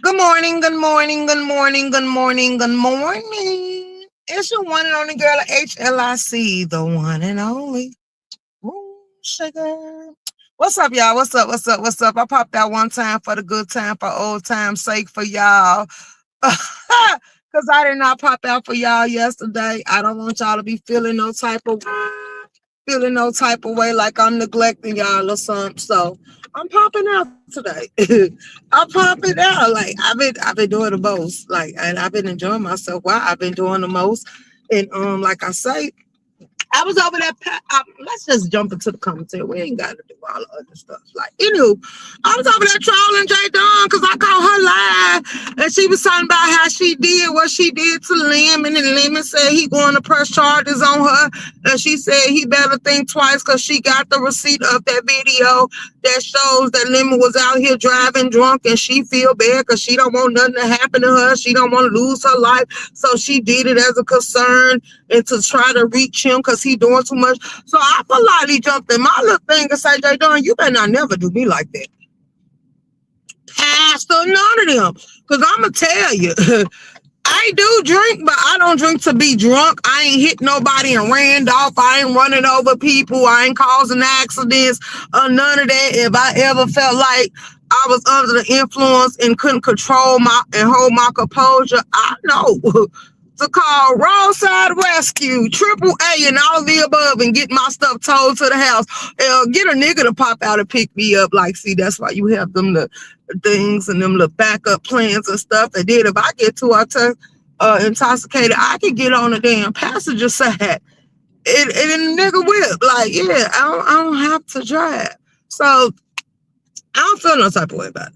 Good morning, good morning, good morning, good morning, good morning. It's your one and only girl, H.L.I.C, the one and only. Ooh, sugar. What's up, y'all? What's up? What's up? What's up? I popped out one time for the good time, for old time's sake for y'all. Because I did not pop out for y'all yesterday. I don't want y'all to be feeling no type of way like I'm neglecting y'all or something. So I'm popping out today. I'm popping out. Like I've been doing the most. Like, and I've been enjoying myself while I've been doing the most. And like I say, I was over there. Let's just jump into the commentary. We ain't got to do all the other stuff. Like, I was over there trolling J Dawn because I caught her live, and she was talking about how she did what she did to Lemon, and Lemon said he going to press charges on her, and she said he better think twice because she got the receipt of that video that shows that Lemon was out here driving drunk, and she feel bad because she don't want nothing to happen to her. She don't want to lose her life, so she did it as a concern and to try to reach him because he doing too much. So I politely jumped in my little thing and said, J Dawn, you better not never do me like that. Pastor, none of them. Because I'm going to tell you, I do drink, but I don't drink to be drunk. I ain't hit nobody and ran off. I ain't running over people. I ain't causing accidents or none of that. If I ever felt like I was under the influence and couldn't control and hold my composure, I know to call roadside rescue, triple A, and all the above, and get my stuff towed to the house. Get a nigga to pop out and pick me up. Like, see, that's why you have them the things and them little backup plans and stuff. And then if I get too intoxicated, I can get on the damn passenger side and the nigga whip. Like, yeah, I don't have to drive. So I don't feel no type of way about it.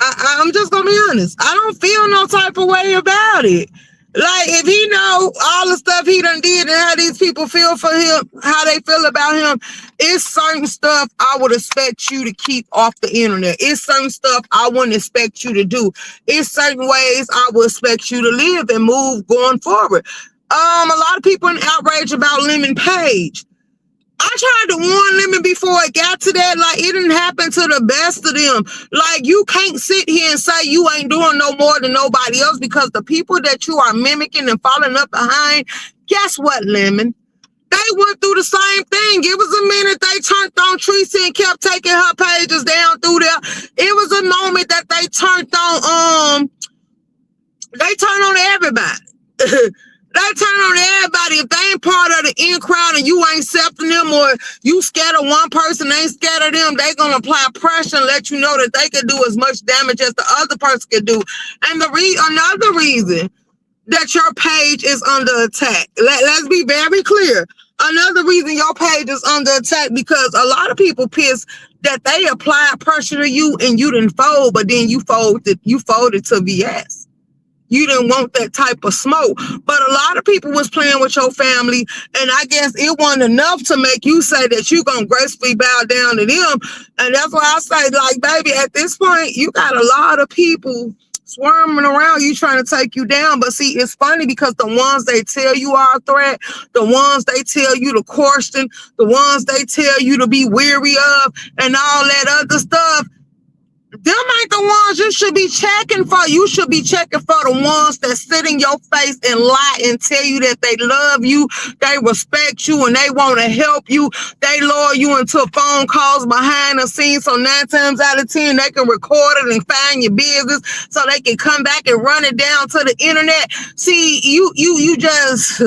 I'm just gonna be honest. I don't feel no type of way about it. Like, if he know all the stuff he done did and how these people feel for him, how they feel about him, it's certain stuff I would expect you to keep off the internet. It's certain stuff I wouldn't expect you to do. It's certain ways I would expect you to live and move going forward. A lot of people in outrage about Lemon Page. I tried to warn Lemon before it got to that. Like, it didn't happen to the best of them. Like, you can't sit here and say you ain't doing no more than nobody else because the people that you are mimicking and following up behind, guess what, Lemon? They went through the same thing. It was a minute they turned on Tracy and kept taking her pages down through there. It was a moment that they turned on everybody. They turn on everybody. If they ain't part of the in crowd and you ain't accepting them, or you scared of one person, ain't scared of them, they gonna apply pressure and let you know that they can do as much damage as the other person can do. And another reason that your page is under attack. Let's be very clear. Another reason your page is under attack because a lot of people pissed that they applied pressure to you and you didn't fold, but then you folded to VS. You didn't want that type of smoke. But a lot of people was playing with your family, and I guess it wasn't enough to make you say that you gonna gracefully bow down to them. And that's why I say, like, baby, at this point, you got a lot of people swarming around you trying to take you down. But see, it's funny because the ones they tell you are a threat, the ones they tell you to question, the ones they tell you to be weary of, and all that other stuff, them ain't the ones you should be checking for. You should be checking for the ones that sit in your face and lie and tell you that they love you, they respect you, and they want to help you. They lure you into phone calls behind the scenes, so 9 times out of 10, they can record it and find your business so they can come back and run it down to the internet. See, you just...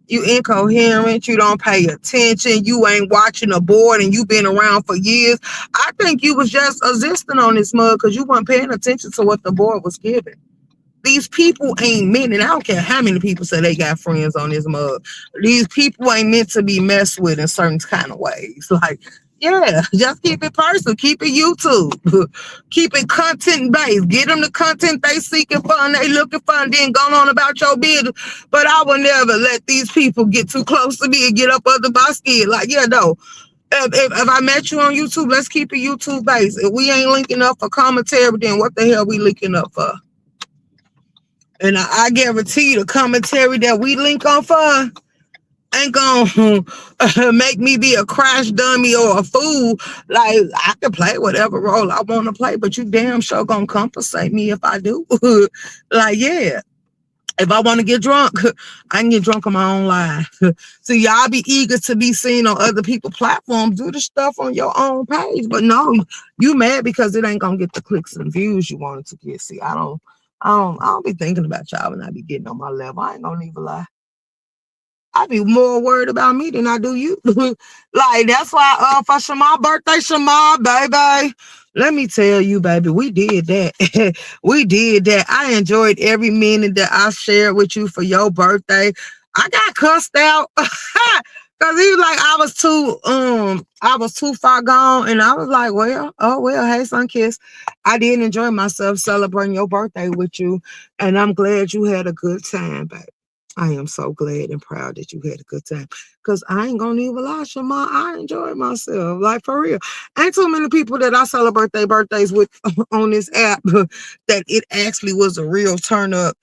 You incoherent, you don't pay attention, you ain't watching the board, and you been around for years. I think you was just existing on this mug because you weren't paying attention to what the board was giving. These people ain't meant, and I don't care how many people say they got friends on this mug. These people ain't meant to be messed with in certain kind of ways. Like, yeah, just keep it personal. Keep it YouTube. Keep it content based. Get them the content they seeking for and they looking for, and then go on about your business. But I will never let these people get too close to me and get up under my skin. Like, yeah, no. If I met you on YouTube, let's keep it YouTube based. If we ain't linking up for commentary, then what the hell we linking up for? And I guarantee you the commentary that we link on for, ain't gonna make me be a crash dummy or a fool. Like, I can play whatever role I want to play, but you damn sure gonna compensate me if I do. Like, yeah. If I want to get drunk, I can get drunk on my own live. So y'all be eager to be seen on other people's platforms. Do the stuff on your own page. But no, you mad because it ain't gonna get the clicks and views you wanted to get. See, I don't be thinking about y'all when I be getting on my level. I ain't gonna even lie. I be more worried about me than I do you. Like, that's why for Shamar birthday, Shamar, baby. Let me tell you, baby, we did that. We did that. I enjoyed every minute that I shared with you for your birthday. I got cussed out. Cause he was like, I was too far gone. And I was like, well, oh well, hey, son kiss. I did enjoy myself celebrating your birthday with you. And I'm glad you had a good time, baby. I am so glad and proud that you had a good time. Cause I ain't gonna even lie, Shema. I enjoyed myself. Like, for real. Ain't too many people that I celebrate their birthdays with on this app that it actually was a real turn up.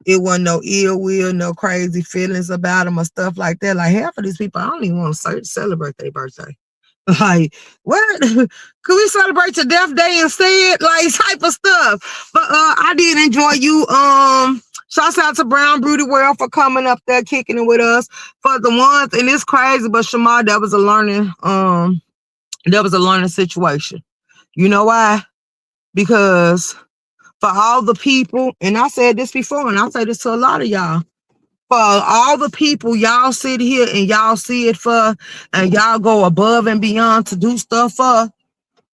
It wasn't no ill will, no crazy feelings about them or stuff like that. Like, half of these people, I don't even want to celebrate their birthday. Like, what? Could we celebrate your death day instead? Like, type of stuff. But I did enjoy you. Shouts out to Brown Beauty World for coming up there, kicking it with us. For the ones, and it's crazy, but Shamar, that was a learning situation. You know why? Because for all the people, and I said this before, and I say this to a lot of y'all, for all the people y'all sit here and y'all see it for, and y'all go above and beyond to do stuff for,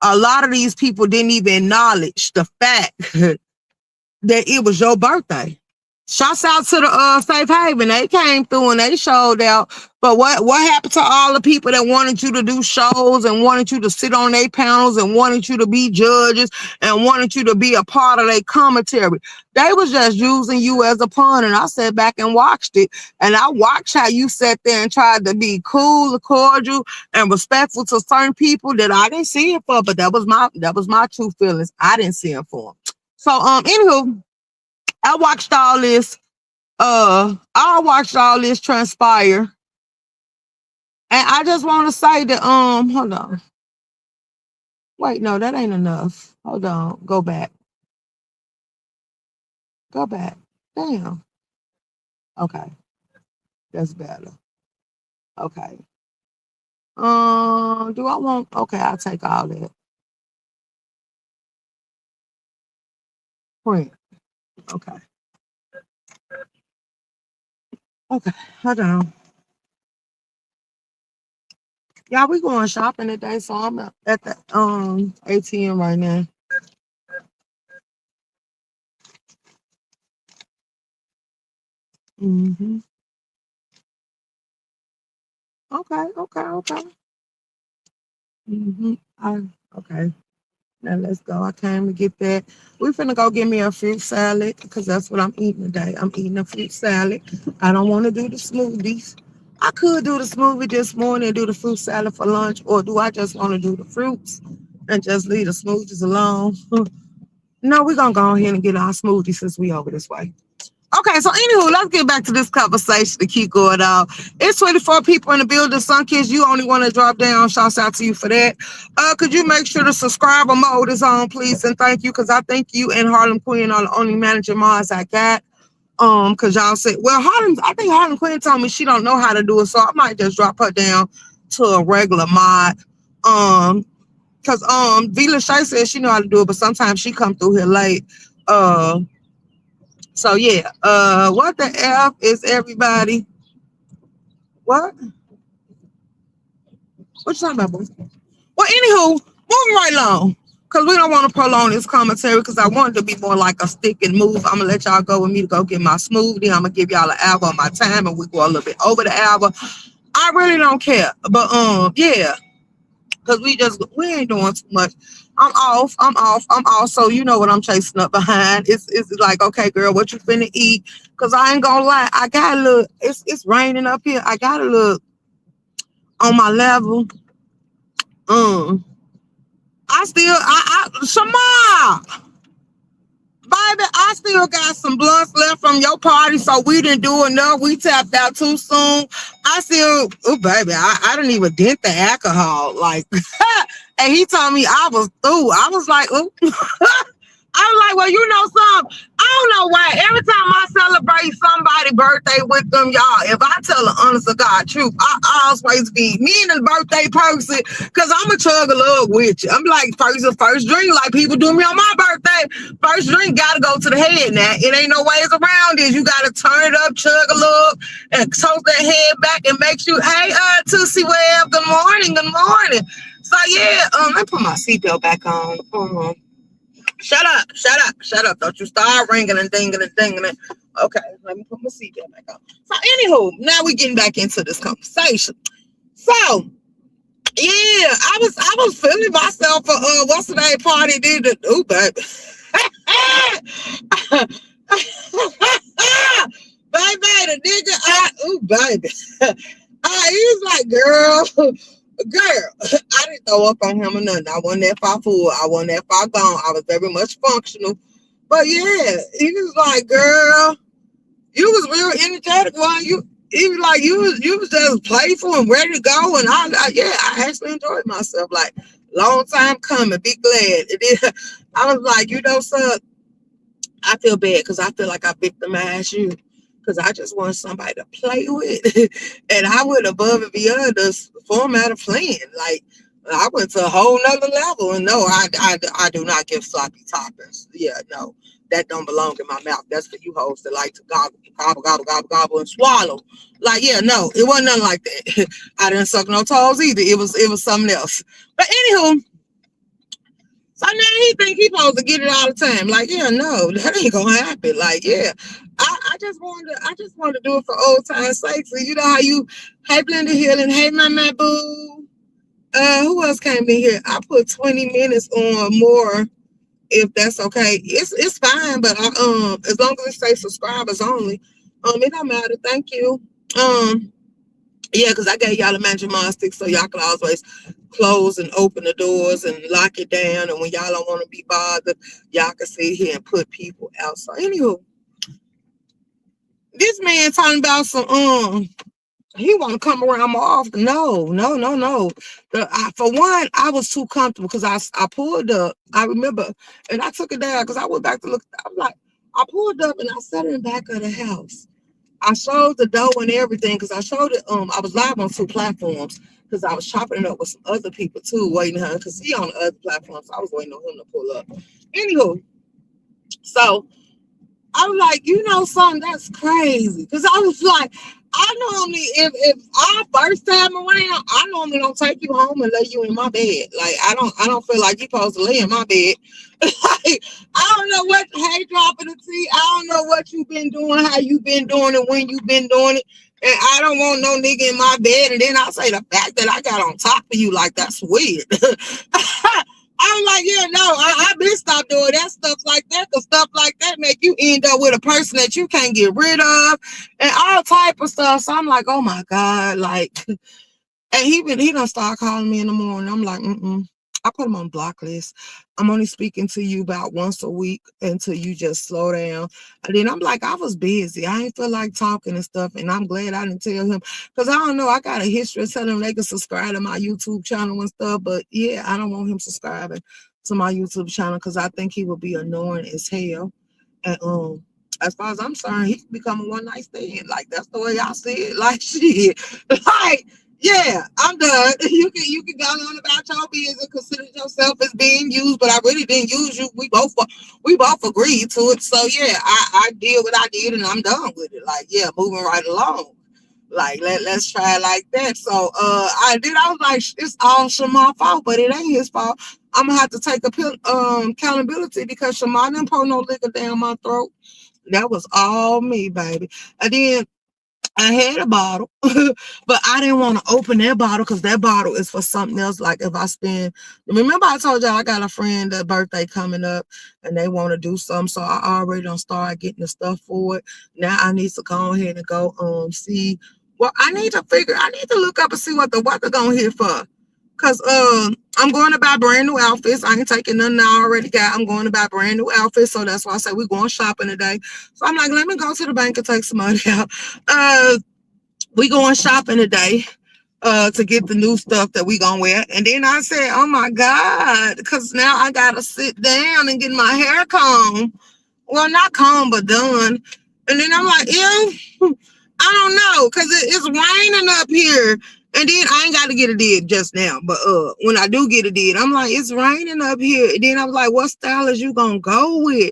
a lot of these people didn't even acknowledge the fact that it was your birthday. Shouts out to the Safe Haven. They came through and they showed out. But what happened to all the people that wanted you to do shows and wanted you to sit on their panels and wanted you to be judges and wanted you to be a part of their commentary? They was just using you as a pawn. And I sat back and watched it. And I watched how you sat there and tried to be cool, cordial, and respectful to certain people that I didn't see it for. But that was my true feelings. I didn't see it for them. So anywho, I watched all this transpire. And I just want to say that, hold on. Wait, no, that ain't enough. Hold on. Go back. Go back. Damn. Okay. That's better. Okay. Do I want, okay, I'll take all that. Print. Okay. Okay. Hold on. Yeah, we going shopping today, so I'm at the ATM right now. Mm-hmm. Okay, okay, okay. Mm-hmm. Okay. Now let's go. I came to get that. We finna go get me a fruit salad because that's what I'm eating today. I'm eating a fruit salad. I don't want to do the smoothies. I could do the smoothie this morning and do the fruit salad for lunch, or do I just want to do the fruits and just leave the smoothies alone? No, we're gonna go ahead and get our smoothie since we over this way. Okay, so anywho, let's get back to this conversation to keep going on. It's 24 people in the building. Some kids, you only want to drop down. Shouts out to you for that. Could you make sure the subscriber mode is on, please? And thank you, because I think you and Harlem Quinn are the only manager mods I got. Because y'all said, well, I think Harlem Quinn told me she don't know how to do it, so I might just drop her down to a regular mod. Because Vila Shay says she know how to do it, but sometimes she come through here late. So yeah, what the F is everybody? What? What you talking about, boy? Well, anywho, moving right along. Cause we don't want to prolong this commentary because I want it to be more like a stick and move. I'm gonna let y'all go with me to go get my smoothie. I'm gonna give y'all an hour of my time and we go a little bit over the hour. I really don't care. But yeah. Cause we ain't doing too much. I'm off. So you know what I'm chasing up behind. It's like, okay, girl, what you finna eat? Cause I ain't gonna lie, I gotta look. It's raining up here. I gotta look on my level. I still Shama, baby, I still still got some blunts left from your party, so we didn't do enough. We tapped out too soon. I still, oh baby, I didn't even dent the alcohol. Like, and he told me I was through. I was like, oh. I was like, well, you know something? I don't know why. Every time I celebrate somebody's birthday with them, y'all, if I tell the honest to God truth, I always be me and the birthday person, because I'm a chug a lug with you. I'm like, first drink, like people do me on my birthday. First drink got to go to the head now. It ain't no ways around it. You got to turn it up, chug a lug, and toast that head back and make sure, hey, Tootsie Web, good morning, good morning. So, yeah, let me put my seatbelt back on. Shut up. Don't you start ringing and dinging and dinging it. Okay, let me put my seatbelt back on. So, anywho, now we're getting back into this conversation. So, yeah, I was feeling myself for what's the day party did it. Ooh, baby. Baby, the nigga, baby. He was like, girl, I didn't throw up on him or nothing. I wasn't that far full. I wasn't that far gone. I was very much functional. But yeah, he was like, girl, you was real energetic one. He was like, you was just playful and ready to go. And I actually enjoyed myself. Like, long time coming. Be glad. I was like, son, I feel bad because I feel like I victimized you. Because I just want somebody to play with. And I went above and beyond the format of playing. Like, I went to a whole nother level. And no, I do not give sloppy toppings. Yeah, no. That don't belong in my mouth. That's for you hoes that like to gobble, and swallow. Like, yeah, no, it wasn't nothing like that. I didn't suck no toes either. It was something else. But anywho, so now he think he supposed to get it all the time. Like, yeah, no, that ain't gonna happen. Like, yeah. I just wanted to do it for old time's sake. So you know how you, hey Blender Hill and hey my boo. Who else came in here? I put 20 minutes on more, if that's okay. It's fine, but as long as it say subscribers only, it don't matter. Thank you. Yeah, because I gave y'all a magic stick so y'all can always close and open the doors and lock it down. And when y'all don't want to be bothered, y'all can sit here and put people out. So anywho, this man talking about some he want to come around more often. No. For one, I was too comfortable because I pulled up. I remember, and I took it down because I went back to look. I'm like, I pulled up and I sat in the back of the house. I showed the dough and everything because I showed it. I was live on 2 platforms because I was chopping it up with some other people too, waiting on because he on the other platforms. So I was waiting on him to pull up. Anywho, so I was like, something that's crazy. Because I was like, I normally, if our first time around, I normally don't take you home and lay you in my bed. Like, I don't feel like you're supposed to lay in my bed. Like, I don't know what, hey, dropping the tea. I don't know what you've been doing, how you been doing it, when you've been doing it. And I don't want no nigga in my bed. And then I'll say the fact that I got on top of you, like, that's weird. I'm like, yeah, no, I've been stopped doing that stuff like that, because stuff like that make you end up with a person that you can't get rid of and all type of stuff. So I'm like, oh my God, like, and he done start calling me in the morning. I'm like, I put him on block list. I'm only speaking to you about once a week until you just slow down. And then I'm like, I was busy. I ain't feel like talking and stuff. And I'm glad I didn't tell him, because I don't know. I got a history of telling him they can subscribe to my YouTube channel and stuff. But yeah, I don't want him subscribing to my YouTube channel because I think he would be annoying as hell. And as far as I'm concerned, he can become a one night stand. Like, that's the way I see it. Like, shit. Like, yeah, I'm done. You can go on about your business, consider yourself as being used, but I really didn't use you. We both agreed to it. So yeah, I did what I did and I'm done with it. Like, yeah, moving right along. Like, let's try it like that. So I was like, it's all Shamar's fault, but it ain't his fault. I'm gonna have to take accountability because Shamar didn't pour no liquor down my throat. That was all me, baby. And then I had a bottle, but I didn't want to open that bottle because that bottle is for something else. Like, if I spend, remember I told y'all I got a friend that birthday coming up and they want to do something. So I already done started getting the stuff for it. Now I need to go ahead and go see. Well, I need to look up and see what the weather gonna hit for. Cause I'm going to buy brand new outfits. I ain't taking nothing I already got. I'm going to buy brand new outfits. So that's why I say we're going shopping today. So I'm like, let me go to the bank and take some money out. We going shopping today to get the new stuff that we gonna wear. And then I said, oh my God, because now I gotta sit down and get my hair combed. Well, not combed, but done. And then I'm like, yeah, I don't know, because it's raining up here. And then I ain't got to get it did just now. But when I do get it did, I'm like, it's raining up here. And then I was like, what style is you going to go with?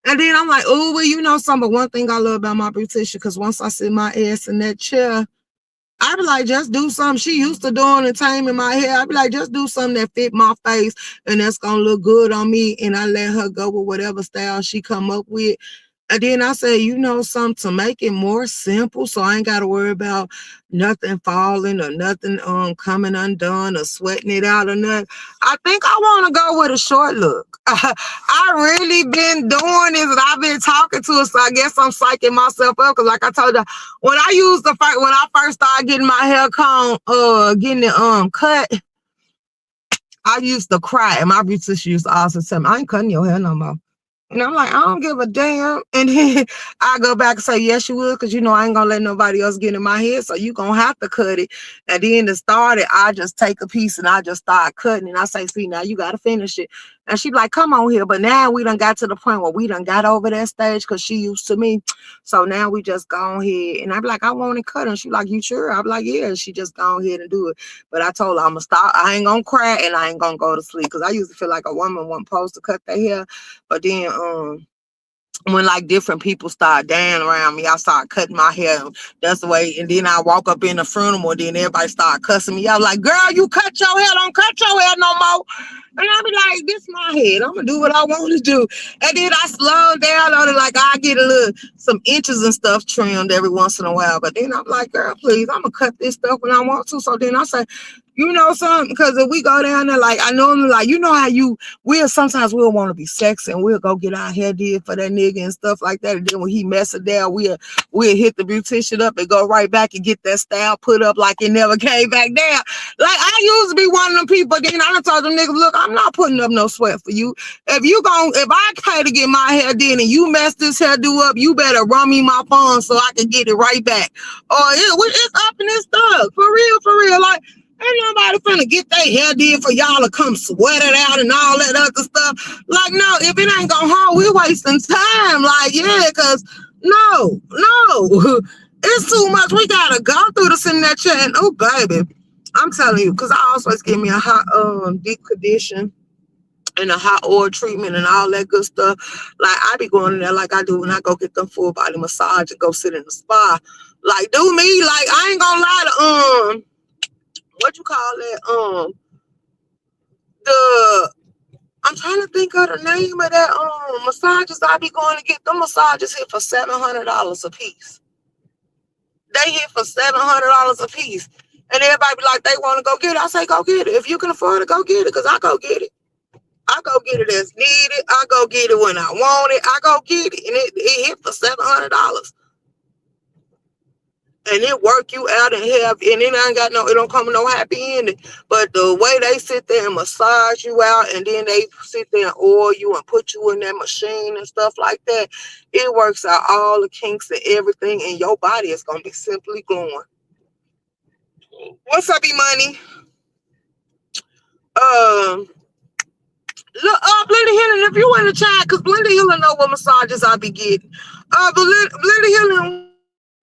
And then I'm like, oh, well, you know something. But one thing I love about my beautician, because once I sit my ass in that chair, I be like, just do something. She used to doing and taming my hair. I be like, just do something that fit my face and that's going to look good on me. And I let her go with whatever style she come up with. And then I say, you know, something to make it more simple so I ain't got to worry about nothing falling or nothing coming undone or sweating it out or nothing. I think I want to go with a short look. I really been doing this and I've been talking to her, so I guess I'm psyching myself up because like I told you, when I first started getting my hair getting it cut, I used to cry and my beautician used to also tell me, I ain't cutting your hair no more. And I'm like, I don't give a damn. And then I go back and say, yes, you will, because, you know, I ain't going to let nobody else get in my head, so you going to have to cut it. And then to start it, I just take a piece and I just start cutting. And I say, see, now you got to finish it. And she like, come on here. But now we done got to the point where we done got over that stage because she used to me. So now we just go ahead. And I be like, I want to cut. And she like, you sure? I be like, yeah. She just go ahead and do it. But I told her I'm going to stop. I ain't going to cry and I ain't going to go to sleep because I used to feel like a woman wasn't supposed to cut their hair. But then when like different people start dying around me, I start cutting my hair. That's the way. And then I walk up in the funeral, then everybody start cussing me out like, girl, you cut your hair, don't cut your hair no more. And I be like, this my head. I'm gonna do what I want to do. And then I slow down on it, like I get some inches and stuff trimmed every once in a while. But then I'm like, girl, please, I'm gonna cut this stuff when I want to. So then I say, you know something, because if we go down there, like I normally like, you know how sometimes we'll want to be sexy and we'll go get our hair did for that nigga and stuff like that. And then when he mess it down, we'll hit the beautician up and go right back and get that style put up like it never came back down. Like I used to be one of them people. Then I done told them niggas, look, I'm not putting up no sweat for you. If I pay to get my hair did and you mess this hairdo up, you better run me my phone so I can get it right back. Or it's up and it's stuck. For real. Like, ain't nobody finna get their hair did for y'all to come sweat it out and all that other stuff. Like, no, if it ain't gonna hold, we're wasting time. Like, yeah, because no. It's too much. We gotta go through this in that chair. And oh, baby, I'm telling you, because I always give me a hot deep condition and a hot oil treatment and all that good stuff. Like, I be going in there like I do when I go get them full body massage and go sit in the spa. Like, do me. Like, I ain't gonna lie to what you call that? I'm trying to think of the name of that massages I be going to get. Them massages hit for $700 a piece. They hit for $700 a piece. And everybody be like, they want to go get it. I say, go get it. If you can afford it, go get it, because I go get it. I go get it as needed. I go get it when I want it. I go get it. And it hit for $700. And it work you out and it don't come with no happy ending. But the way they sit there and massage you out and then they sit there and oil you and put you in that machine and stuff like that, it works out all the kinks and everything, and your body is gonna be simply glowing. What's up, E-Money? Look, Blender Healing, if you in the chat, because Blender Healing know what massages I be getting. Blender Healing,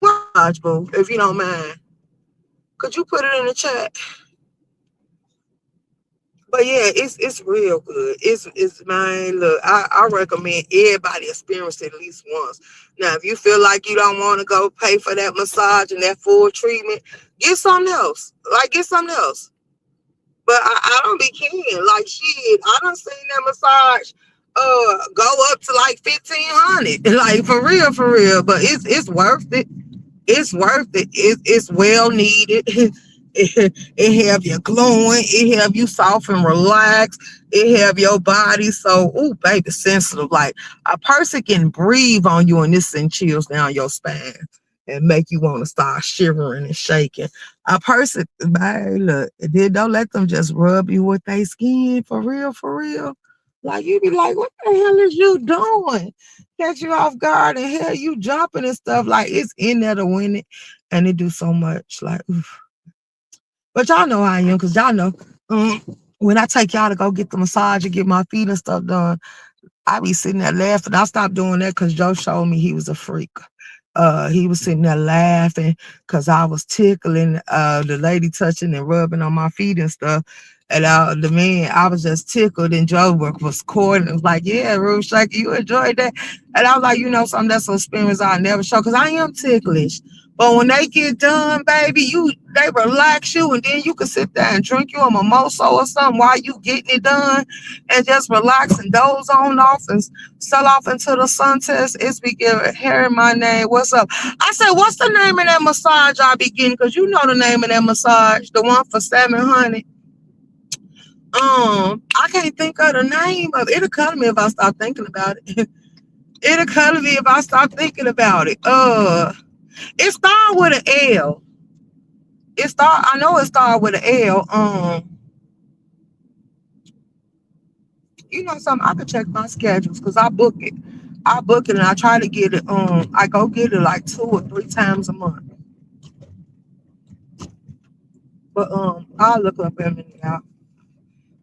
massage, boo, if you don't mind. Could you put it in the chat? But yeah, it's real good. It's man, look, I recommend everybody experience it at least once. Now, if you feel like you don't want to go pay for that massage and that full treatment, get something else. Like, get something else. But I don't be kidding. Like, shit, I done seen that massage go up to like $1,500. Like, for real. But it's worth it. It's worth it. It's well needed. It have you glowing. It have you soft and relaxed. It have your body so, ooh, baby, sensitive. Like, a person can breathe on you and this send chills down your spine. and make you want to start shivering and shaking. A person, man, look, then don't let them just rub you with their skin for real, for real. Like you be like, what the hell is you doing? Catch you off guard and hell you jumping and stuff. Like it's in there to win it. And it do so much. Like, oof. But y'all know how I am, because y'all know when I take y'all to go get the massage and get my feet and stuff done, I be sitting there laughing. I stopped doing that because Joe showed me he was a freak. He was sitting there laughing because I was tickling the lady touching and rubbing on my feet and stuff. And the man, I was just tickled, and Joe was courting. It was like, yeah, Ruth Shaker, you enjoyed that. And I was like, you know, something that's an experience I never show, because I am ticklish. But when they get done, baby, they relax you, and then you can sit there and drink you a mimosa or something while you getting it done, and just relax and doze on off and sell off into the sunset. It's be giving Harry my name. What's up? I said, what's the name of that massage I be getting? Because you know the name of that massage, the one for 700. I can't think of the name of it. It'll come to me if I stop thinking about it. It'll come to me if I stop thinking about it. It started with an L. I know it started with an L. You know something? I can check my schedules because I book it. And I try to get it. I go get it like 2 or 3 times a month. But I'll look up every minute out.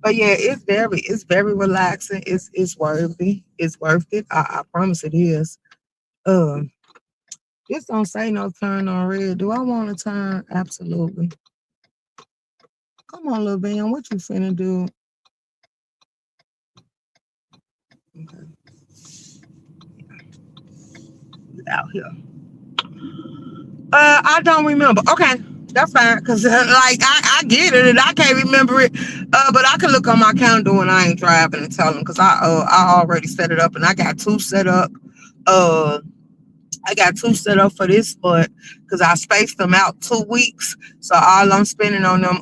But yeah, it's very relaxing. It's worthy. It's worth it. I promise it is. This don't say no turn on red. Do I want to turn? Absolutely. Come on, little man. What you finna do? Okay. Out here. I don't remember. Okay, that's fine. Cause like I get it and I can't remember it. But I can look on my calendar when I ain't driving and tell them, because I already set it up and I got 2 set up. I got 2 set up for this month because I spaced them out 2 weeks. So all I'm spending on them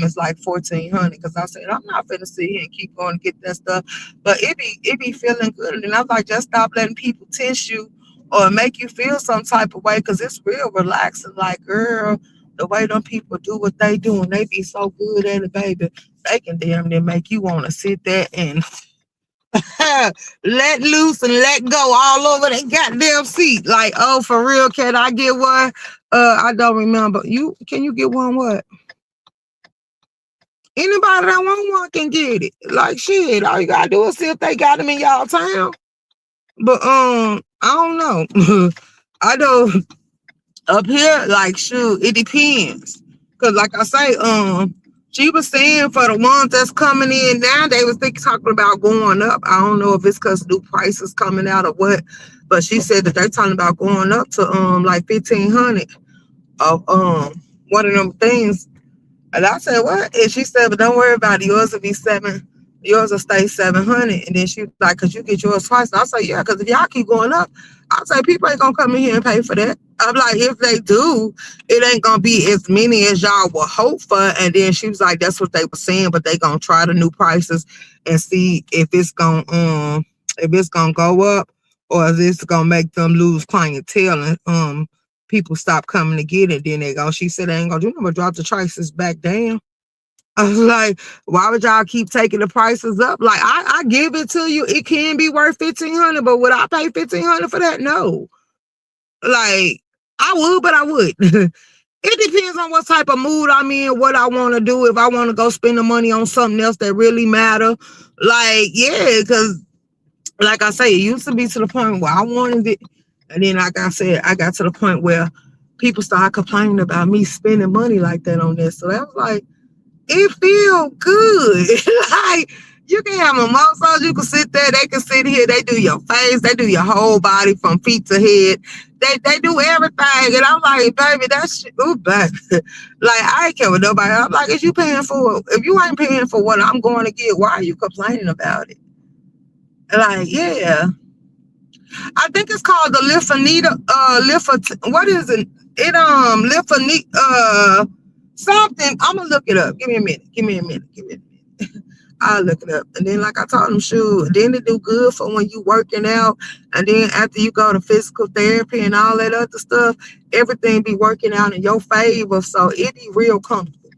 is like $1,400. Because I said I'm not finna sit here and keep going to get that stuff. But it be feeling good. And I was like, just stop letting people tense you or make you feel some type of way, because it's real relaxing. Like, girl, the way them people do what they do, and they be so good at it, baby, they can damn near make you want to sit there and let loose and let go all over that goddamn seat. Like, oh, for real, can I get one? I don't remember. Can you get one? What? Anybody that want one can get it. Like, shit, all you gotta do is see if they got them in y'all town. But I don't know. I know up here, like, shoot, it depends. Cause like I say, she was saying for the ones that's coming in now, they was talking about going up. I don't know if it's because new prices coming out or what, but she said that they're talking about going up to like $1,500 of one of them things. And I said, what? And she said, but don't worry about it. Yours will be yours will stay 700. And then she was like, cause you get yours twice. And I said, yeah, because if y'all keep going up, I say people ain't gonna come in here and pay for that. I'm like, if they do, it ain't gonna be as many as y'all will hope for. And then she was like, that's what they were saying, but they gonna try the new prices and see if it's gonna go up, or if it's gonna make them lose clientele and people stop coming to get it. Then they go. She said they ain't gonna do nothing but drop the prices back down. I was like, why would y'all keep taking the prices up? Like, I give it to you. It can be worth $1,500, but would I pay $1,500 for that? No. Like, I would, but I would. It depends on what type of mood I'm in, what I want to do. If I want to go spend the money on something else that really matter, like, yeah, because like I say, it used to be to the point where I wanted it. And then, like I said, I got to the point where people started complaining about me spending money like that on this. So that was like, it feel good. Like, you can have mimosas, you can sit there, they can sit here, they do your face, they do your whole body from feet to head. They do everything. And I'm like, baby, that's ooh, baby. Like, I ain't care with nobody. I'm like, is you paying for it? If you ain't paying for what I'm going to get, why are you complaining about it? Like, yeah. I think it's called the what is it? Something. I'm gonna look it up. Give me a minute. I'll look it up. And then, like I told them, shoot, then it do good for when you working out. And then after you go to physical therapy and all that other stuff, everything be working out in your favor. So it be real comfortable.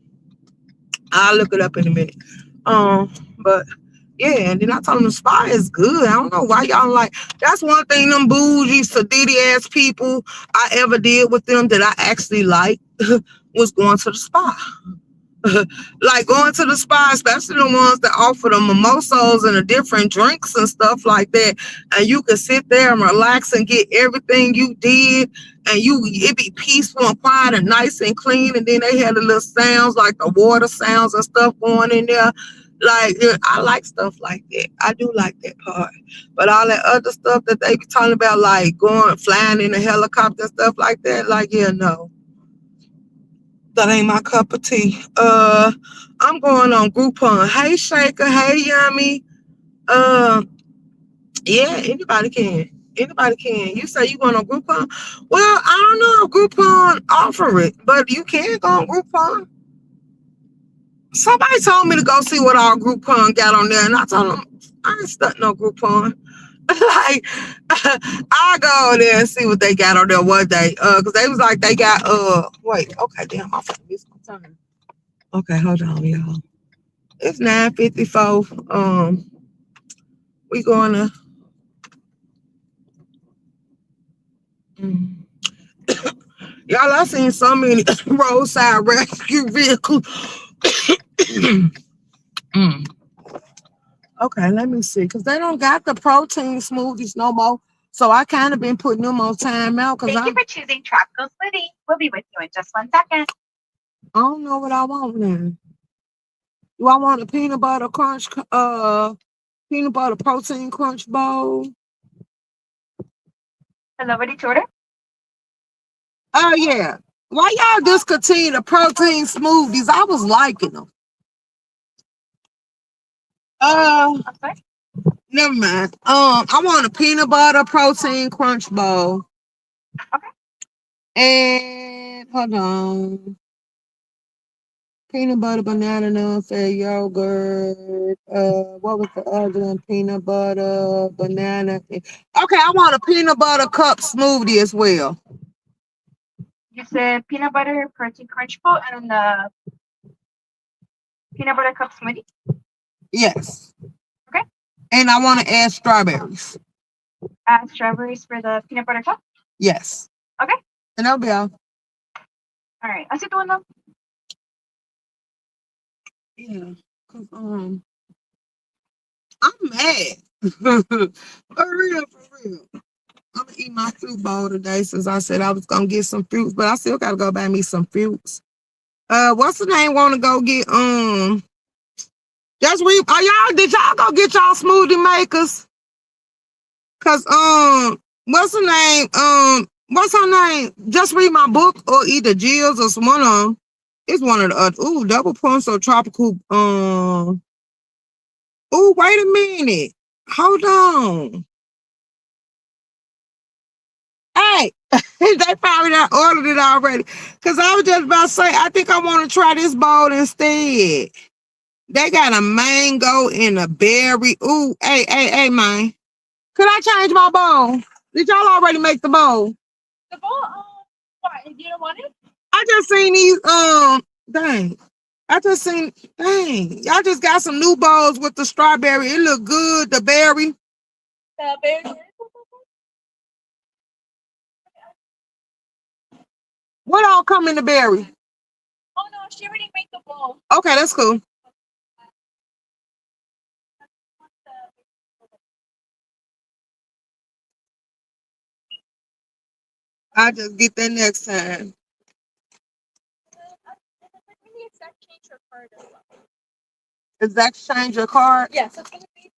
I'll look it up in a minute. But yeah, and then I told them the spa is good. I don't know why y'all like. That's one thing them bougie, sedity ass people I ever did with them that I actually liked was going to the spa. Like going to the spa, especially the ones that offer the mimosas and the different drinks and stuff like that. And you can sit there and relax and get everything you did. And it be peaceful and quiet and nice and clean. And then they had the little sounds like the water sounds and stuff going in there. Like, I like stuff like that. I do like that part. But all that other stuff that they be talking about, like flying in a helicopter and stuff like that, like, yeah, no. That ain't my cup of tea. I'm going on Groupon. Hey Shaker, hey Yummy. Yeah, anybody can. Anybody can. You say you going on Groupon? Well, I don't know if Groupon offer it, but you can go on Groupon. Somebody told me to go see what all Groupon got on there, and I told them I ain't stuck no Groupon. Like, I go over there and see what they got on there one day. Cause they was like they got wait, okay, damn, I'm finna miss my turn. Okay, hold on, y'all. It's 9:54. We gonna y'all. I seen so many roadside rescue vehicles. Okay, let me see, cause they don't got the protein smoothies no more. So I kind of been putting them on timeout. Cause Thank you for choosing Tropical Smoothie. We'll be with you in just 1 second. I don't know what I want now. Do I want a peanut butter crunch? Peanut butter protein crunch bowl. Hello, ready to order? Oh yeah. Why y'all discontinue the protein smoothies? I was liking them. I'm sorry? Never mind. I want a peanut butter protein crunch bowl. Okay. And hold on. Peanut butter, banana, non-fat yogurt. What was the other one? Peanut butter, banana. Okay, I want a peanut butter cup smoothie as well. You said peanut butter protein crunch bowl and the peanut butter cup smoothie? Yes. Okay. And I want to add strawberries. Add strawberries for the peanut butter cup? Yes. Okay. And that'll be all. All right. I'll see the one though. Yeah. Cause I'm mad. For real, for real. I'm gonna eat my fruit bowl today since I said I was gonna get some fruits, but I still gotta go buy me some fruits. What's the name? Want to go get Just read. Are y'all? Did y'all go get y'all smoothie makers? Cause what's the name? What's her name? Just read my book or either Jill's or one of them. It's one of the other. Ooh, double punch or tropical. Ooh, wait a minute. Hold on. Hey, they probably done ordered it already. Cause I was just about to say, I think I want to try this bowl instead. They got a mango and a berry. Ooh, hey, man. Could I change my bowl? Did y'all already make the bowl? The bowl, why? You don't want it? I just seen these, dang. Dang. Y'all just got some new bowls with the strawberry. It look good, the berry. The berry. What all come in the berry? Oh no, she already made the bowl. Okay, that's cool. I'll just get that next time. Does that change your card? Yes, it's gonna be.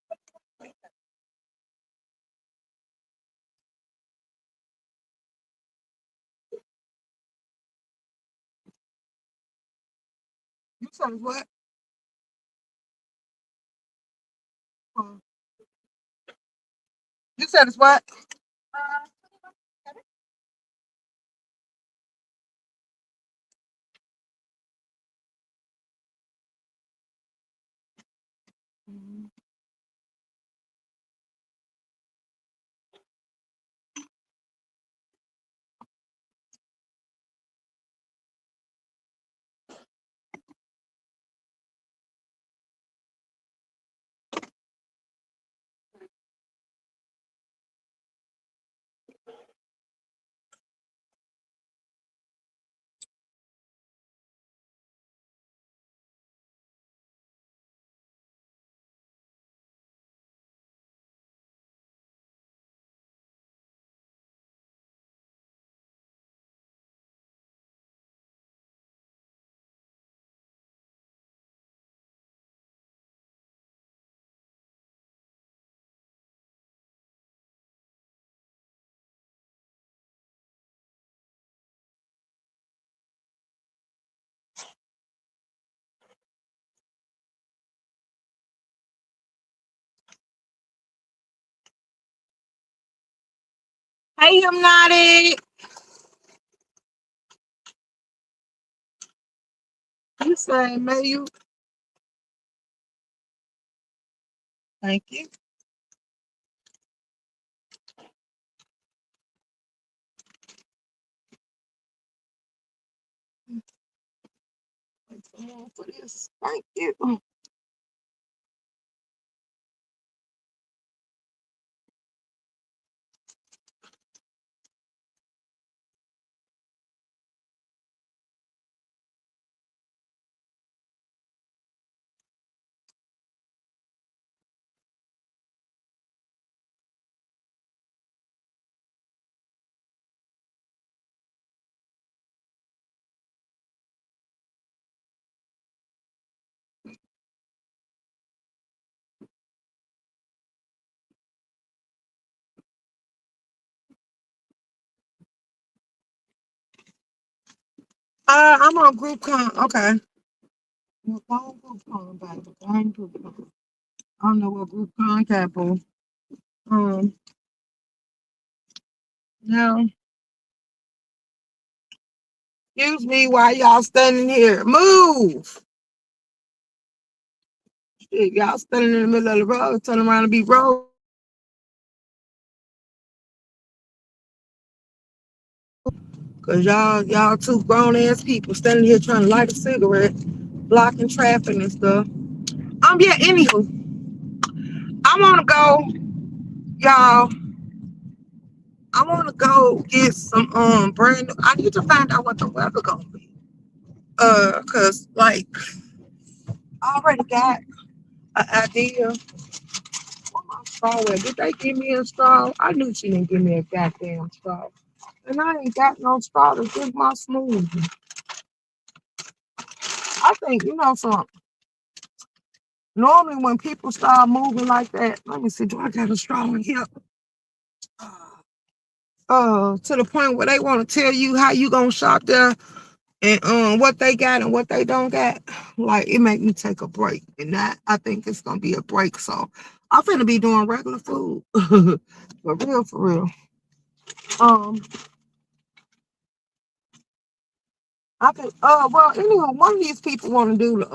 You said what? You said it's what? Uh, Hey, Hypnotic. You say, may you? Thank you. For this. Thank you. I'm on group con. Okay. Well, go group con, baby. Go on group con. I don't know what group con capital. Um, now, excuse me while y'all standing here. Move! Shit, y'all standing in the middle of the road, turn around and be road. Cause y'all two grown ass people standing here trying to light a cigarette, blocking traffic and stuff. Yeah, anywho, I wanna go, y'all. I wanna go get some brand new. I need to find out what the weather gonna be. Cause like I already got an idea. What my straw at? Did they give me a straw? I knew she didn't give me a goddamn straw. And I ain't got no straw to drink my smoothie. I think, you know something. Normally when people start moving like that, let me see, do I got a straw in here? To the point where they want to tell you how you gonna shop there and what they got and what they don't got. Like it make me take a break. And that I think it's gonna be a break. So I'm finna be doing regular food. For real, for real. Um I think well anyway, one of these people wanna do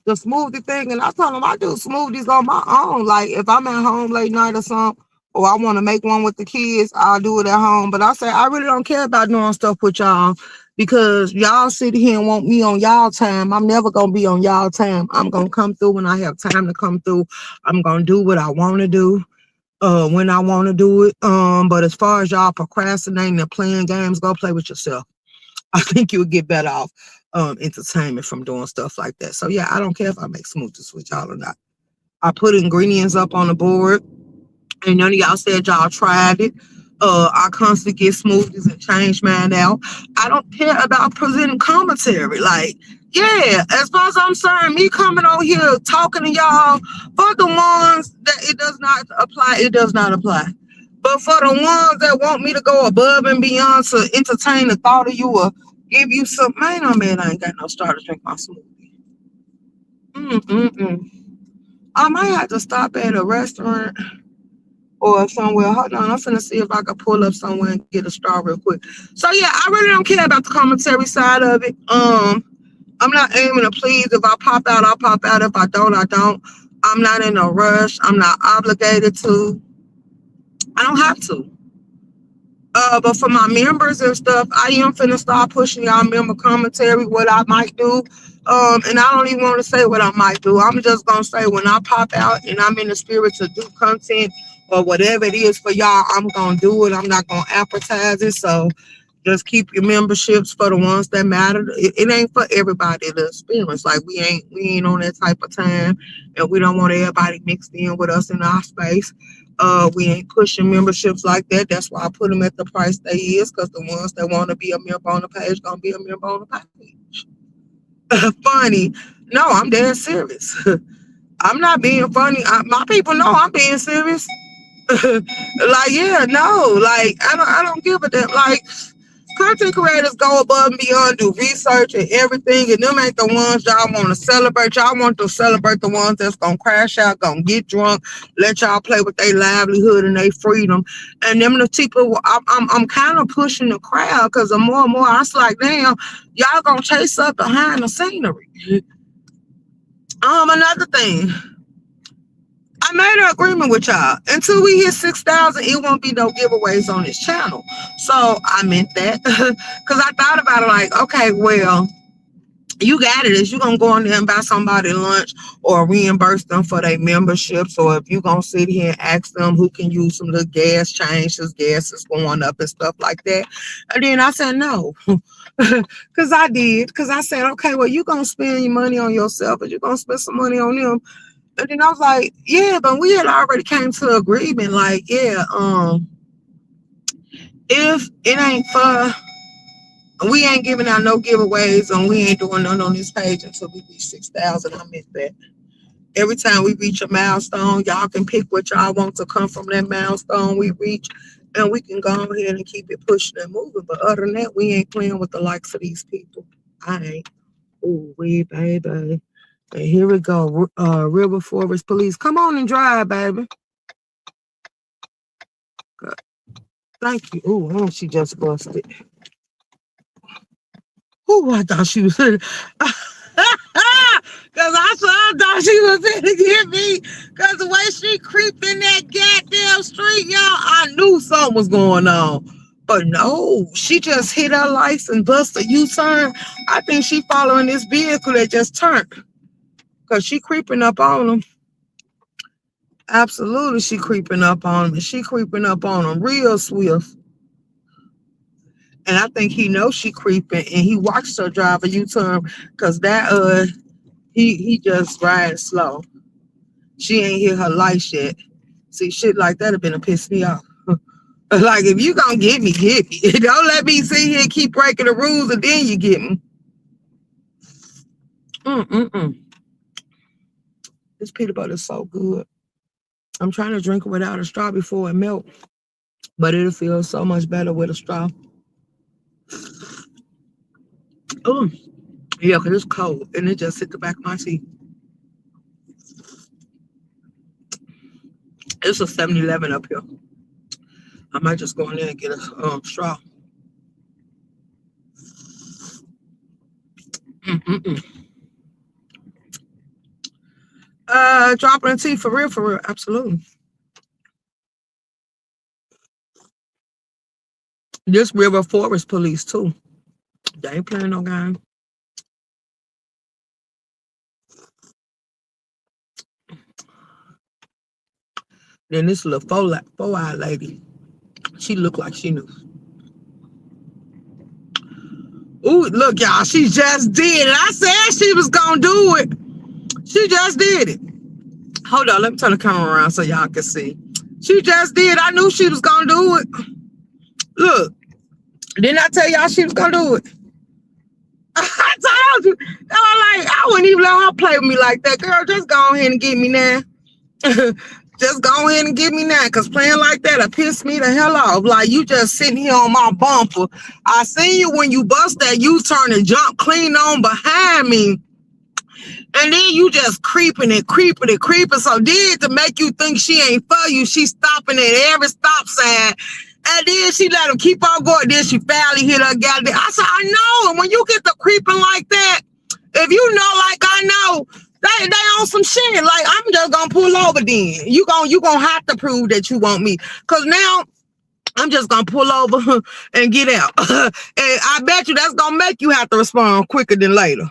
the smoothie thing, and I told them I do smoothies on my own. Like if I'm at home late night or something, or I want to make one with the kids, I'll do it at home. But I say I really don't care about doing stuff with y'all because y'all sit here and want me on y'all time. I'm never gonna be on y'all time. I'm gonna come through when I have time to come through. I'm gonna do what I want to do. When I want to do it. But as far as y'all procrastinating and playing games, go play with yourself. I think you'll get better off entertainment from doing stuff like that. So yeah, I don't care if I make smoothies with y'all or not. I put ingredients up on the board, and none of y'all said y'all tried it. I constantly get smoothies and change mine out. I don't care about presenting commentary. Like, yeah, as far as I'm concerned, me coming on here talking to y'all, for the ones that it does not apply, it does not apply. But for the ones that want me to go above and beyond to entertain the thought of you or give you some, man, oh man, I ain't got no starter to drink my smoothie. Mm-mm-mm. I might have to stop at a restaurant or somewhere. Hold on, I'm finna see if I can pull up somewhere and get a straw real quick. So yeah, I really don't care about the commentary side of it. I'm not aiming to please. If I pop out, I'll pop out. If I don't, I don't. I'm not in a rush. I'm not obligated to. I don't have to. But for my members and stuff, I am finna start pushing y'all member commentary, what I might do. And I don't even want to say what I might do. I'm just gonna say when I pop out and I'm in the spirit to do content or whatever it is for y'all, I'm gonna do it. I'm not gonna advertise it. So just keep your memberships for the ones that matter. It ain't for everybody to experience. Like we ain't on that type of time, and we don't want everybody mixed in with us in our space. We ain't pushing memberships like that. That's why I put them at the price they is, because the ones that want to be a member on the page gonna be a member on the page. Funny? No, I'm dead serious. I'm not being funny. My people know I'm being serious. Like, yeah, no, like I don't give a damn. Like, content creators go above and beyond, do research and everything, and them ain't the ones y'all want to celebrate. Y'all want to celebrate the ones that's gonna crash out, gonna get drunk, let y'all play with their livelihood and their freedom. And them the people I'm kind of pushing the crowd, because the more and more I was like, damn, y'all gonna chase up behind the scenery. Another thing. I made an agreement with y'all. Until we hit 6,000, it won't be no giveaways on this channel. So I meant that, because I thought about it like, okay, well, you got it. Is you gonna go in there and buy somebody lunch or reimburse them for their memberships, or if you gonna sit here and ask them who can use some little gas changes, gas is going up and stuff like that. And then I said no. Because I said, okay, well, you gonna spend your money on yourself, but you're gonna spend some money on them. And then I was like, yeah, but we had already came to agreement, like, yeah, if it ain't for, we ain't giving out no giveaways, and we ain't doing none on this page until we reach 6,000. I meant that. Every time we reach a milestone, y'all can pick what y'all want to come from that milestone we reach, and we can go ahead and keep it pushing and moving. But other than that, we ain't playing with the likes of these people. I ain't. Ooh, we baby. And here we go. River Forest Police. Come on and drive, baby. Good. Thank you. Oh, she just busted. Oh, I thought she was. Because I thought she was going to get me. Because the way she creeped in that goddamn street, y'all, I knew something was going on. But no, she just hit her lights and bust a U-turn. I think she following this vehicle that just turned. Because she creeping up on them. Absolutely, she creeping up on him. She creeping up on him real swift. And I think he knows she creeping, and he watched her drive a U-turn, because that he just riding slow. She ain't hit her lights yet. See, shit like that have been a piss me off. Like, if you gonna get me, get me. Don't let me sit here and keep breaking the rules and then you get me. This peanut butter is so good. I'm trying to drink it without a straw before it melts, but it'll feel so much better with a straw. Oh, yeah, because it's cold and it just hit the back of my teeth. It's a 7-Eleven up here. I might just go in there and get a straw. Dropping a tea for real, absolutely. This River Forest Police too. They ain't playing no game. Then this little four-eyed lady, she looked like she knew. Ooh, look, y'all, she just did it. I said she was gonna do it. She just did it. Hold on, let me turn the camera around so y'all can see. She just did. I knew she was gonna do it. Look, didn't I tell y'all she was gonna do it? I told you. I wouldn't even let her play with me like that. Girl, just go ahead and get me now. Just go ahead and get me now, because playing like that will piss me the hell off. Like, you just sitting here on my bumper. I seen you when you bust that U-turn and jump clean on behind me. And then you just creeping. So did to make you think she ain't for you, she stopping at every stop sign. And then she let him keep on going. Then she finally hit her goddamn. I said, I know. And when you get to creeping like that, if you know like I know, They on some shit. Like, I'm just gonna pull over then. You gonna have to prove that you want me. Cause now I'm just gonna pull over and get out. And I bet you that's gonna make you have to respond quicker than later.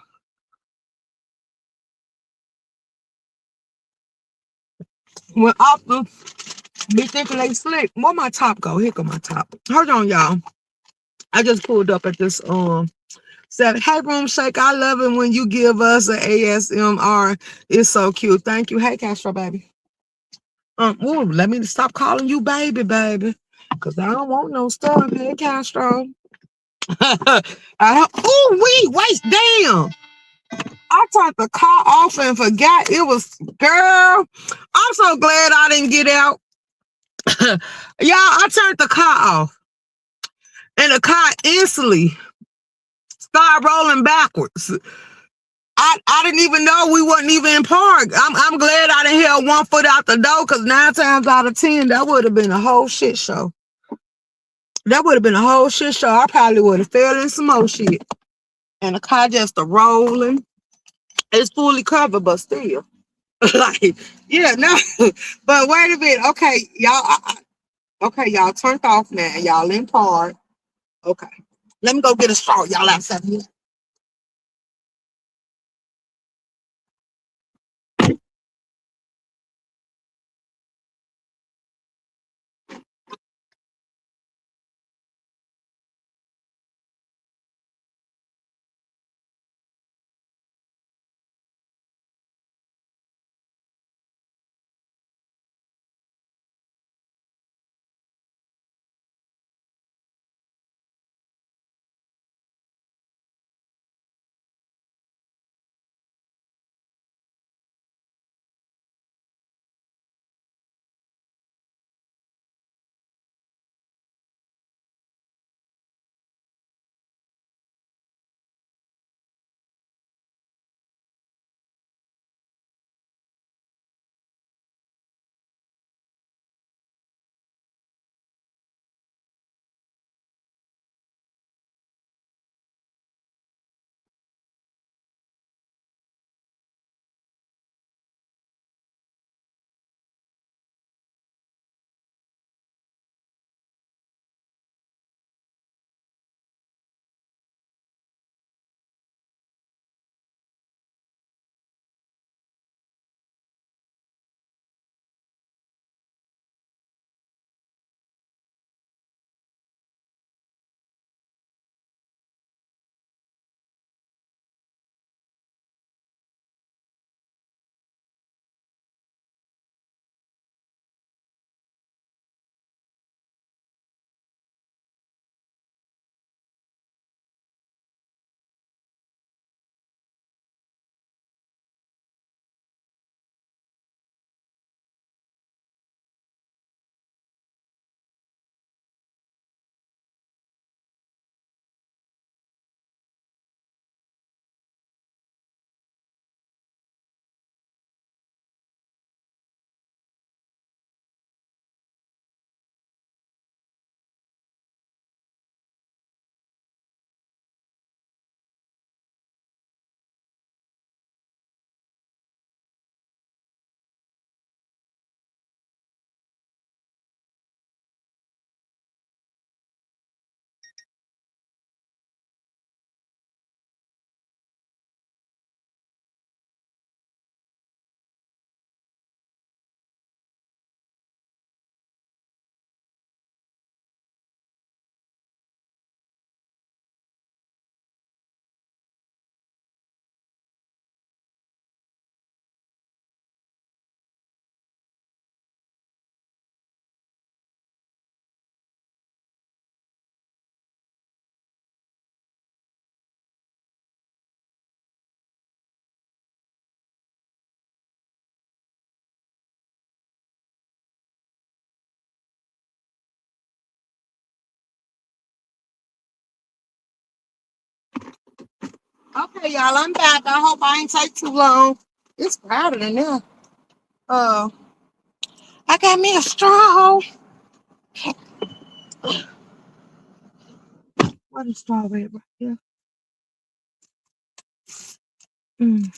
When often be thinking they slick. Where my top go? Here go my top. Hold on, y'all. I just pulled up at this said, hey room shake, I love it when you give us an ASMR. It's so cute. Thank you. Hey Castro baby. Ooh, let me stop calling you baby, baby. Cause I don't want no stuff. Hey Castro. Wait, damn. I turned the car off and forgot it was girl. I'm so glad I didn't get out. Y'all, I turned the car off. And the car instantly started rolling backwards. I didn't even know we wasn't even in park. I'm glad I didn't have 1 foot out the door because 9 times out of 10, that would have been a whole shit show. That would have been a whole shit show. I probably would have fell in some more shit. And the car just a rolling. It's fully covered, but still. Like, yeah, no. But wait a minute. Okay, y'all. Okay, y'all turned off now. Y'all in park. Okay. Let me go get a straw. Y'all outside here. Okay, y'all, I'm back. I hope I ain't take too long. It's crowded in there. Uh, I got me a straw. What is strawberry right here? Mm.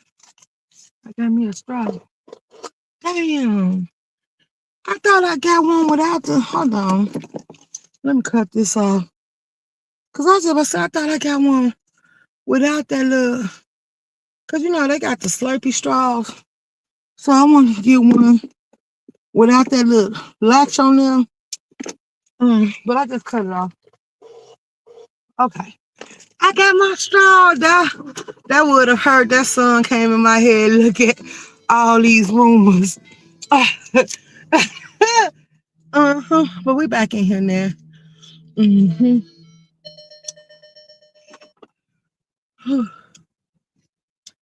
I got me a straw. Damn. I thought I got one without the. Hold on. Let me cut this off. Because I was about to say, I thought I got one without that little. Because, you know, they got the Slurpee straws. So I want to get one without that little latch on them. But I just cut it off. Okay. I got my straw. That would have hurt. That sun came in my head. Look at all these rumors. But we back in here now.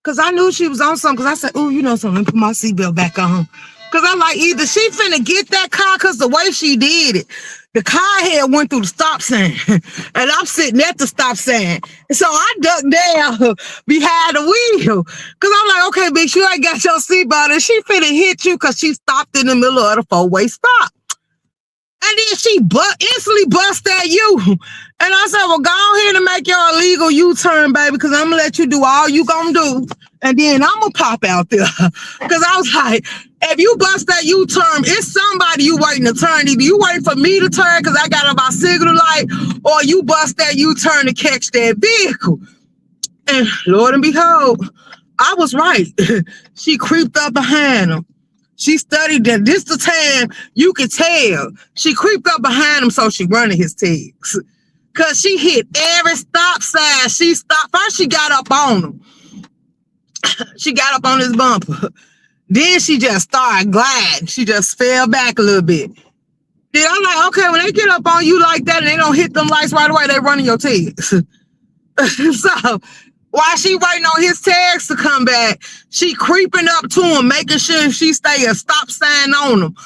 Because I knew she was on something. Because I said, ooh, you know something. Let me put my seatbelt back on. Because I'm like, either she finna get that car because the way she did it, the car had went through the stop sign. And I'm sitting at the stop sign. And so I ducked down behind the wheel. Because I'm like, okay, bitch, you ain't got your seatbelt. And she finna hit you because she stopped in the middle of the four-way stop. And then she instantly bust at you. And I said, well, go ahead and make your illegal U-turn, baby, because I'm going to let you do all you going to do. And then I'm going to pop out there. Because I was like, if you bust that U-turn, it's somebody you waiting to turn. Either you waiting for me to turn because I got on my signal light, or you bust that U-turn to catch that vehicle. And Lord and behold, I was right. She creeped up behind him. She studied that this the time you could tell. She creeped up behind him, so she running his tags. Cause she hit every stop sign. She stopped. First, she got up on him. She got up on his bumper. Then she just started gliding. She just fell back a little bit. Then I'm like, okay, when they get up on you like that and they don't hit them lights right away, they running your tags. So while she waiting on his tags to come back, she creeping up to him, making sure she stay a stop sign on him.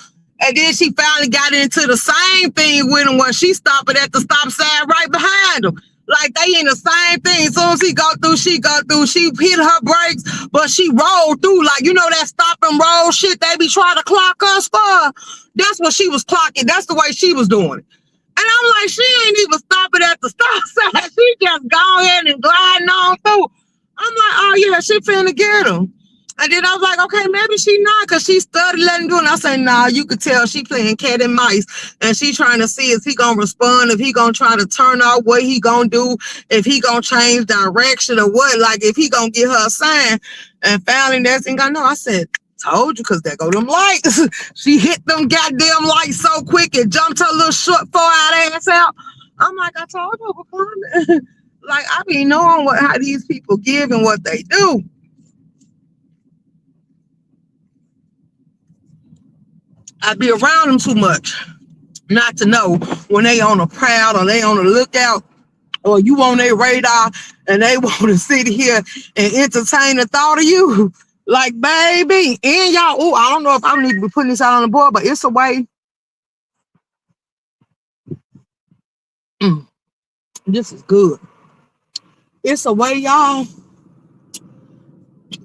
And then she finally got into the same thing with him when she stopped at the stop sign right behind him. Like they in the same thing. As soon as he go through, she go through. She hit her brakes, but she rolled through. Like, you know that stop and roll shit they be trying to clock us for? That's what she was clocking. That's the way she was doing it. And I'm like, she ain't even stopping at the stop sign. She just go ahead and gliding on through. I'm like, oh yeah, she finna get him. And then I was like, okay, maybe she not, because she started letting go. And I said, nah, you could tell she playing cat and mice. And she trying to see if he gonna respond, if he gonna try to turn off, what he gonna do, if he gonna change direction or what, like if he gonna get her a sign. And finally, next thing I know, I said, told you, because there go them lights. She hit them goddamn lights so quick and jumped her little short 4-out ass out. I'm like, I told you, like, I be knowing how these people give and what they do. I be around them too much not to know when they on a prowl or they on the lookout or you on their radar and they want to sit here and entertain the thought of you. Like, baby, and y'all, oh, I don't know if I need to be putting this out on the board, but it's a way. This is good. It's a way, y'all.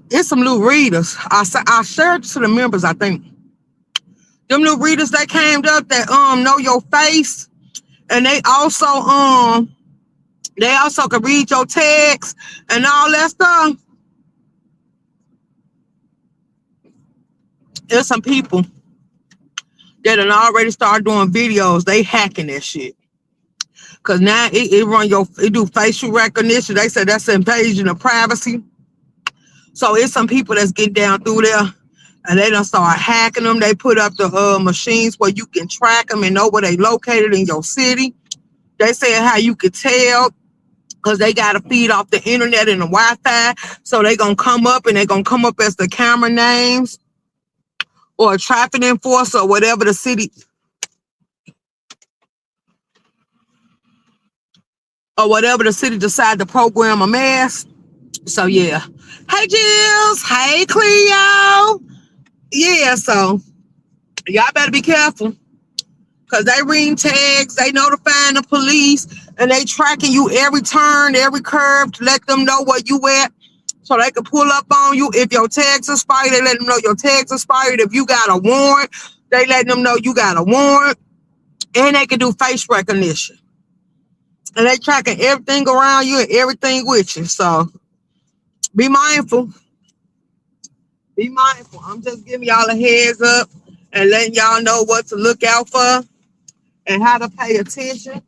It's some new readers. I shared to the members, I think. Them new readers that came up that know your face, and they also can read your text and all that stuff. There's some people that have already started doing videos. They hacking that shit. Cause now it do facial recognition. They say that's invasion of privacy. So it's some people that's getting down through there and they done start hacking them. They put up the machines where you can track them and know where they located in your city. They say how you could tell, because they got to feed off the internet and the Wi-Fi. So they going to come up and they going to come up as the camera names or a traffic enforcer or whatever the city decide to program a mass. So yeah. Hey Jills. Hey Cleo. Yeah, so y'all better be careful. Because they reading tags, they notifying the police, and they tracking you every turn, every curve to let them know where you at. So they can pull up on you. If your tags expired, they let them know your tags expired. If you got a warrant, they let them know you got a warrant. And they can do face recognition. And they tracking everything around you and everything with you. So be mindful. Be mindful. I'm just giving y'all a heads up and letting y'all know what to look out for and how to pay attention.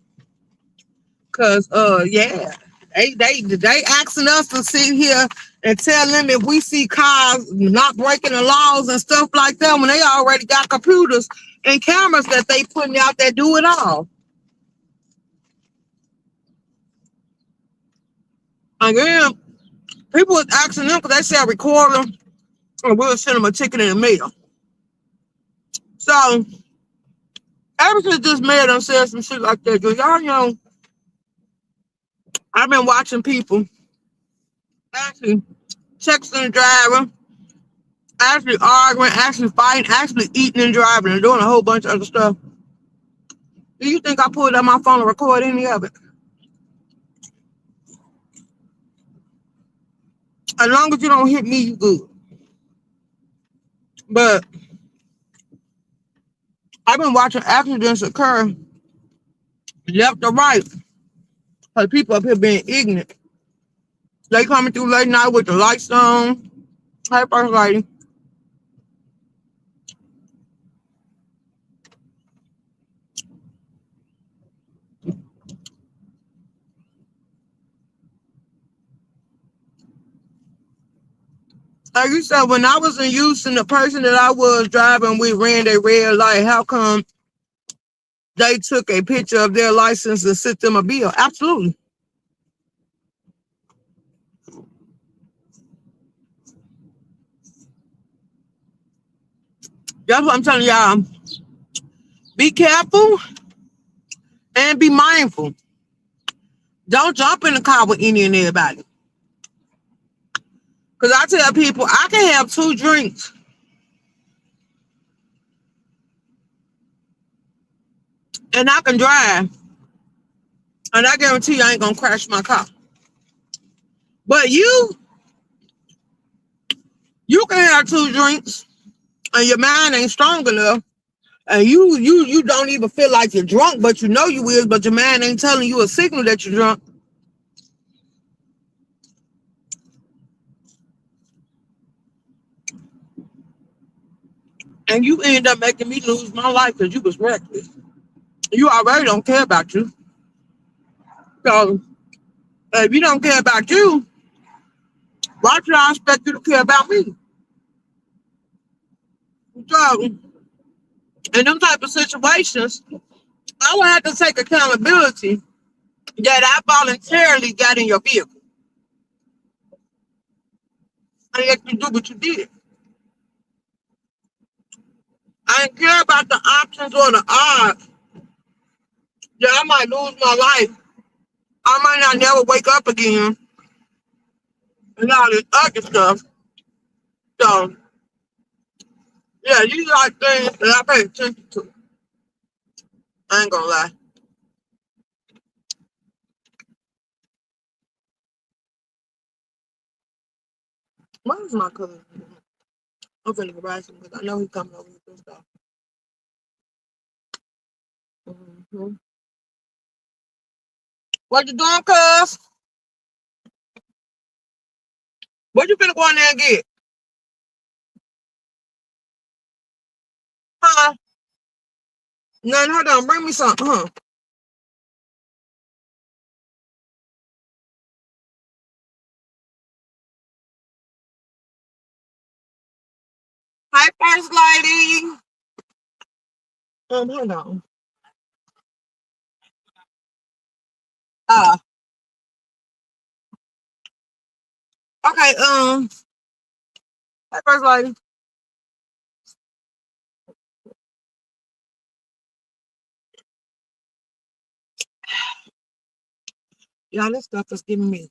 Cause yeah, they asking us to sit here and tell them if we see cars not breaking the laws and stuff like that when they already got computers and cameras that they putting out that do it all. And then people was asking them because they said record them and we'll send them a ticket in the mail. So ever since this mayor done said some shit like that, y'all know I've been watching people actually texting the driver, actually arguing, actually fighting, actually eating and driving and doing a whole bunch of other stuff. Do you think I pulled out my phone to record any of it? As long as you don't hit me, you good. But I've been watching accidents occur left or right because people up here being ignorant. They coming through late night with the lights on. Hey, first lady. Like you said, when I was in Houston, the person that I was driving with ran their red light. How come they took a picture of their license and sent them a bill? Absolutely. That's what I'm telling y'all. Be careful and be mindful. Don't jump in the car with any and everybody. Because I tell people, I can have 2 drinks and I can drive. And I guarantee you I ain't going to crash my car. But you can have 2 drinks and your mind ain't strong enough. And you don't even feel like you're drunk, but you know you is, but your mind ain't telling you a signal that you're drunk. And you end up making me lose my life because you was reckless. You already don't care about you. So if you don't care about you, why should I expect you to care about me? So in them type of situations, I would have to take accountability that I voluntarily got in your vehicle. And let you do what you did. I didn't care about the options or the odds that I might lose my life. I might not never wake up again and all this other stuff. So, yeah, these are things that I pay attention to. I ain't gonna lie. Where's my cousin? I'm finna go buy some because I know he's coming over with this stuff. Mm-hmm. What you doing, cuz? What you finna go in there and get? Huh? No, hold on. Bring me something, huh? Hi, first lady. Hold on. Uh, okay, hi, first lady. Y'all, this stuff is giving me,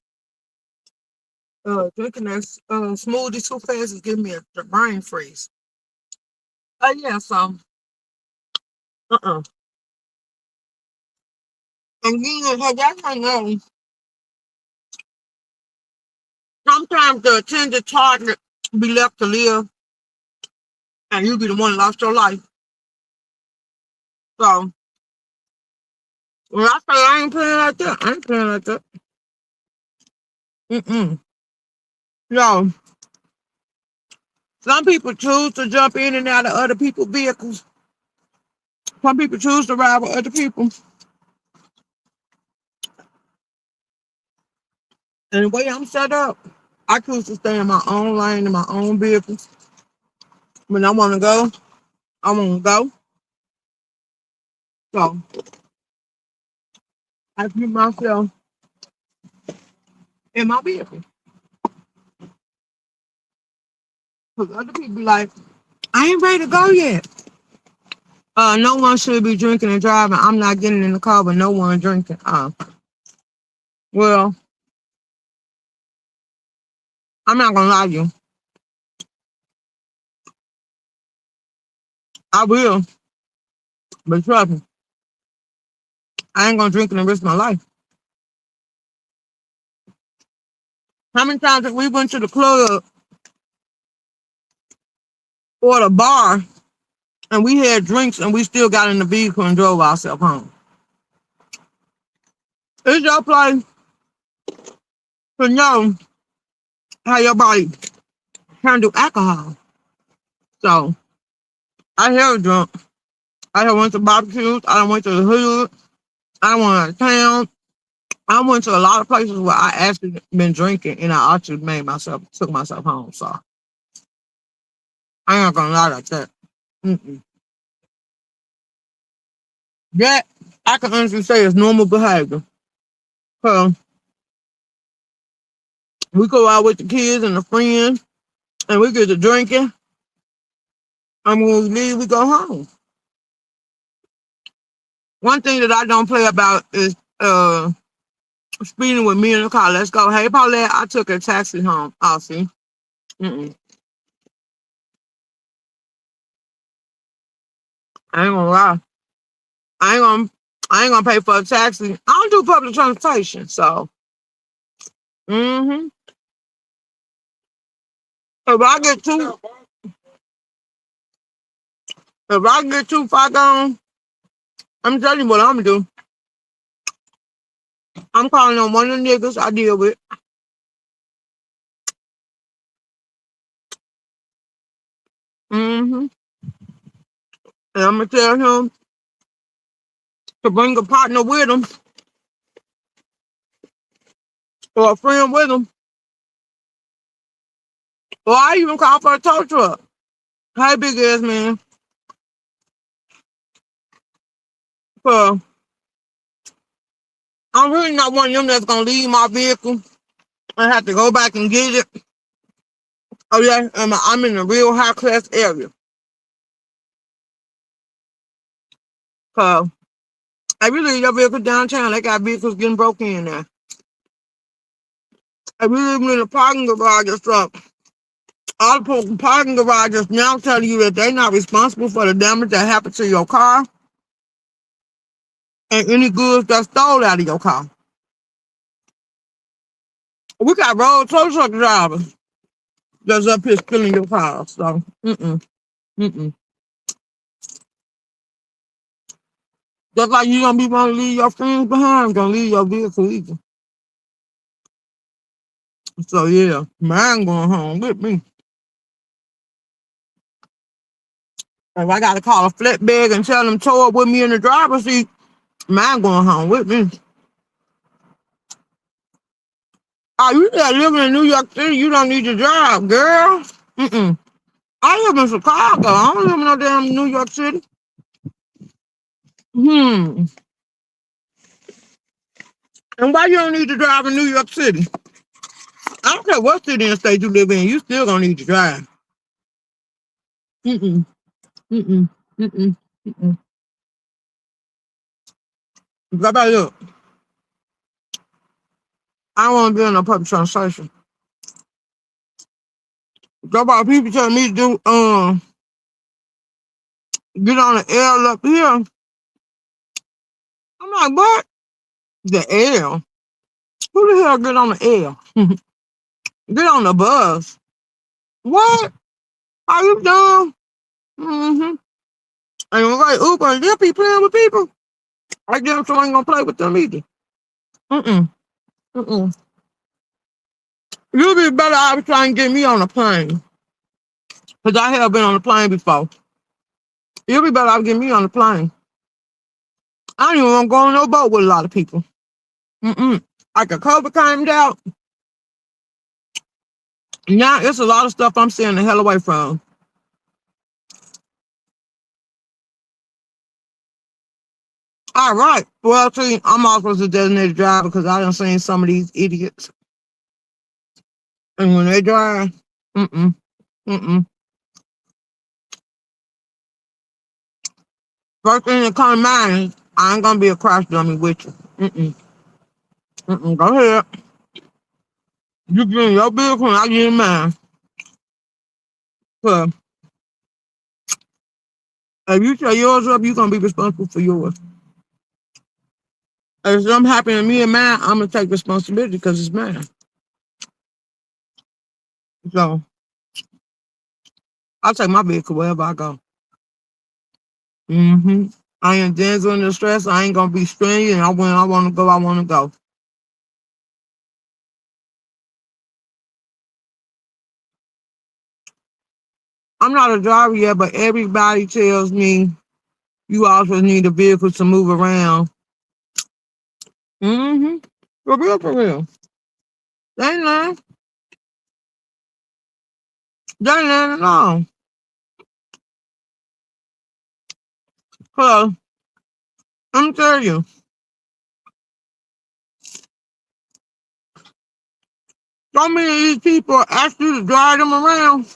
drinking that smoothie too fast is giving me a brain freeze. Yeah, so, uh-uh. And then, hey, that's my name. Sometimes the intended target be left to live, and you be the one that lost your life. So, when I say I ain't playing like that, I ain't playing like that. Mm-mm. So, Some people choose to jump in and out of other people's vehicles. Some people choose to ride with other people. And the way I'm set up, I choose to stay in my own lane, in my own vehicle. When I want to go, I want to go. So I keep myself in my vehicle. Because other people be like, I ain't ready to go yet. No one should be drinking and driving. I'm not getting in the car with no one drinking. Well, I'm not gonna lie to you. I will, but trust me, I ain't gonna drink in the rest of my life. How many times have we went to the club or the bar and we had drinks and we still got in the vehicle and drove ourselves home? It's your place to know how your body handle alcohol. So I have drunk. I have went to barbecues. I went to the hood. I went out of town. I went to a lot of places where I actually been drinking and I actually took myself home. So I ain't gonna lie like that. Mm-mm. That I can honestly say is normal behavior. Cause we go out with the kids and the friends and we get to drinking. And when we leave, we go home. One thing that I don't play about is speeding with me in the car. Let's go. Hey, Paulette, I took a taxi home. Oh, see. Mm-mm. I ain't gonna lie. I ain't gonna I ain't gonna pay for a taxi. I don't do public transportation, so if I get too if I get too far gone, I'm telling you what I'm gonna do. I'm calling on one of the niggas I deal with. And I'm gonna tell him to bring a partner with him or a friend with him. Or I even call for a tow truck. Hey, big ass man. So I'm really not one of them that's gonna leave my vehicle and have to go back and get it. Oh yeah, I'm in a real high class area. Cause if you leave your vehicle downtown, they got vehicles getting broken in there. If you live in a parking garage or something, all the parking garages now tell you that they're not responsible for the damage that happened to your car and any goods that stole out of your car. We got road tow truck drivers that's up here stealing your car. So, mm-mm. Just like you don't be want to leave your friends behind, gonna leave your vehicle either. So yeah, mine going home with me. If I gotta call a flatbed and tell them tow up with me in the driver's seat, mine going home with me. Oh, you that living in New York City, you don't need to drive, girl. Mm-mm. I live in Chicago. I don't live in no damn New York City. And why you don't need to drive in New York City? I don't care what city and state you live in, you still gonna need to drive. Mm-mm. Mm-mm. Mm-mm. Mm-mm. Look, I don't want to be on no public transportation. About people telling me to do get on the L up here. I'm like, what? The L? Who the hell get on the L? Get on the bus. What? Are you dumb? Mm-hmm. And like Uber and they'll be playing with people. I damn sure ain't gonna play with them either. Mm-mm. Mm-mm. You'll be better off trying to get me on a plane. Because I have been on a plane before. You'll be better off getting me on the plane. I don't even want to go on no boat with a lot of people. Mm-mm. Like a COVID came out. Now it's a lot of stuff I'm staying the hell away from. All right. Well, see, I'm also a designated driver because I done seen some of these idiots. And when they drive, mm-mm, mm-mm. First thing that comes to mind is, I ain't gonna be a crash dummy with you. Mm-mm, mm-mm. Go ahead. You get in your vehicle and I get in mine. So, if you tear yours up, you're gonna be responsible for yours. If something happen to me and mine, I'm gonna take responsibility because it's mine. So, I'll take my vehicle wherever I go. Mm-hmm. I ain't dancing the stress. I ain't gonna be stringy, and when I want to go, I want to go. I'm not a driver yet, but everybody tells me you also need a vehicle to move around. Mm-hmm. For real, for real. They ain't lying. They ain't lying at all. Cause I'm telling you, so many of these people ask you to drive them around,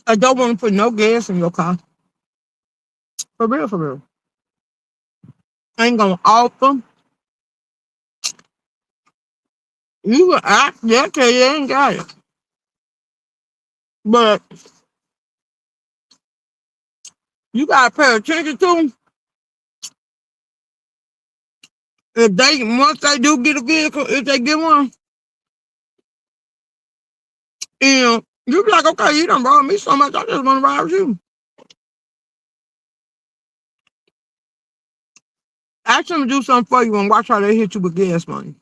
and don't want to put no gas in your car. For real, for real. Ain't gonna offer. You can ask, they'll tell you they ain't got it. But you gotta pay attention to them. If they once they do get a vehicle, if they get one, and you be like, okay, you done robbed me so much, I just want to ride with you. Ask them to do something for you and watch how they hit you with gas money.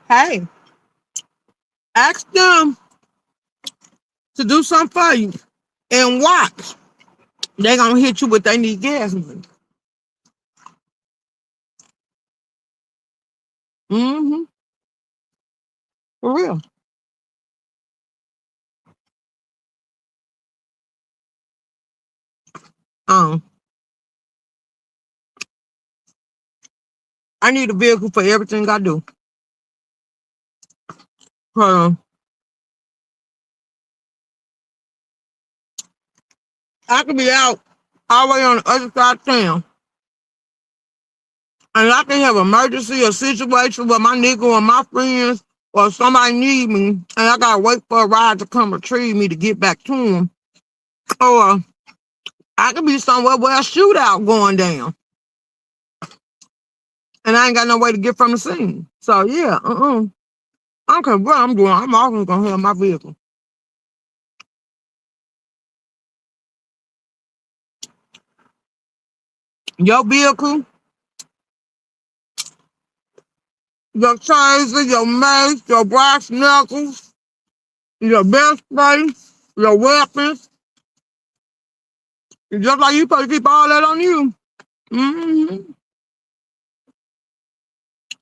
Hey, ask them to do something for you and watch. They gonna hit you with they need gas money. Mm-hmm. For real. Um, I need a vehicle for everything I do. Um, I could be out all the way on the other side of town, and I can have an emergency or situation where my nigga or my friends or somebody need me, and I gotta wait for a ride to come retrieve me to get back to them. Or I could be somewhere where a shootout going down, and I ain't got no way to get from the scene. So yeah, I don't care what I'm doing. I'm always gonna have my vehicle. Your vehicle, your taser, your mace, your brass knuckles, your best spray, your weapons. Just like you supposed to keep all that on you. Mm-hmm.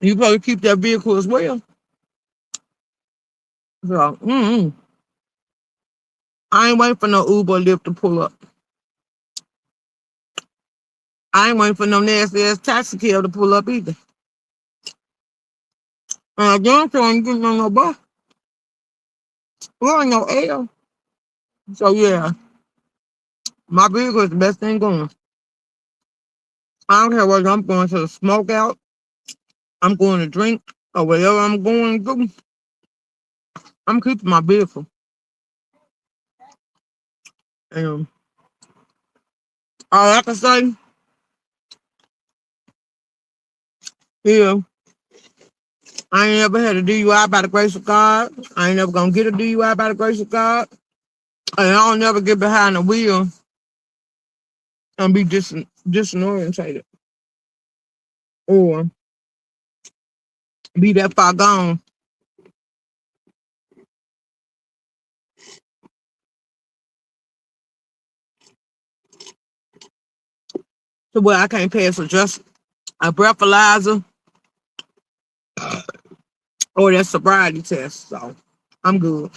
You supposed to keep that vehicle as well. So, I ain't waiting for no Uber or Lyft to pull up. I ain't waiting for no nasty ass taxi cab to pull up either. And I guarantee I ain't getting on no bus. Or ain't no L. So yeah, my vehicle is the best thing going. I don't care whether I'm going to the smokeout, I'm going to drink, or whatever I'm going to do. I'm keeping my vehicle. And all I can say, yeah, I ain't never had a DUI by the grace of God. I ain't never gonna get a DUI by the grace of God. And I don't never get behind the wheel and be disorientated or be that far gone to where I can't pass just a breathalyzer or that sobriety test. So I'm good.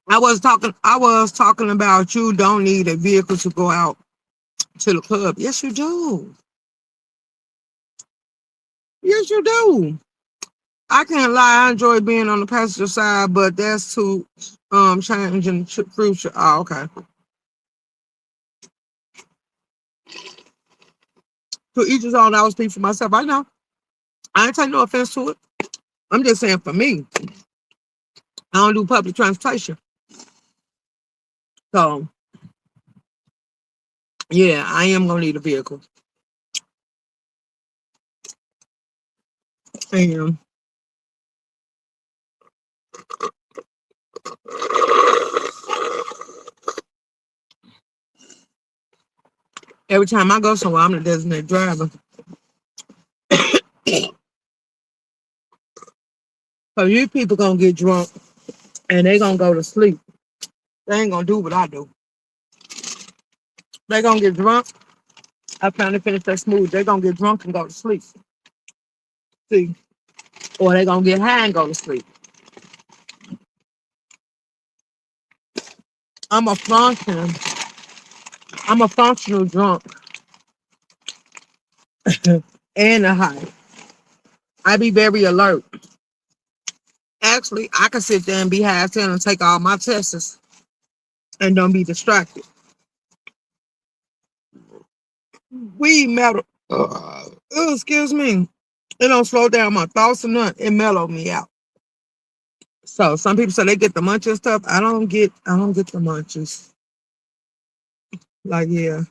I was talking about you don't need a vehicle to go out to the club. Yes, you do. Yes, you do. I can't lie. I enjoy being on the passenger side, but that's too changing the future. Oh, okay. To each his own. I was speaking for myself. I know. I ain't taking no offense to it. I'm just saying for me, I don't do public transportation. So yeah, I am gonna need a vehicle. And every time I go somewhere, I'm the designated driver. So you people gonna get drunk and they gonna go to sleep. They ain't gonna do what I do. They gonna get drunk. I trying to finish that smooth. They gonna get drunk and go to sleep. See, or they gonna get high and go to sleep. I'm a function. I'm a functional drunk and a high. I be very alert. Actually, I can sit there and be high as hell and take all my tests and don't be distracted. Weed metal. Excuse me. It don't slow down my thoughts or nothing. It mellow me out. So some people say they get the munchies stuff. I don't get the munchies. Like, yeah.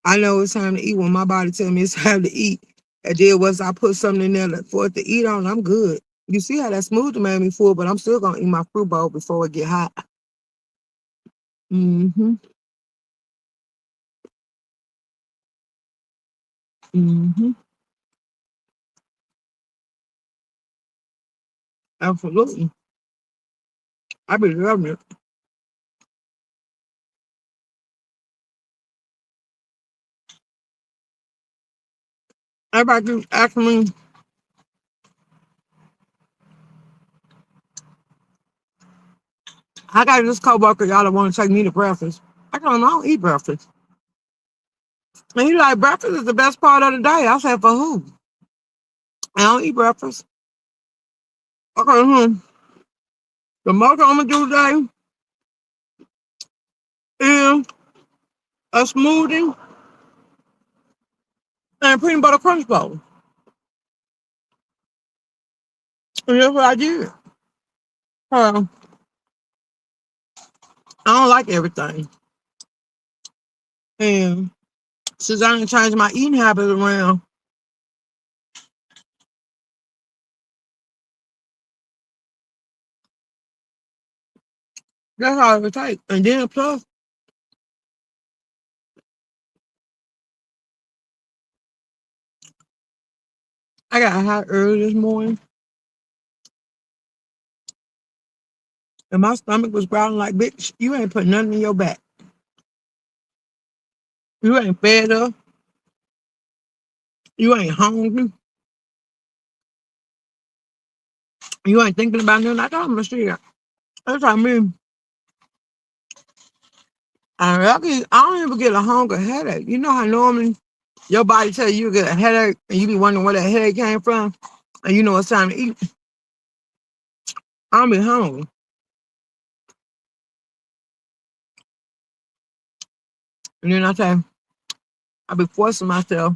I know it's time to eat when my body tell me it's time to eat. And then once I put something in there for it to eat on, I'm good. You see how that smoothie made me full, but I'm still gonna eat my fruit bowl before it get hot. Mm-hmm. Mm-hmm. Absolutely. I be loving it. Everybody keeps asking me, I got this coworker, y'all that want to take me to breakfast. I told him I don't eat breakfast. And he like, breakfast is the best part of the day. I said, for who? I don't eat breakfast. Okay, the most I'm gonna do today is a smoothie and a peanut butter crunch bowl. And that's what I did. I don't like everything. And since I didn't change my eating habits around, that's all it would take. And then plus, I got hot early this morning and my stomach was growling like, bitch, you ain't put nothing in your back. You ain't fed up. You ain't hungry. You ain't thinking about nothing. I told him, shit. That's what I mean. I don't even get a hunger headache. You know how normally your body tell you get a headache and you be wondering where that headache came from and you know it's time to eat. I don't be hungry. And then I be forcing myself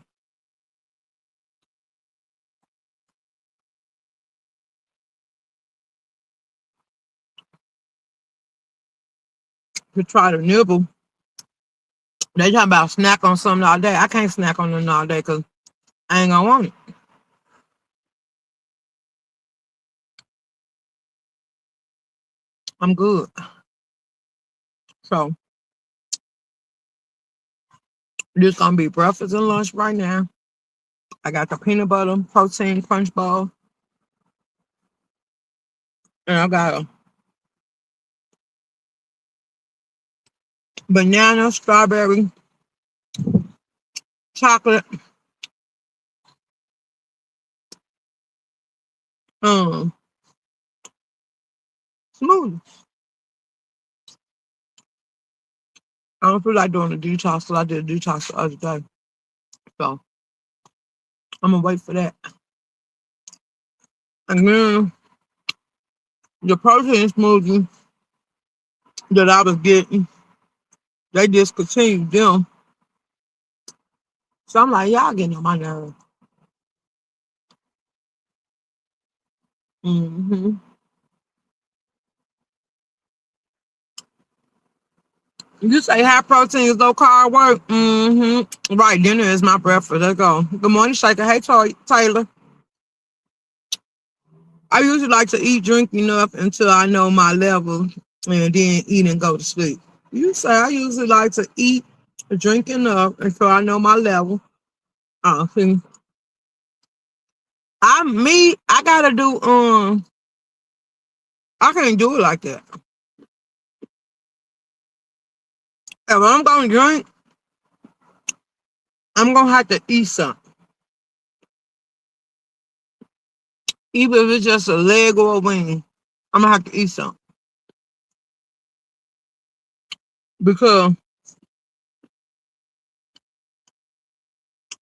to try to nibble They talking about snack on something all day. I can't snack on nothing all day because I ain't gonna want it. I'm good. So this gonna be breakfast and lunch right now. I got the peanut butter protein crunch ball, and I got a banana, strawberry, chocolate, um, smoothie. I don't feel like doing a detox, so I did a detox the other day. So I'm gonna wait for that. And then the protein smoothie that I was getting, they discontinued them. So I'm like, y'all getting on my nerves. Mm-hmm. You say high protein is low carb work? Mm-hmm. Right, dinner is my breakfast. Let's go. Good morning, Shaker. Hey, Taylor. I usually like to eat, drink enough until I know my level and then eat and go to sleep. You say I usually like to eat, drink enough until I know my level. See, I gotta do, I can't do it like that. If I'm gonna drink, I'm gonna have to eat something. Even if it's just a leg or a wing, I'm gonna have to eat something. Because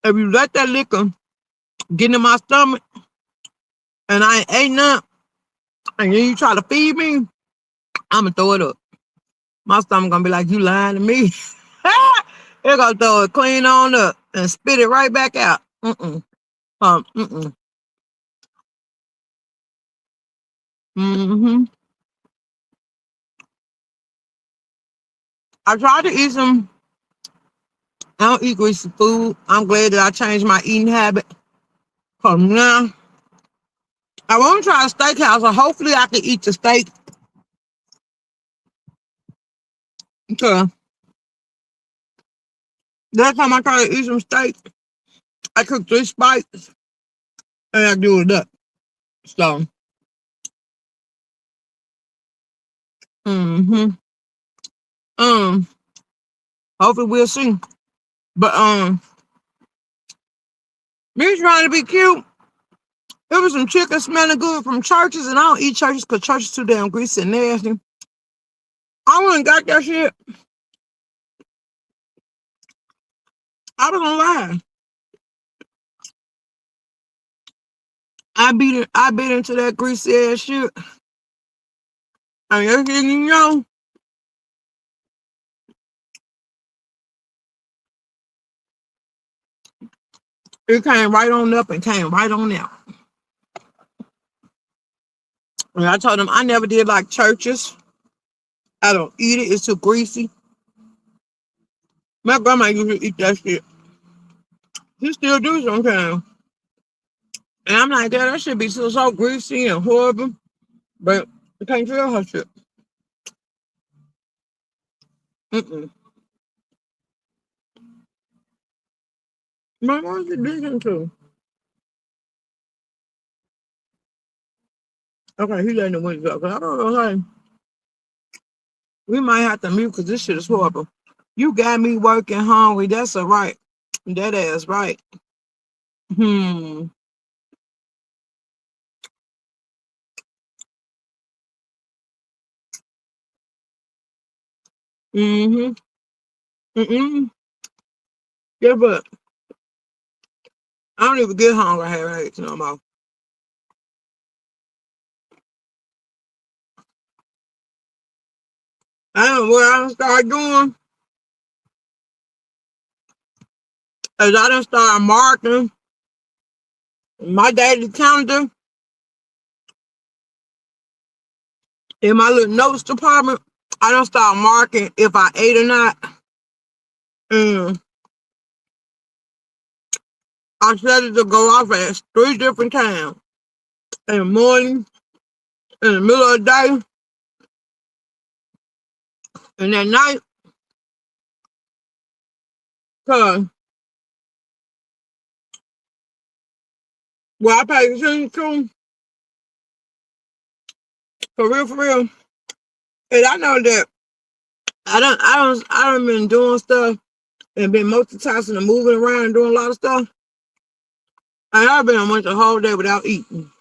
if you let that liquor get in my stomach and I ain't ate nothing, and then you try to feed me, I'm gonna throw it up. My stomach gonna be like, you lying to me. It gonna throw it clean on up and spit it right back out. Mm-mm. Mm-mm. Mm-hmm. I tried to eat some. I don't eat greasy food. I'm glad that I changed my eating habit. Cause now I want to try a steakhouse, so hopefully I can eat the steak. Cause last time I tried to eat some steak, I cooked 3 spikes and I do it up. So, mm-hmm. Um, hopefully we'll see. But me trying to be cute. There was some chicken smelling good from churches, and I don't eat churches because churches too damn greasy and nasty. I went and got that shit. I was gonna lie. I bit into that greasy ass shit. And next thing you know, it came right on up and came right on out. And I told them I never did like churches. I don't eat it. It's too greasy. My grandma used to eat that shit. She still do sometimes. And I'm like, "Dad, that should be so greasy and horrible." But I can't feel her shit. Mm-mm. But what is it drinking to? Okay, he letting the wind go. 'Cause I don't know how. We might have to mute because this shit is horrible. You got me working hungry. That's all right. That ass right. Hmm. Mm-hmm. Mm-mm. Yeah, but I don't even get hungry having eggs no more. I don't know what I done start doing is I done start marking my daily calendar in my little notes department. I don't start marking if I ate or not. And I set it to go off at 3 different times. In the morning, in the middle of the day, and at night. Cause I pay attention to, for real, and I know that I don't been doing stuff and been multitasking and moving around and doing a lot of stuff. And I've been on lunch the whole day without eating.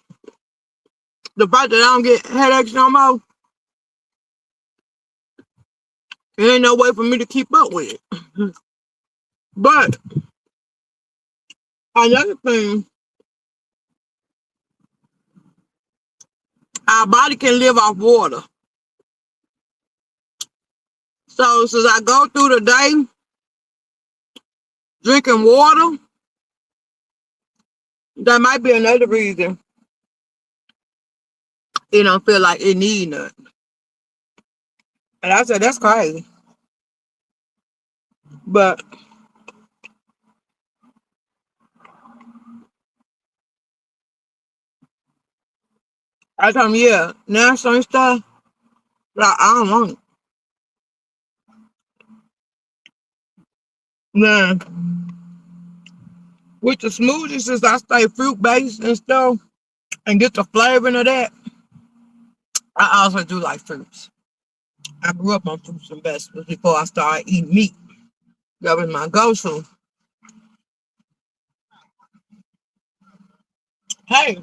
The fact that I don't get headaches no more, there ain't no way for me to keep up with it. But another thing, our body can live off water. So since I go through the day drinking water, that might be another reason it don't feel like it need nothing. And I said, that's crazy. But I told him, yeah, now some stuff, like, I don't want it. Now, with the smoothies, since I stay fruit based and stuff and get the flavoring of that, I also do like fruits. I grew up on fruits and vegetables before I started eating meat. That was my go-to. Hey,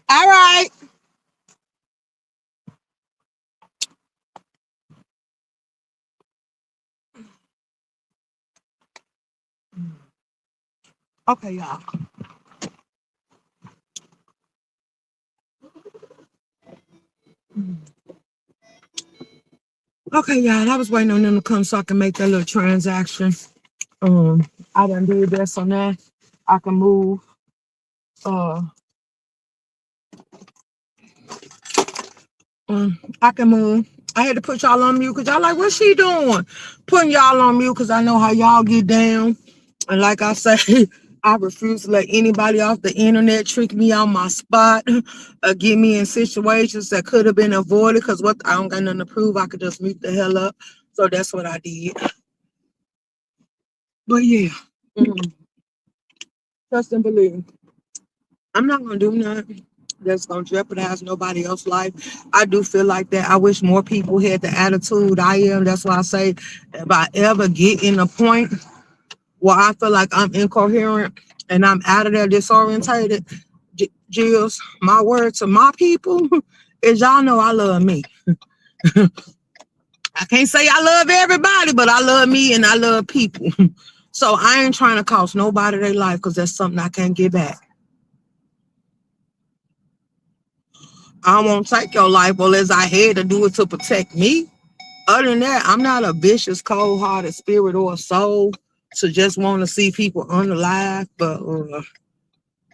all right. Okay, y'all. Okay, y'all. I was waiting on them to come so I can make that little transaction. I done did that, so now I can move. Uh, I can move. I had to put y'all on mute because y'all like, what's she doing? Putting y'all on mute because I know how y'all get down. And like I say, I refuse to let anybody off the internet trick me on my spot or get me in situations that could have been avoided because what I don't got nothing to prove. I could just mute the hell up. So that's what I did. But yeah, trust and believe. I'm not gonna do nothing that's gonna jeopardize nobody else's life. I do feel like that. I wish more people had the attitude I am. That's why I say if I ever get in a point where I feel like I'm incoherent and I'm out of there disorientated, Jills, my word to my people is y'all know I love me. I can't say I love everybody, but I love me and I love people. So I ain't trying to cost nobody their life because that's something I can't get back. I won't take your life unless I had to do it to protect me. Other than that, I'm not a vicious, cold-hearted spirit or soul to just want to see people unalive. But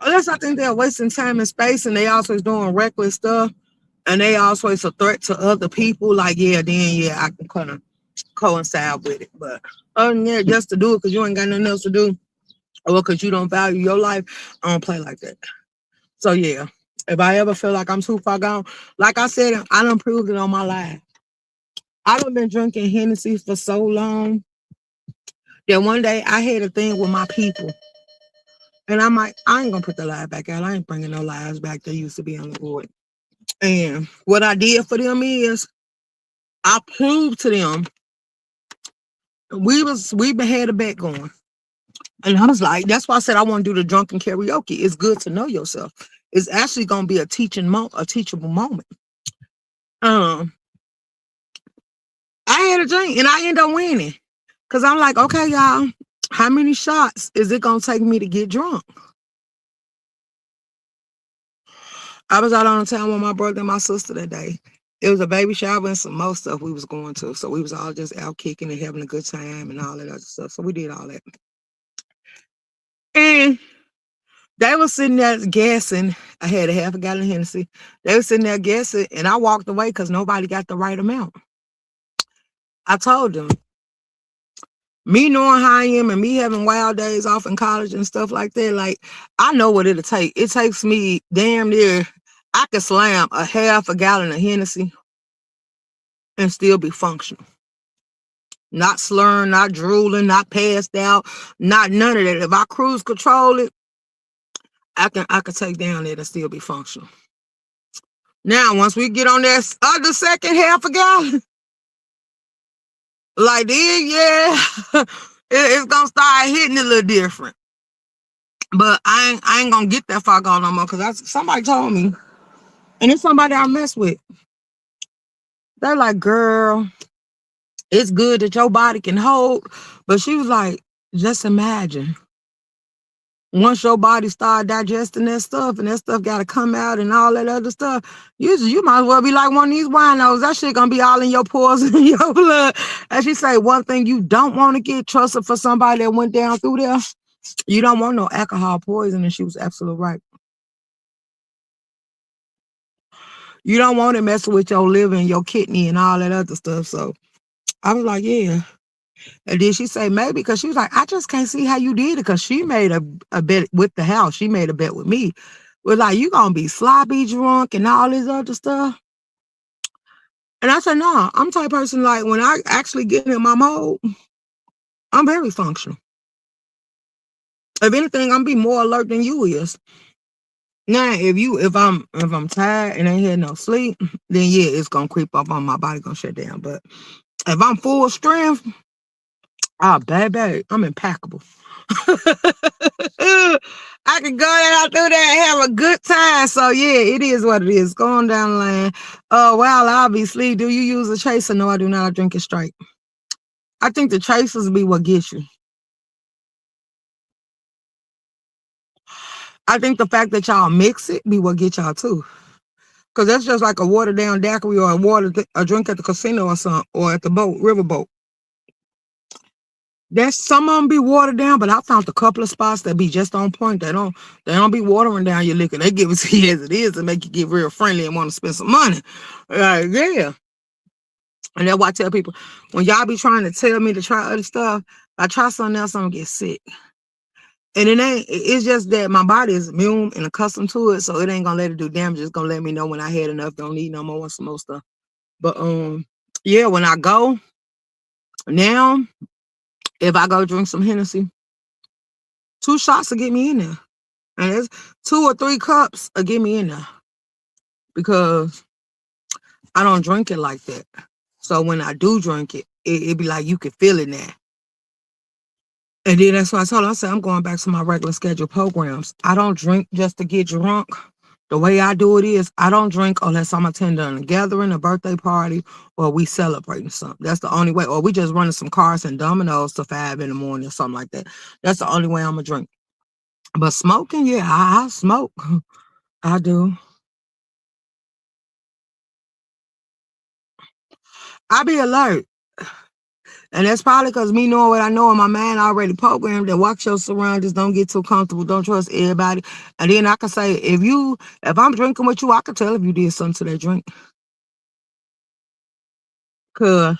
unless I think they're wasting time and space and they also doing reckless stuff and they also is a threat to other people, like, yeah, then, yeah, I can kind of coincide with it. But other than that, just to do it because you ain't got nothing else to do or because you don't value your life, I don't play like that. So, yeah, if I ever feel like I'm too far gone, like I said, I done proved it on my life. I done been drinking Hennessy for so long that one day I had a thing with my people. And I'm like, I ain't gonna put the lie back out. I ain't bringing no lies back that used to be on the board. And what I did for them is I proved to them we had a bet going. And I was like, that's why I said I want to do the drunken karaoke. It's good to know yourself. It's actually gonna be a teachable moment. Um, I had a drink and I ended up winning. Cause I'm like, okay, y'all, how many shots is it gonna take me to get drunk? I was out on the town with my brother and my sister that day. It was a baby shower and some more stuff we was going to. So we was all just out kicking and having a good time and all that other stuff. So we did all that. And they were sitting there gassing. I had a half a gallon of Hennessy. They were sitting there gassing and I walked away because nobody got the right amount. I told them, me knowing how I am and me having wild days off in college and stuff like that, like, I know what it'll take. It takes me damn near, I could slam a half a gallon of Hennessy and still be functional. Not slurring, not drooling, not passed out, not none of that. If I cruise control it, I can take down it and still be functional. Now, once we get on that other second half a gallon, like then, yeah, it's gonna start hitting a little different. But I ain't gonna get that far gone no more because somebody told me, and it's somebody I mess with. They're like, girl, it's good that your body can hold, but she was like, just imagine. Once your body start digesting that stuff and that stuff got to come out and all that other stuff, you might as well be like one of these winos. That shit gonna be all in your pores and your blood. As she say, one thing you don't want to get trusted for somebody that went down through there, you don't want no alcohol poisoning. She was absolutely right. You don't want it messing with your liver and your kidney and all that other stuff. So I was like, yeah. And then she said, maybe, because she was like, I just can't see how you did it, because she made a bet with the house. She made a bet with me. We're like, you going to be sloppy drunk and all this other stuff. And I said, no, I'm the type of person, like, when I actually get in my mode, I'm very functional. If anything, I'm be more alert than you is. Now, if I'm tired and ain't had no sleep, then yeah, it's gonna creep up on my body, gonna shut down. But if I'm full strength, baby, I'm impeccable. I can go out through there and have a good time. So yeah, it is what it is. Going down the line. Well, obviously, do you use a chaser? No, I do not. I drink it straight. I think the chasers be what gets you. I think the fact that y'all mix it be what get y'all too. Cause that's just like a watered down daiquiri or a drink at the casino or something, or at the riverboat. There's some of them be watered down, but I found a couple of spots that be just on point. They don't be watering down your liquor. They give it to you as it is to make you get real friendly and want to spend some money. Yeah. And that's why I tell people, when y'all be trying to tell me to try other stuff, if I try something else, I'm gonna get sick. And it's just that my body is immune and accustomed to it, so it ain't gonna let it do damage. It's gonna let me know when I had enough, don't need no more, some more stuff. But yeah, when I go now, if I go drink some Hennessy, 2 shots will get me in there. And it's 2 or 3 cups will get me in there. Because I don't drink it like that. So when I do drink it, it be like you can feel it now. And then that's why I told her, I said, I'm going back to my regular scheduled programs. I don't drink just to get drunk. The way I do it is I don't drink unless I'm attending a gathering, a birthday party, or we celebrating something. That's the only way. Or we just running some cars and dominoes till 5 in the morning or something like that. That's the only way I'm going to drink. But smoking, yeah, I smoke. I do. I be alert. And that's probably because me knowing what I know in my mind already programmed that watch your surroundings, don't get too comfortable, don't trust everybody. And then I can say, if I'm drinking with you, I can tell if you did something to that drink. Cause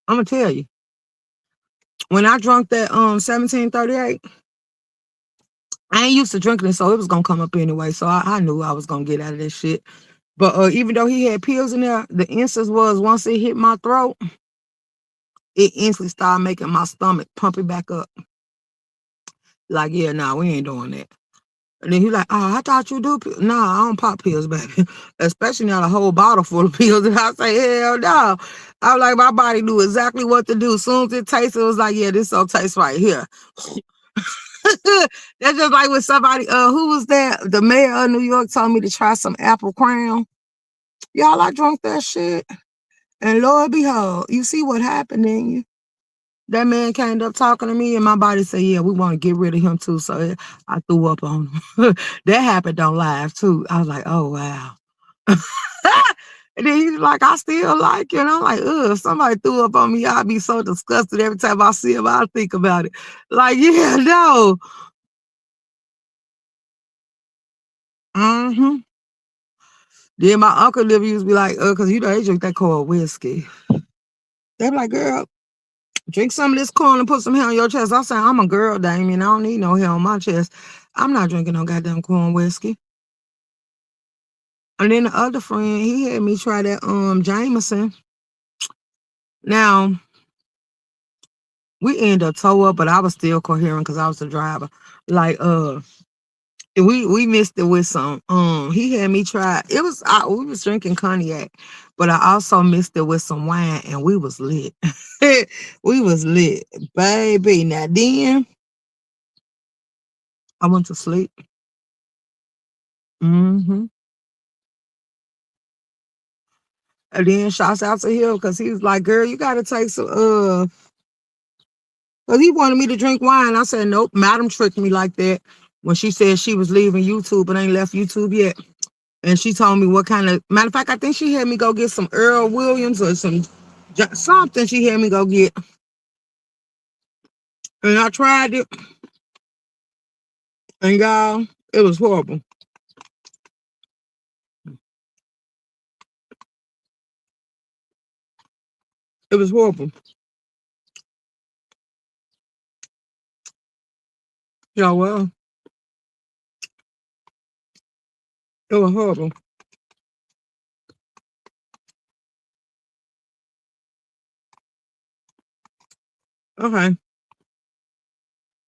I'm gonna tell you, when I drunk that 1738, I ain't used to drinking it, so it was gonna come up anyway. So I knew I was gonna get out of this shit. But even though he had pills in there, the instance was once it hit my throat, it instantly started making my stomach pump it back up. Like, yeah, nah, we ain't doing that. And then he's like, oh, I thought you do pills. Nah, I don't pop pills, baby. Especially not a whole bottle full of pills. And I say, hell no. I was like, my body knew exactly what to do. As soon as it tasted, it was like, yeah, this don't taste right here. That's just like with somebody, who was that? The mayor of New York told me to try some apple crown. Y'all, I drunk that shit. And Lord behold, you see what happened, didn't you? That man came up talking to me, and my body said, yeah, we want to get rid of him too. So I threw up on him. That happened on live too. I was like, oh, wow. And then he's like, I still like you. And I'm like, ugh, if somebody threw up on me, I'd be so disgusted every time I see him. I think about it. Like, yeah, no. Mm-hmm. Then my uncle never used to be like, because they drink that cold whiskey. They be like, girl, drink some of this corn and put some hair on your chest. I say, I'm a girl, Damien. I don't need no hair on my chest. I'm not drinking no goddamn corn whiskey. And then the other friend, he had me try that Jameson. Now, we ended up toe up, but I was still coherent because I was the driver. Like, we missed it with some. He had me try. We was drinking cognac, but I also missed it with some wine, and we was lit. We was lit, baby. Now then, I went to sleep. Mm-hmm. And then shouts out to him because he was like, "Girl, you gotta take some." Because he wanted me to drink wine. I said, "Nope." Madam tricked me like that when she said she was leaving YouTube, but ain't left YouTube yet. And she told me what kind of, matter of fact, I think she had me go get some Earl Williams or something she had me go get. And I tried it. And y'all, it was horrible. It was horrible. Yeah, well, it was horrible. Okay.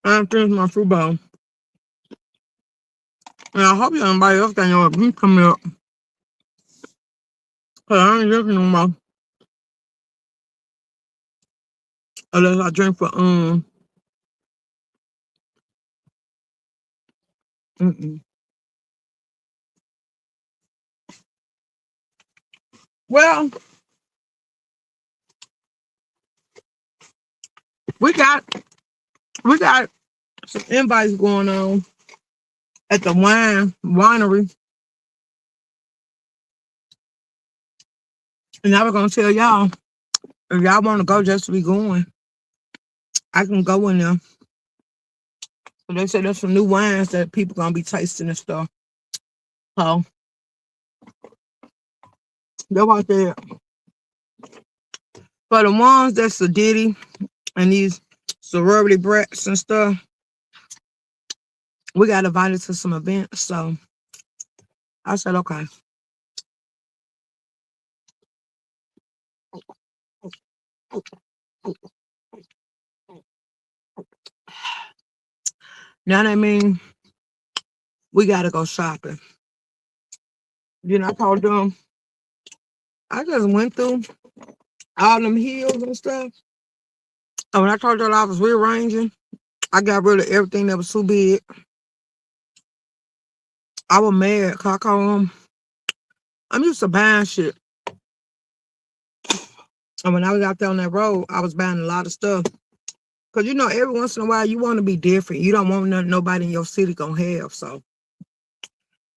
I finished my fruit bowl. And I hope anybody else got no abuse coming up. Because I ain't drinking no more. Unless I drink for, mm-mm. Well, we got we got some invites going on at the winery. And I was gonna tell y'all, if y'all want to go just to be going, I can go in there. But they said there's some new wines that people gonna be tasting and stuff. So they're out there. For the ones that's Sadiddy and these sorority brats and stuff, we got invited to some events. So I said, okay. Now that mean we gotta go shopping. I told them I just went through all them hills and stuff. And when I told y'all I was rearranging, I got rid of everything that was too big. I was mad because I'm used to buying shit. And when I was out there on that road, I was buying a lot of stuff. Because, every once in a while, you want to be different. You don't want nothing nobody in your city going to have. So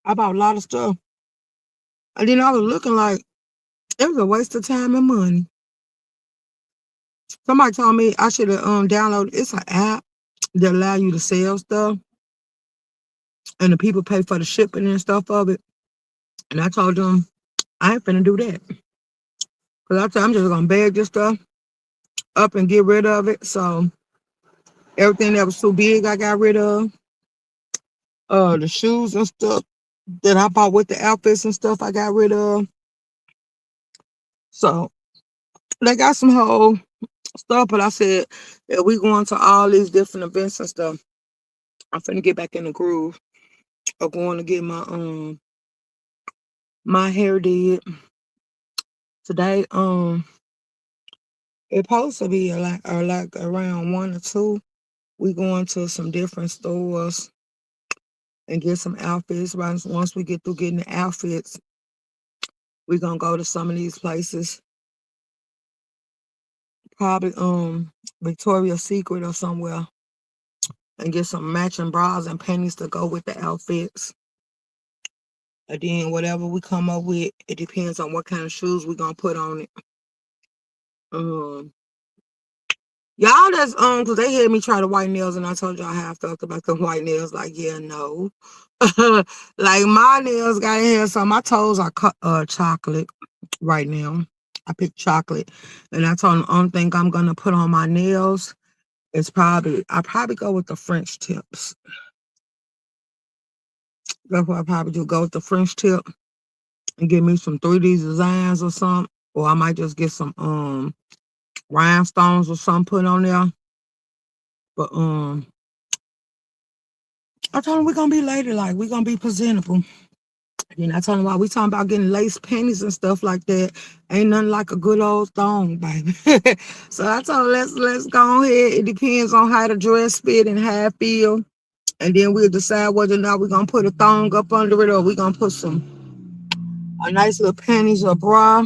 I bought a lot of stuff. And then I was looking like it was a waste of time and money. Somebody told me I should have downloaded. It's an app that allow you to sell stuff. And the people pay for the shipping and stuff of it. And I told them, I ain't finna do that. Because I told I'm just going to bag this stuff up and get rid of it. So everything that was too big, I got rid of. The shoes and stuff that I bought with the outfits and stuff, I got rid of. So they got some whole stuff, but I said, if we going to all these different events and stuff, I'm finna get back in the groove of going to get my hair did. Today, it supposed to be like around 1 or 2. We going to some different stores and get some outfits. Once we get through getting the outfits, we gonna go to some of these places. Probably Victoria's Secret or somewhere and get some matching bras and panties to go with the outfits. And then whatever we come up with, it depends on what kind of shoes we're gonna put on it. Y'all that's because they had me try the white nails and I told y'all how I felt about the white nails. Like, yeah, no. Like my nails gotta have some. My toes are chocolate right now. I picked chocolate. And I told them the only thing I'm gonna put on my nails is I probably go with the French tips. That's what I probably do. Go with the French tip and get me some 3D designs or something. Or I might just get some rhinestones or something put on there. But I told them we're gonna be ladylike, we're gonna be presentable. And I told them while we talking about getting lace panties and stuff like that, ain't nothing like a good old thong, baby. So I told them let's go ahead. It depends on how the dress fit and how it feel. And then we'll decide whether or not we're gonna put a thong up under it or we're gonna put a nice little panties or bra.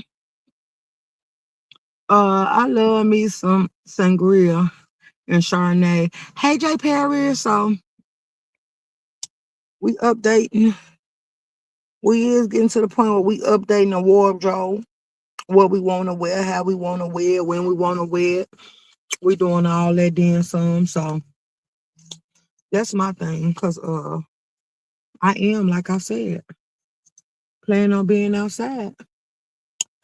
I love me some sangria and Chardonnay. Hey J Perry, so we updating. We is getting to the point where we updating the wardrobe, what we want to wear, how we want to wear it, when we want to wear it. We doing all that then some. So that's my thing, because I am, like I said, planning on being outside.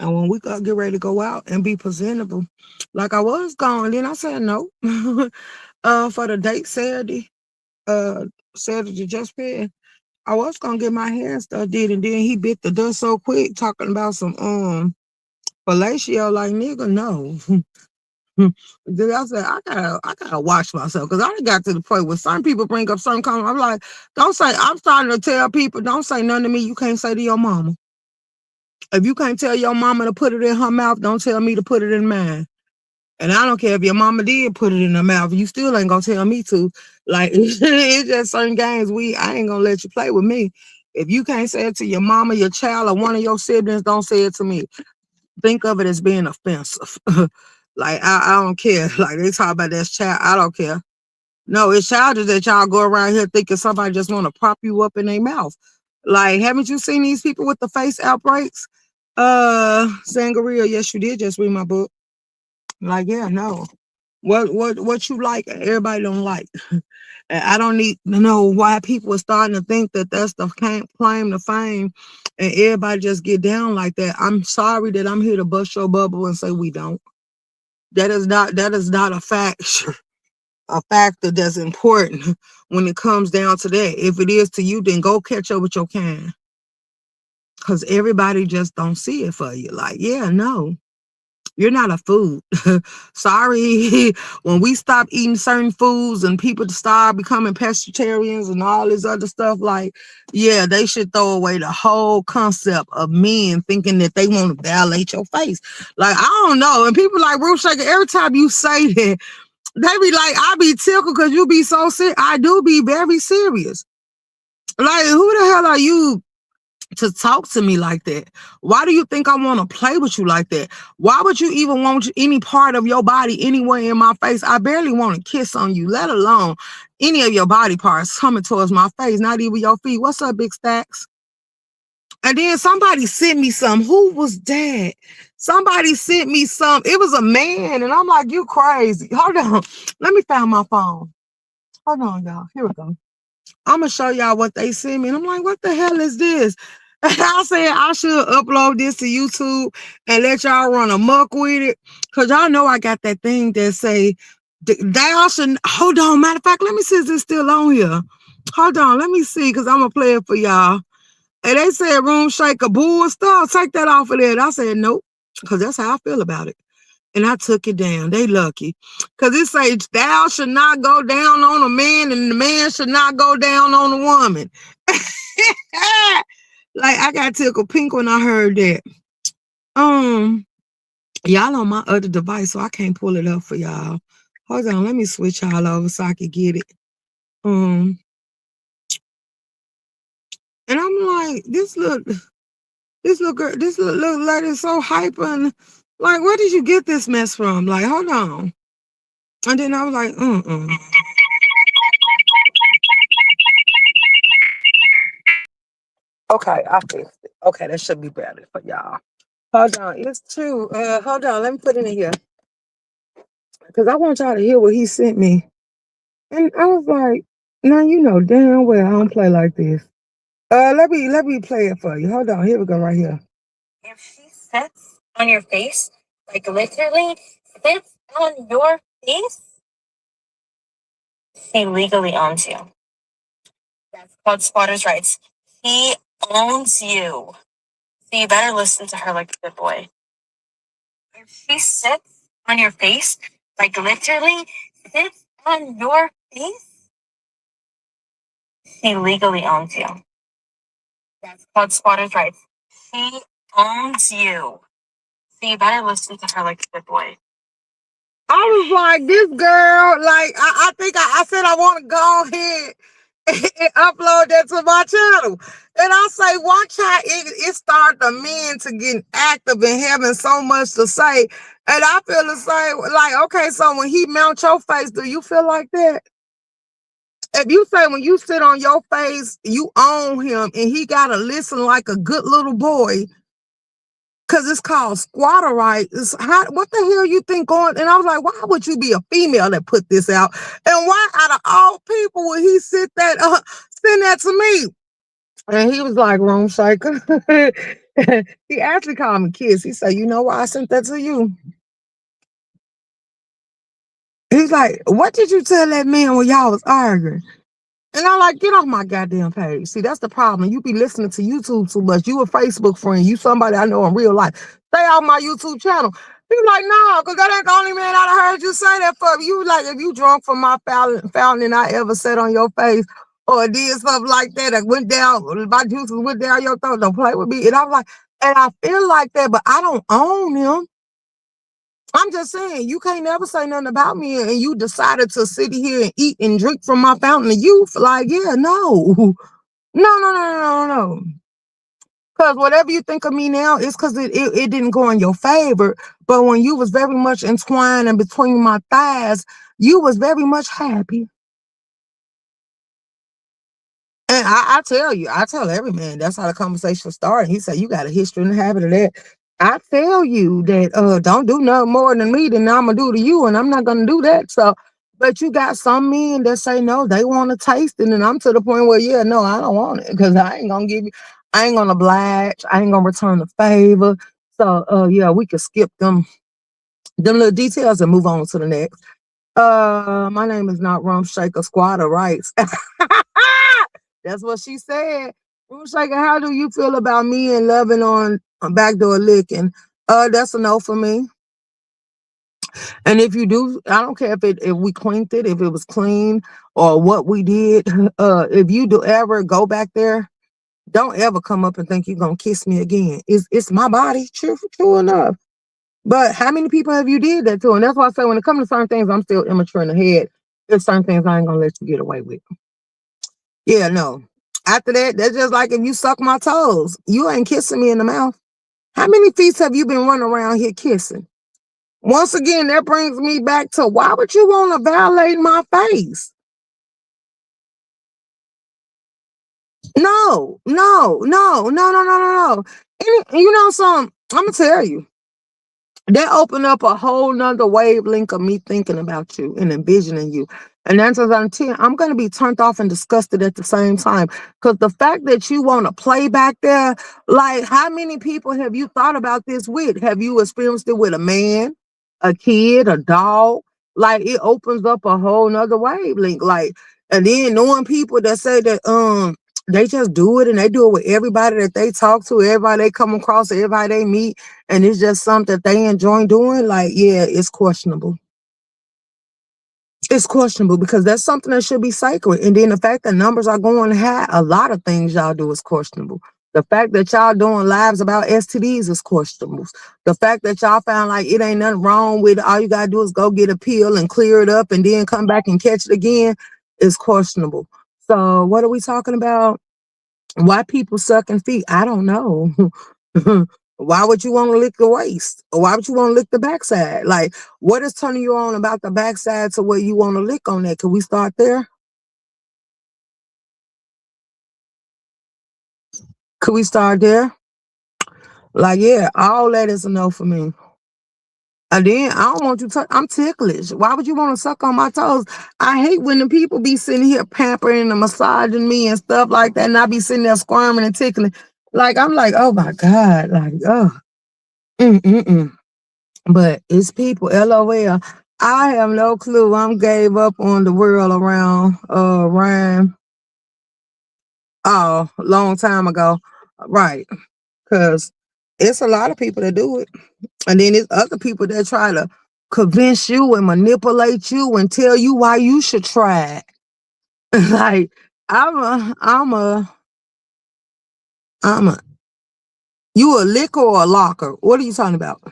And when we get ready to go out and be presentable, like I was going, then I said no. For the date Saturday just passed, I was gonna get my hair and stuff did, and then he bit the dust so quick talking about some fellatio, like nigga, no. Then I said I gotta watch myself because I done got to the point where some people bring up some comment. I'm like, don't say. I'm starting to tell people, don't say nothing to me you can't say to your mama. If you can't tell your mama to put it in her mouth, don't tell me to put it in mine. And I don't care if your mama did put it in her mouth, you still ain't gonna tell me to. Like it's just certain games I ain't gonna let you play with me. If you can't say it to your mama, your child, or one of your siblings, don't say it to me. Think of it as being offensive. Like I don't care. Like they talk about that child, I don't care. No, it's childish that y'all go around here thinking somebody just want to prop you up in their mouth. Like, haven't you seen these people with the face outbreaks? Sangria, yes, you did just read my book. Like, yeah, no. What you like, everybody don't like. And I don't need to know why people are starting to think that that's the claim to fame and everybody just get down like that. I'm sorry that I'm here to bust your bubble and say we don't. That is not a fact. a factor that's important when it comes down to that. If it is to you, then go catch up with your kind. Because everybody just don't see it for you. Like, yeah, no, you're not a food. Sorry. When we stop eating certain foods and people start becoming pescatarians and all this other stuff, like, yeah, they should throw away the whole concept of men thinking that they want to violate your face. Like, I don't know. And people like Ruth Shaker, every time you say that, they be like, I be tickled because you be so serious. I do be very serious. Like, who the hell are you to talk to me like that? Why do you think I want to play with you like that? Why would you even want any part of your body anywhere in my face? I barely want to kiss on you, let alone any of your body parts coming towards my face, not even your feet. What's up, Big Stacks? And then somebody sent me some. Who was that? Somebody sent me some. It was a man, and I'm like, you crazy. Hold on. Let me find my phone. Hold on, y'all. Here we go. I'm gonna show y'all what they sent me. And I'm like, what the hell is this? And I said I should upload this to YouTube and let y'all run amok with it. Cause y'all know I got that thing that say they also hold on. Matter of fact, let me see if it's still on here. Hold on, let me see, cause I'm gonna play it for y'all. And they said room shaker bull stuff. Take that off of there. And I said nope, because that's how I feel about it. And I took it down. They lucky. Because it says thou should not go down on a man and the man should not go down on a woman. Like I got tickled pink when I heard that. Y'all on my other device, so I can't pull it up for y'all. Hold on, let me switch y'all over so I can get it. And I'm like, this little girl, this little lady is so hyper, and like, where did you get this mess from? Like, hold on. And then I was like, Okay, I fixed it. Okay, that should be better for y'all. Hold on, it's true. Hold on, let me put it in here. Because I want y'all to hear what he sent me. And I was like, now you know damn well I don't play like this. Let me play it for you. Hold on, here we go right here. If she sits on your face, like literally sits on your face, she legally owns you. That's called squatters' rights. He owns you. So you better listen to her like a good boy. If she sits on your face, like literally sits on your face, she legally owns you. That's called squatters' rights. She owns you. So you better listen to her like a good boy. I was like, this girl, like, I think I said I want to go ahead and upload that to my channel. And I say, watch how it started the men to get active and having so much to say. And I feel the same, like, okay, so when he mount your face, do you feel like that? If you say when you sit on your face, you own him and he got to listen like a good little boy, because it's called squatter rights. What the hell you think going? And I was like, why would you be a female that put this out? And why out of all people would he send that to me? And he was like, room shaker. He actually called me kiss. He said, you know why I sent that to you? He's like, what did you tell that man when y'all was arguing? And I'm like, get off my goddamn page. See, that's the problem. You be listening to YouTube too much. You a Facebook friend. You somebody I know in real life. Stay off my YouTube channel. He was like, no, because that ain't the only man I heard you say that for. You like, if you drunk from my fountain and I ever sat on your face or did something like that, that went down, my juices went down your throat, don't play with me. And I'm like, and I feel like that, but I don't own him. I'm just saying, you can't never say nothing about me and you decided to sit here and eat and drink from my fountain of youth. Like, yeah, no. No. Because whatever you think of me now, it's because it didn't go in your favor. But when you was very much entwined in between my thighs, you was very much happy. And I tell every man, that's how the conversation started. He said, you got a history and a habit of that. I tell you that don't do nothing more than me than I'm gonna do to you, and I'm not gonna do that. So, but you got some men that say no, they want to taste it, and I'm to the point where, yeah, no, I don't want it because I ain't gonna give you, I ain't gonna oblige, I ain't gonna return the favor. So yeah, we could skip them little details and move on to the next. My name is not Rum Shaker Squatter Rights. That's what she said. Rum Shaker, how do you feel about me and loving on backdoor licking? That's a no for me. And if you do, I don't care if we cleaned it, if it was clean or what we did. If you do ever go back there, don't ever come up and think you're gonna kiss me again. It's my body, true enough. But how many people have you did that to? And that's why I say when it comes to certain things, I'm still immature in the head. There's certain things I ain't gonna let you get away with. Yeah, no. After that, that's just like if you suck my toes, you ain't kissing me in the mouth. How many feet have you been running around here kissing? Once again, that brings me back to why would you want to violate my face? No, no, no, no, no, no, no, no. And you know something? I'm gonna tell you. That opened up a whole nother wavelength of me thinking about you and envisioning you. And that's as I'm going to be turned off and disgusted at the same time. Because the fact that you want to play back there, like how many people have you thought about this with? Have you experienced it with a man, a kid, a dog? Like it opens up a whole nother wavelength. Like, and then knowing people that say that they just do it and they do it with everybody that they talk to, everybody they come across, everybody they meet, and it's just something that they enjoy doing, like, yeah, it's questionable. It's questionable because that's something that should be sacred. And then the fact that numbers are going high, a lot of things y'all do is questionable. The fact that y'all doing lives about STDs is questionable. The fact that y'all found like it ain't nothing wrong with it, all you gotta do is go get a pill and clear it up and then come back and catch it again is questionable. So what are we talking about? Why people sucking feet? I don't know. Why would you want to lick the waist? Or why would you want to lick the backside? Like, what is turning you on about the backside to where you want to lick on that? Can we start there? Could we start there? Like, yeah, all that is a no for me. And then I don't want you to, I'm ticklish. Why would you want to suck on my toes? I hate when the people be sitting here pampering and massaging me and stuff like that. And I be sitting there squirming and tickling. Like, I'm like, oh my God. Like, oh, mm-mm-mm. But it's people, LOL. I have no clue. I'm gave up on the world around Ryan. Oh, long time ago. Right. Because it's a lot of people that do it. And then there's other people that try to convince you and manipulate you and tell you why you should try it. Like, I'm a, you a licker or a locker? What are you talking about?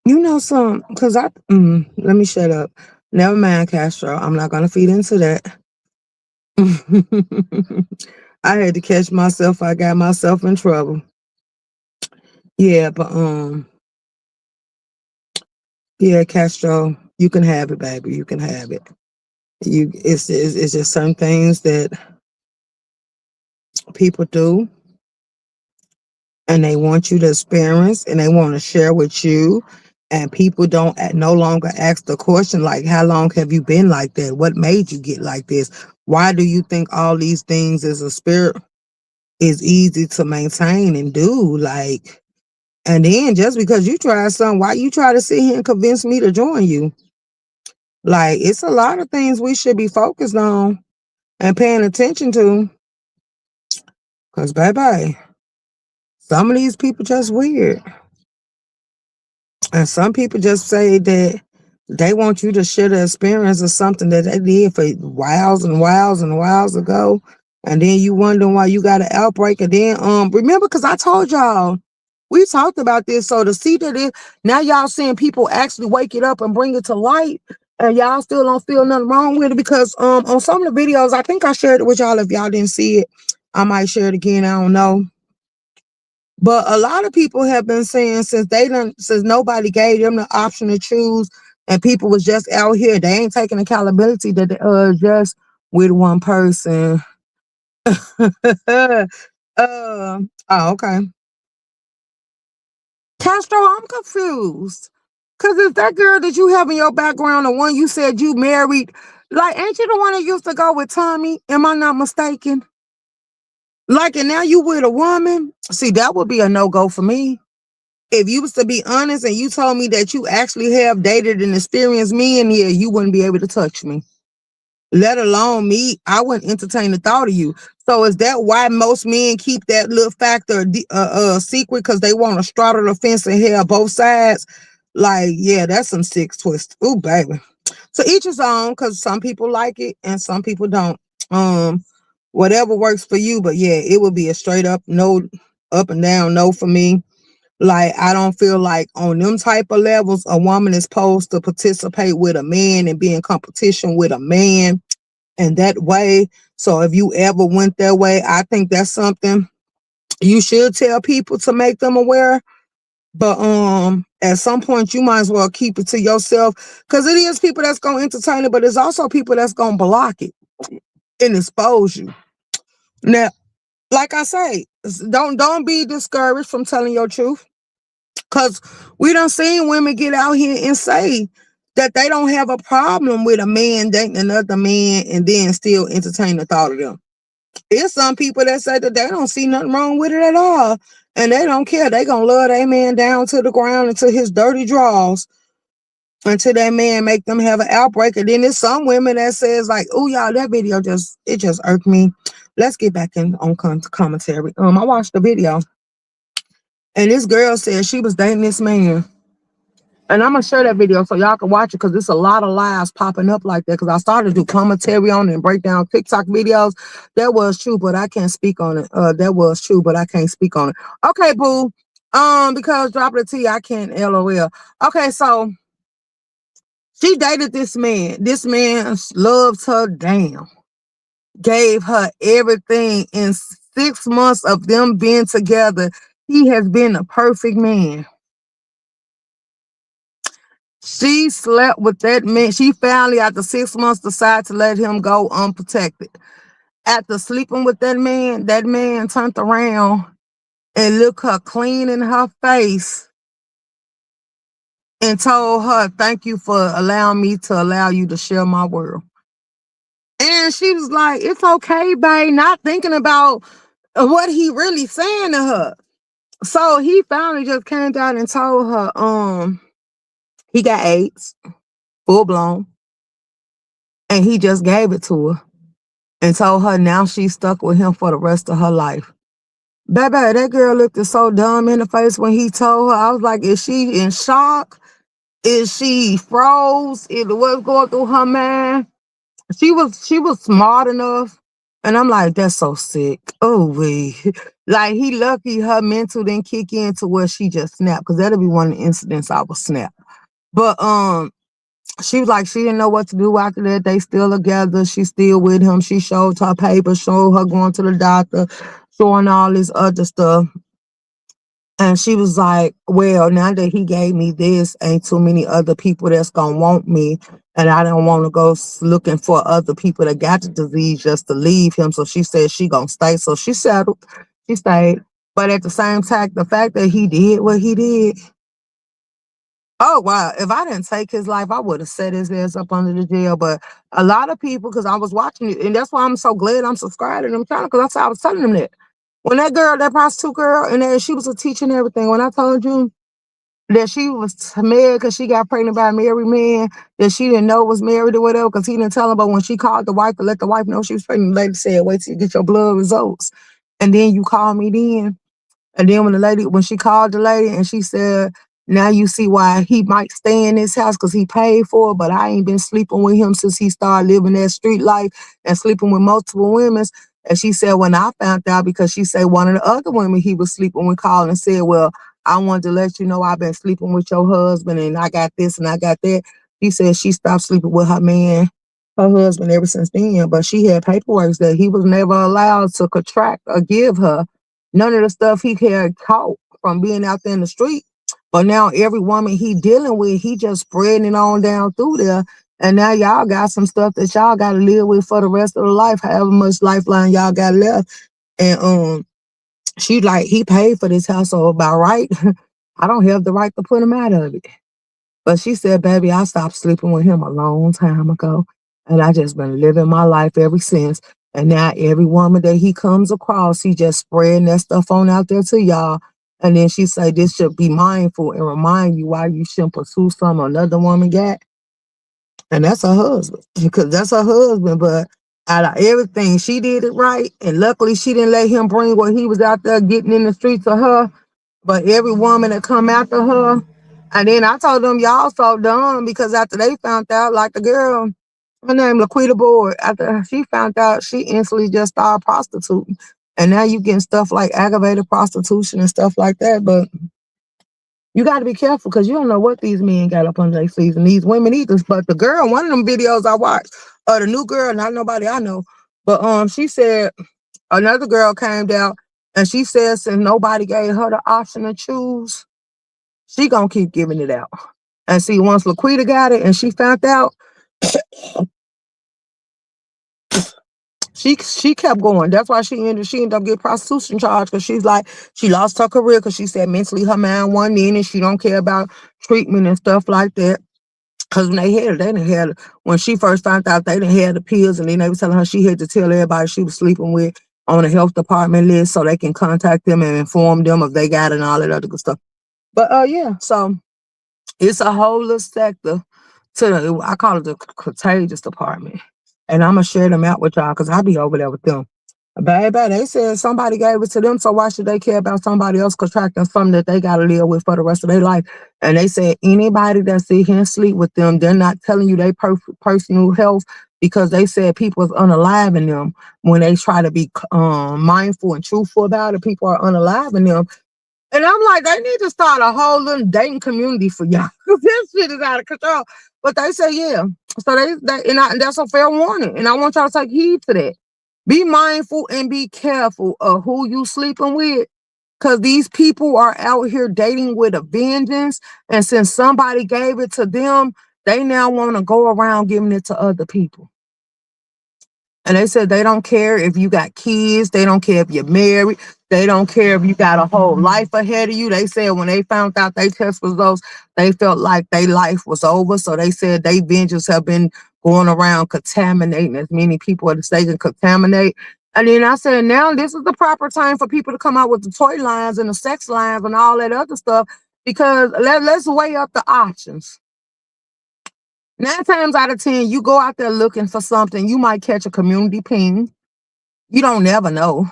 You know some, cause let me shut up. Never mind, Castro. I'm not gonna feed into that. I had to catch myself. I got myself in trouble. Yeah, but yeah, Castro, you can have it, baby. You can have it. It's just some things that people do, and they want you to experience, and they want to share with you. And people don't no longer ask the question like, "How long have you been like that? What made you get like this? Why do you think all these things as a spirit is easy to maintain and do?" Like, and then just because you try something, why you try to sit here and convince me to join you? Like, it's a lot of things we should be focused on and paying attention to. Cause baby, some of these people just weird. And some people just say that they want you to share the experience of something that they did for whiles and whiles and whiles ago. And then you wondering why you got an outbreak. And then remember, because I told y'all, we talked about this. So to see that now y'all seeing people actually wake it up and bring it to light, and y'all still don't feel nothing wrong with it. Because on some of the videos, I think I shared it with y'all. If y'all didn't see it, I might share it again. I don't know. But a lot of people have been saying since nobody gave them the option to choose, and people was just out here, they ain't taking accountability that they just with one person. Oh, okay. Castro, I'm confused. Cause if that girl that you have in your background, the one you said you married, like, ain't you the one that used to go with Tommy? Am I not mistaken? Like, and now you with a woman? See, that would be a no-go for me. If you was to be honest and you told me that you actually have dated and experienced me in here, you wouldn't be able to touch me. Let alone me, I wouldn't entertain the thought of you. So is that why most men keep that little factor secret? Because they want to straddle the fence and have both sides? Like, yeah, that's some sick twist. Ooh, baby. So each his own, because some people like it and some people don't. Um, Whatever works for you, but yeah, it would be a straight up no, up and down no for me. Like, I don't feel like on them type of levels, a woman is supposed to participate with a man and be in competition with a man and that way. So if you ever went that way, I think that's something you should tell people to make them aware. But at some point you might as well keep it to yourself, because it is people that's gonna entertain it, but it's also people that's gonna block it and expose you. Now, like I say, don't be discouraged from telling your truth. Cause we done seen women get out here and say that they don't have a problem with a man dating another man and then still entertain the thought of them. It's some people that say that they don't see nothing wrong with it at all. And they don't care. They gonna love that man down to the ground into his dirty drawers until that man make them have an outbreak. And then there's some women that says like, oh y'all, that video just irked me. Let's get back in on commentary. I watched the video and this girl said she was dating this man. And I'm gonna share that video so y'all can watch it, because there's a lot of lies popping up like that. Because I started to do commentary on it and break down TikTok videos. That was true, but I can't speak on it. That was true, but I can't speak on it. Okay, boo. Because drop the T, I can't LOL. Okay, so she dated this man. This man loved her down, gave her everything. In 6 months of them being together, he has been a perfect man. She slept with that man. She finally, after 6 months, decided to let him go unprotected. After sleeping with that man turned around and looked her clean in her face and told her, thank you for allowing me to allow you to share my world. And she was like, it's okay, babe, not thinking about what he really saying to her. So he finally just came down and told her, he got AIDS, full blown, and he just gave it to her and told her now she's stuck with him for the rest of her life. Baby, that girl looked so dumb in the face when he told her. I was like, is she in shock? Is she froze? What's going through her mind? She was smart enough. And I'm like, that's so sick. Oh, wait. Like, he lucky her mental didn't kick in to where she just snapped, because that'll be one of the incidents I would snap. But she was like, she didn't know what to do after that. They still together. She's still with him. She showed her papers, showed her going to the doctor, showing all this other stuff. And she was like, well, now that he gave me this, ain't too many other people that's gonna want me. And I don't want to go looking for other people that got the disease just to leave him. So she said she gonna stay. So she settled. She stayed. But at the same time, the fact that he did what he did, oh wow! If I didn't take his life, I would have set his ass up under the jail. But a lot of people, because I was watching it, and that's why I'm so glad I'm subscribed to them channel, because that's how I was telling them that. When that girl, that prostitute girl, and then she was a teacher and everything. When I told you that she was married because she got pregnant by a married man that she didn't know was married or whatever, because he didn't tell her. But when she called the wife to let the wife know she was pregnant, the lady said, "Wait till you get your blood results, and then you call me then." And then when she called the lady and she said, now you see why he might stay in this house, because he paid for it, but I ain't been sleeping with him since he started living that street life and sleeping with multiple women. And she said, when I found out, because she said one of the other women he was sleeping with called and said, well, I wanted to let you know I've been sleeping with your husband and I got this and I got that. She said she stopped sleeping with her husband ever since then, but she had paperwork that he was never allowed to contract or give her none of the stuff he had caught from being out there in the street. But now every woman he dealing with, he just spreading it on down through there. And now y'all got some stuff that y'all got to live with for the rest of the life, however much lifeline y'all got left. And she like, he paid for this household by right. I don't have the right to put him out of it. But she said, baby, I stopped sleeping with him a long time ago. And I just been living my life ever since. And now every woman that he comes across, he just spreading that stuff on out there to y'all. And then she say this should be mindful and remind you why you shouldn't pursue some another woman got. And that's her husband. Because that's her husband. But out of everything, she did it right. And luckily she didn't let him bring what he was out there getting in the streets of her. But every woman that come after her, and then I told them, y'all so dumb, because after they found out, like the girl, her name Laquita Boyd, after she found out, she instantly just started prostituting. And now you getting stuff like aggravated prostitution and stuff like that. But you got to be careful because you don't know what these men got up under their sleeves and these women either. But the girl, one of them videos I watched, the new girl, not nobody I know, but she said another girl came out and she said since nobody gave her the option to choose, she gonna keep giving it out. And see, once Laquita got it and she found out, she kept going. That's why she ended up getting prostitution charge because she's like she lost her career because she said mentally her mind wasn't in and she don't care about treatment and stuff like that. Because when they didn't have when she first found out they didn't have the pills, and then they were telling her she had to tell everybody she was sleeping with on the health department list so they can contact them and inform them if they got it and all that other good stuff. But yeah, so it's a whole little sector to I call it the contagious department. And I'm gonna share them out with y'all because I be over there with them. Baby, they said somebody gave it to them, so why should they care about somebody else contracting something that they gotta live with for the rest of their life? And they said anybody that sit here and sleep with them, they're not telling you their personal health because they said people is unaliving them when they try to be mindful and truthful about it. People are unaliving them. And I'm like, they need to start a whole little dating community for y'all. This shit is out of control. But they say, yeah. So and that's a fair warning. And I want y'all to take heed to that. Be mindful and be careful of who you sleeping with. Because these people are out here dating with a vengeance. And since somebody gave it to them, they now want to go around giving it to other people. And they said they don't care if you got kids. They don't care if you're married. They don't care if you got a whole life ahead of you. They said when they found out they test results, they felt like their life was over. So they said they vengeance have been going around contaminating as many people as they can contaminate. And then I said, now this is the proper time for people to come out with the toy lines and the sex lines and all that other stuff, because let's weigh up the options. 9 times out of 10, you go out there looking for something, you might catch a community ping. You don't never know.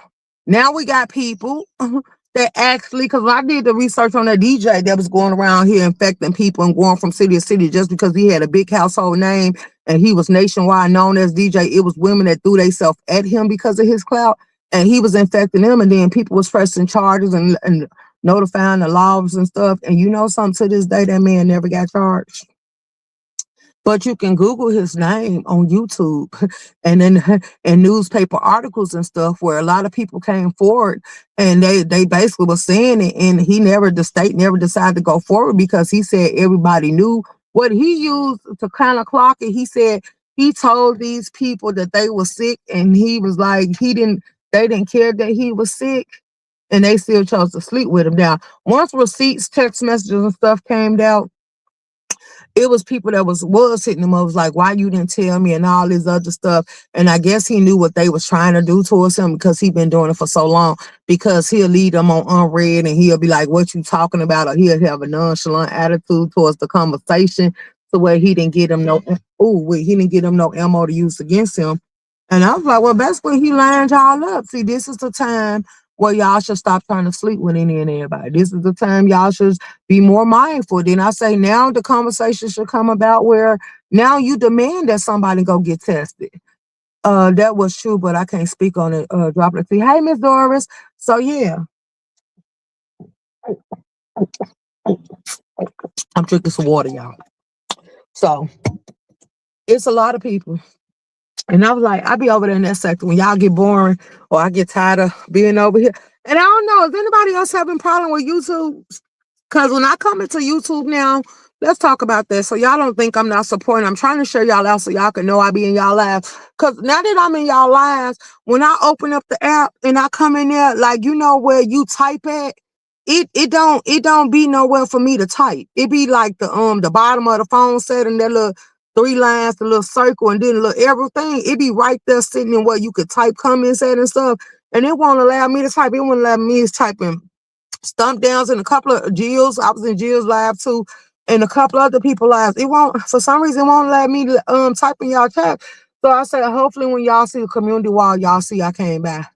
Now we got people that actually, because I did the research on that DJ that was going around here infecting people and going from city to city just because he had a big household name and he was nationwide known as DJ. It was women that threw themselves at him because of his clout, and he was infecting them, and then people was pressing charges and notifying the laws and stuff. And you know something, to this day, that man never got charged. But you can Google his name on YouTube and then in newspaper articles and stuff where a lot of people came forward and they basically were saying it, and the state never decided to go forward because he said everybody knew what he used to kind of clock it. He said he told these people that they were sick, and he was like they didn't care that he was sick, and they still chose to sleep with him. Now, once receipts, text messages and stuff came out, it was people that was hitting him up, was like, why you didn't tell me, and all this other stuff. And I guess he knew what they was trying to do towards him because he been doing it for so long, because he'll lead them on unread and he'll be like, what you talking about? Or he'll have a nonchalant attitude towards the conversation to where he didn't get him no ammo to use against him. And I was like, well, basically he lined y'all up. See, this is the time where y'all should stop trying to sleep with any and everybody. This is the time y'all should be more mindful. Then I say now the conversation should come about where now you demand that somebody go get tested. That was true, but I can't speak on it. Droplet. Hey, Miss Doris. So yeah, I'm drinking some water, y'all. So it's a lot of people. And I was like, I be over there in that sector when y'all get boring or I get tired of being over here. And I don't know, is anybody else having problem with YouTube? Because when I come into YouTube now, let's talk about that. So y'all don't think I'm not supporting. I'm trying to show y'all out so y'all can know I be in y'all lives. Because now that I'm in y'all lives, when I open up the app and I come in there, like, you know where you type at, it don't be nowhere for me to type. It be like the bottom of the phone set and that little 3 lines, the little circle, and then the little everything. It be right there sitting in where you could type comments at and stuff. And it won't allow me to type. It won't allow me to type in stump downs in a couple of Jill's. I was in Jill's live too, and a couple other people lives. It won't, for some reason, it won't let me type in y'all chat. So I said, hopefully when y'all see the community wall, y'all see I came back.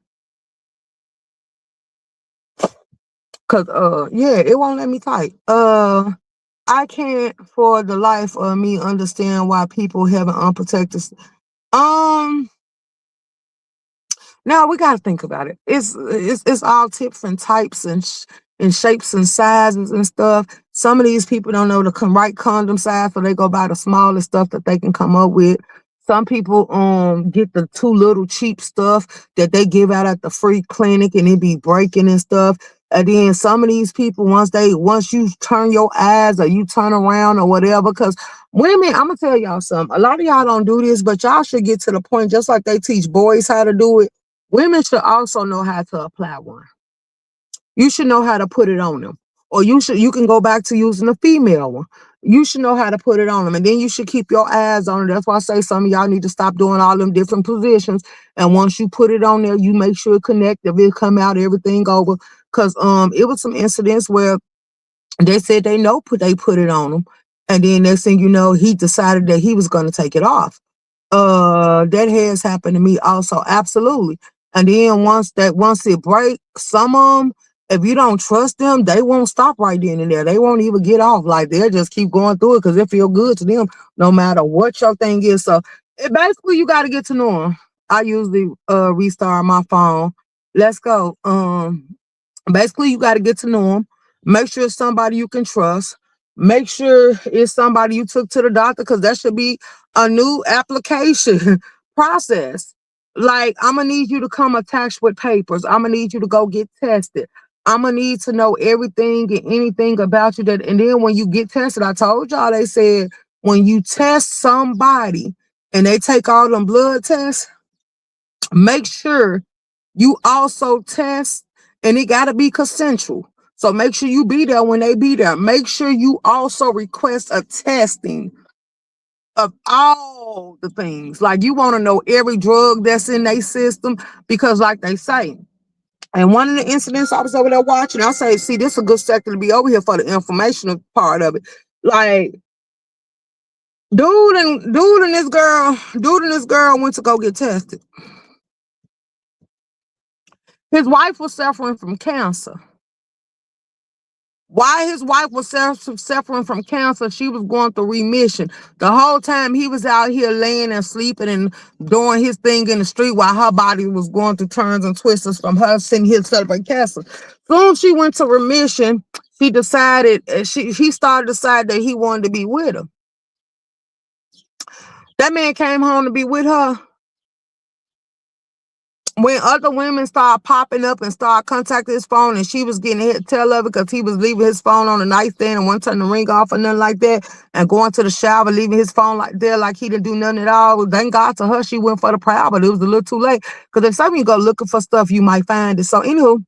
Cause yeah, it won't let me type. I can't for the life of me understand why people have an unprotected. Um, Now we gotta think about it. It's all different types and shapes and sizes and stuff. Some of these people don't know the right condom size, so they go buy the smallest stuff that they can come up with. Some people get the too little cheap stuff that they give out at the free clinic and it be breaking and stuff. And then some of these people, once you turn your eyes or you turn around or whatever, because women, I'm gonna tell y'all something. A lot of y'all don't do this, but y'all should get to the point, just like they teach boys how to do it. Women should also know how to apply one. You should know how to put it on them. Or you can go back to using a female one. You should know how to put it on them. And then you should keep your eyes on it. That's why I say some of y'all need to stop doing all them different positions. And once you put it on there, you make sure it connect. If it come out, everything over. Cause it was some incidents where they said they put it on him. And then next thing you know, he decided that he was gonna take it off. That has happened to me also, absolutely. And then once it breaks, some of them, if you don't trust them, they won't stop right then and there. They won't even get off. Like they'll just keep going through it because it feel good to them, no matter what your thing is. So basically, you got to get to know them. I usually restart my phone. Let's go. Basically, you got to get to know them. Make sure it's somebody you can trust. Make sure it's somebody you took to the doctor, because that should be a new application process. Like, I'm going to need you to come attached with papers. I'm going to need you to go get tested. I'm going to need to know everything and anything about you. And then when you get tested, I told y'all, they said, when you test somebody and they take all them blood tests, make sure you also test, and it got to be consensual. So make sure you be there when they be there. Make sure you also request a testing of all the things. Like, you want to know every drug that's in their system, because like they say, and one of the incidents I was over there watching, I say, see, this is a good sector to be over here for the informational part of it. Like, dude and this girl went to go get tested. His wife was suffering from cancer. While his wife was suffering from cancer, she was going through remission. The whole time he was out here laying and sleeping and doing his thing in the street, while her body was going through turns and twists from her sitting here celebrating cancer. Soon she went to remission. He decided he started to decide that he wanted to be with her. That man came home to be with her. When other women started popping up and started contacting his phone, and she was getting hit tail of it because he was leaving his phone on the nightstand and wasn't turning the ring off or nothing like that, and going to the shower, leaving his phone like there, like he didn't do nothing at all. Well, thank God to her, she went for the prowl, but it was a little too late. Because if some of you go looking for stuff, you might find it. So anywho,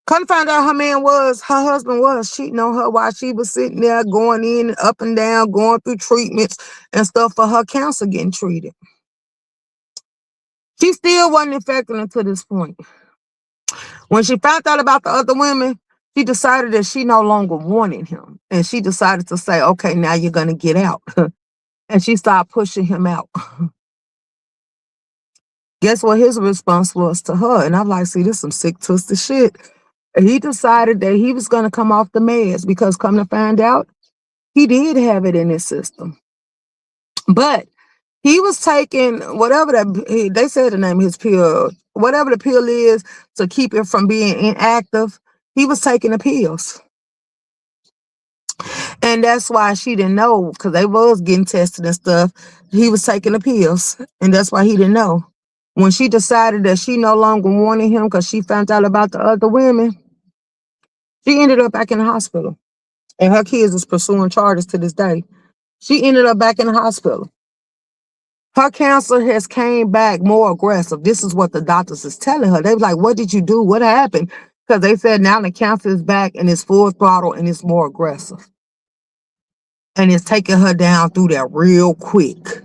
come find out her husband was cheating on her while she was sitting there going in up and down, going through treatments and stuff for her cancer getting treated. She still wasn't infected until this point. When she found out about the other women, she decided that she no longer wanted him. And she decided to say, okay, now you're going to get out. And she started pushing him out. Guess what his response was to her? And I'm like, see, this is some sick, twisted shit. He decided that he was going to come off the meds, because come to find out, he did have it in his system. But he was taking whatever they said the name of his pill, whatever the pill is to keep it from being inactive. He was taking the pills. And that's why she didn't know, because they was getting tested and stuff. He was taking the pills, and that's why he didn't know. When she decided that she no longer wanted him because she found out about the other women, she ended up back in the hospital. And her kids is pursuing charges to this day. She ended up back in the hospital. Her cancer has came back more aggressive. This is what the doctors is telling her. They was like, what did you do? What happened? Because they said now the cancer is back and it's full throttle and it's more aggressive. And it's taking her down through that real quick.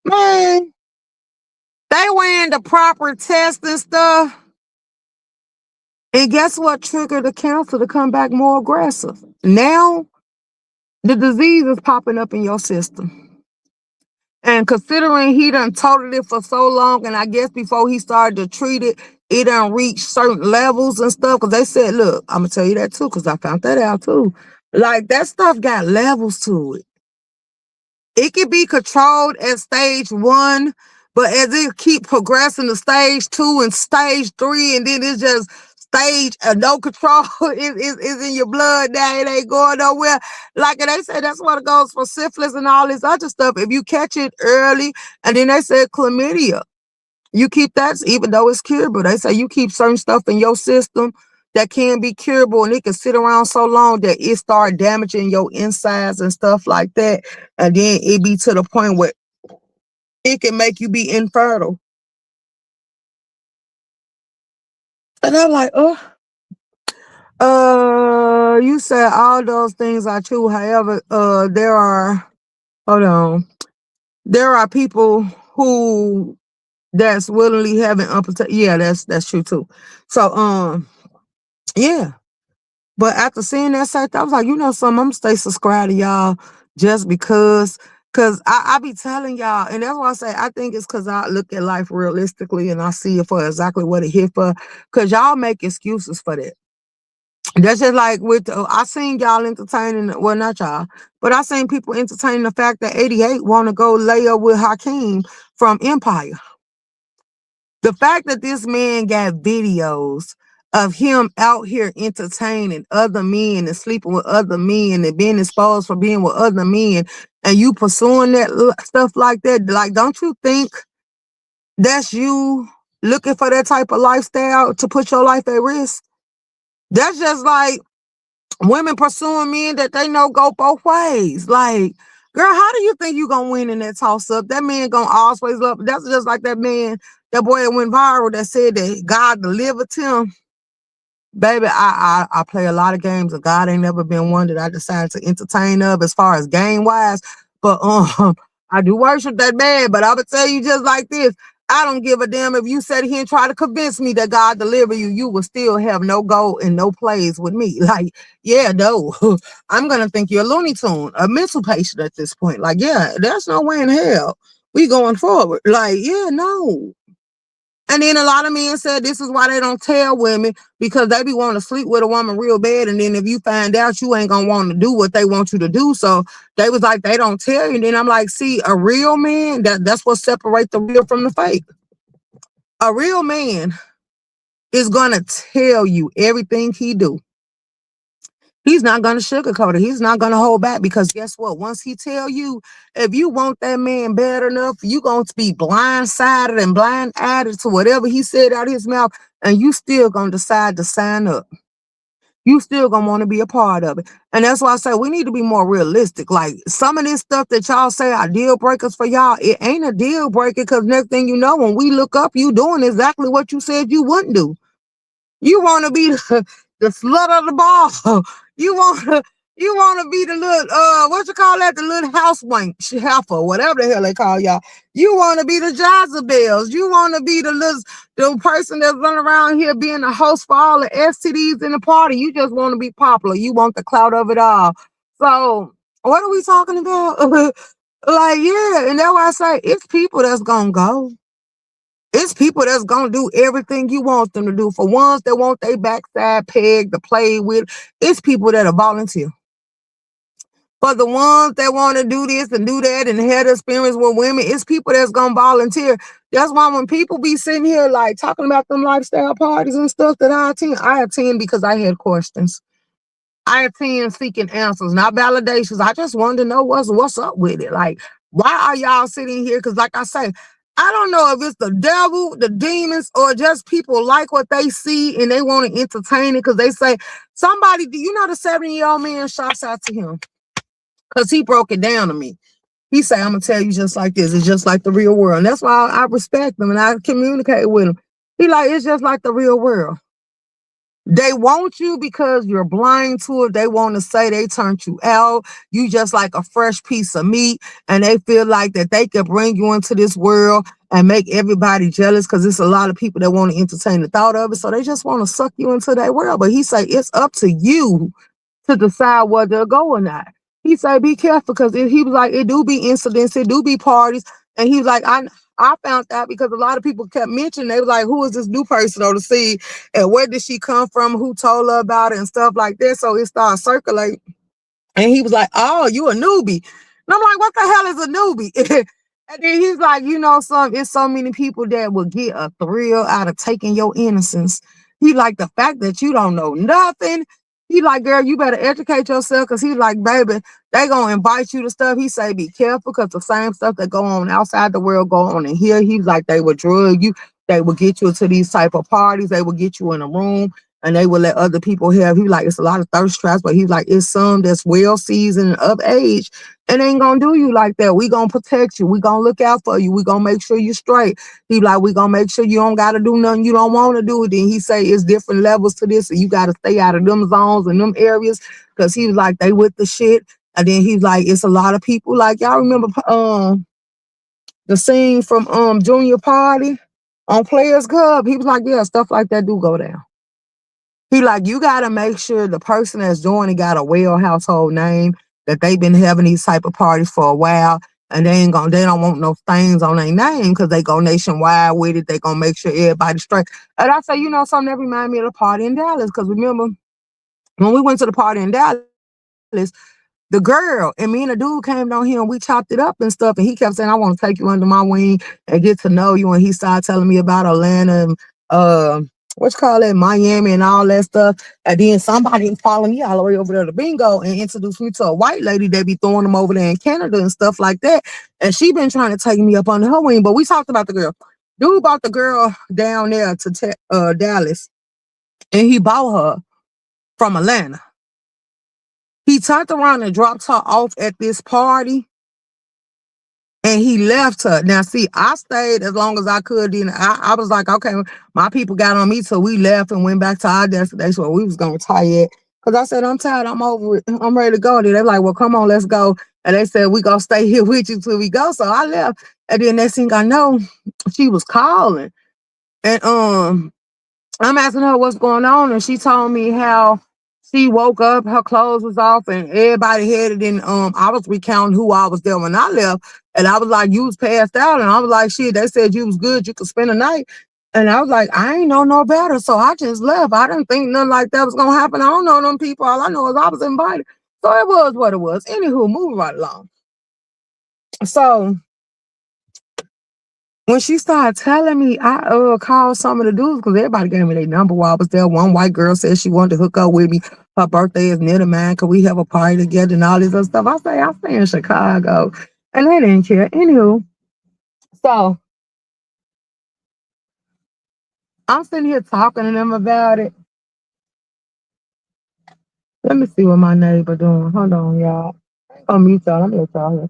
Man, they wearing the proper test and stuff. And guess what triggered the cancer to come back more aggressive? Now the disease is popping up in your system. And considering he done toted it for so long, and I guess before he started to treat it, it done reached certain levels and stuff. Because they said, look, I'm going to tell you that too, because I found that out too. Like, that stuff got levels to it. It can be controlled at stage 1, but as it keep progressing to stage 2 and stage 3, and then it's just stage no control is in your blood now. It ain't going nowhere. Like they say, that's what it goes for syphilis and all this other stuff. If you catch it early, and then they said chlamydia, you keep that, even though it's curable. They say you keep certain stuff in your system that can be curable, and it can sit around so long that it start damaging your insides and stuff like that. And then it be to the point where it can make you be infertile. And I'm like, oh, you said all those things are true. However, hold on, there are people who that's willingly having unprotected. Yeah, that's true too. So, yeah. But after seeing that site, I was like, you know something, I'm gonna stay subscribed to y'all just because. Cause I be telling y'all, and that's why I say I think it's cause I look at life realistically and I see it for exactly what it hit for. Cause y'all make excuses for that. That's just like with I seen y'all entertaining, well not y'all, but I seen people entertaining the fact that 88 want to go lay up with Hakeem from Empire. The fact that this man got videos of him out here entertaining other men and sleeping with other men and being exposed for being with other men, and you pursuing that stuff like that, like, don't you think that's you looking for that type of lifestyle to put your life at risk? That's just like women pursuing men that they know go both ways. Like, girl, how do you think you gonna win in that toss up? That man gonna always love. That's just like that man, that boy that went viral that said that God delivered him. Baby, I play a lot of games, and God ain't never been one that I decided to entertain of as far as game wise. But I do worship that man. But I would tell you just like this: I don't give a damn if you sit here and try to convince me that God deliver you. You will still have no go and no plays with me. Like, yeah, no, I'm gonna think you're a Looney Tune, a mental patient at this point. Like, yeah, there's no way in hell we going forward. Like, yeah, no. And then a lot of men said this is why they don't tell women, because they be wanting to sleep with a woman real bad. And then if you find out, you ain't gonna want to do what they want you to do. So they was like, they don't tell you. And then I'm like, see, a real man, that's what separates the real from the fake. A real man is gonna tell you everything he do. He's not going to sugarcoat it. He's not going to hold back, because guess what? Once he tell you, if you want that man bad enough, you going to be blindsided and blind-eyed to whatever he said out of his mouth, and you still going to decide to sign up. You still going to want to be a part of it. And that's why I say we need to be more realistic. Like, some of this stuff that y'all say are deal breakers for y'all, it ain't a deal breaker, because next thing you know, when we look up, you doing exactly what you said you wouldn't do. You want to be the slut of the ball. You want to be the little what you call that? The little house wench, heifer, whatever the hell they call y'all. You want to be the Jezebels. You want to be the person that's running around here being the host for all the STDs in the party. You just want to be popular. You want the clout of it all. So what are we talking about? Like, yeah, and that's why I say it's people that's gonna go. It's people that's gonna do everything you want them to do. For ones that want their backside peg to play with, it's people that are volunteer. For the ones that want to do this and do that and have experience with women, it's people that's gonna volunteer. That's why when people be sitting here like talking about them lifestyle parties and stuff that I attend because I had questions. I attend seeking answers, not validations. I just wanted to know what's up with it. Like, why are y'all sitting here? Because, like I say, I don't know if it's the devil, the demons, or just people like what they see and they want to entertain it. Because they say, somebody, do you know the 70-year-old man? Shouts out to him, because he broke it down to me. He said, I'm going to tell you just like this. It's just like the real world. And that's why I respect him and I communicate with him. He like, it's just like the real world. They want you because you're blind to it. They want to say they turned you out. You just like a fresh piece of meat, and they feel like that they can bring you into this world and make everybody jealous because it's a lot of people that want to entertain the thought of it. So they just want to suck you into their world. But he say it's up to you to decide whether to go or not. He say be careful because he was like, it do be incidents, it do be parties. And he was like, I found out because a lot of people kept mentioning, they was like, who is this new person on the scene? And where did she come from? Who told her about it and stuff like that? So it started circulating. And he was like, oh, you a newbie. And I'm like, what the hell is a newbie? And then he's like, it's so many people that will get a thrill out of taking your innocence. He like the fact that you don't know nothing. He like, girl, you better educate yourself because he like, baby, they gonna invite you to stuff. He say, be careful because the same stuff that go on outside the world go on in here. He's like, they would drug you. They will get you to these type of parties. They will get you in a room and they will let other people have. He like, it's a lot of thirst traps, but he's like, it's some that's well seasoned and of age and ain't gonna do you like that. We gonna protect you. We gonna look out for you. We gonna make sure you straight. He like, we gonna make sure you don't gotta do nothing you don't want to do. Then he say it's different levels to this, and you gotta stay out of them zones and them areas because he was like, they with the shit. And then he's like, it's a lot of people. Like y'all remember the scene from Junior Party on Players Club? He was like, yeah, stuff like that do go down. He like, you gotta make sure the person that's doing it got a well household name, that they've been having these type of parties for a while, and they don't want no stains on their name because they go nationwide with it. They gonna make sure everybody's straight. And I say, something that remind me of the party in Dallas, because remember when we went to the party in Dallas, the girl and me and the dude came down here and we chopped it up and stuff. And he kept saying, I want to take you under my wing and get to know you. And he started telling me about Atlanta and Miami and all that stuff. And then somebody followed me all the way over there to Bingo and introduced me to a white lady that be throwing them over there in Canada and stuff like that. And she been trying to take me up under her wing. But we talked about the girl. Dude brought the girl down there to Dallas. And he bought her from Atlanta. He turned around and dropped her off at this party and he left her. Now, see, I stayed as long as I could. Then I was like, okay, my people got on me, so we left and went back to our destination where we was going to retire at. Because I said, I'm tired, I'm over it, I'm ready to go. And they were like, well, come on, let's go. And they said, we going to stay here with you till we go. So I left. And then next thing I know, she was calling. And I'm asking her what's going on. And she told me how she woke up, her clothes was off, and everybody had it. And I was recounting who I was there when I left. And I was like, you was passed out. And I was like, shit, they said you was good, you could spend the night. And I was like, I ain't know no better. So I just left. I didn't think nothing like that was gonna happen. I don't know them people. All I know is I was invited. So it was what it was. Anywho, moving right along. So when she started telling me, I called some of the dudes because everybody gave me their number while I was there. One white girl said she wanted to hook up with me. Her birthday is near to mine. Could we have a party together and all this other stuff? I stay in Chicago. And they didn't care. Anywho, so I'm sitting here talking to them about it. Let me see what my neighbor doing. Hold on, y'all. I'm gonna mute y'all. I'm gonna let y'all hear.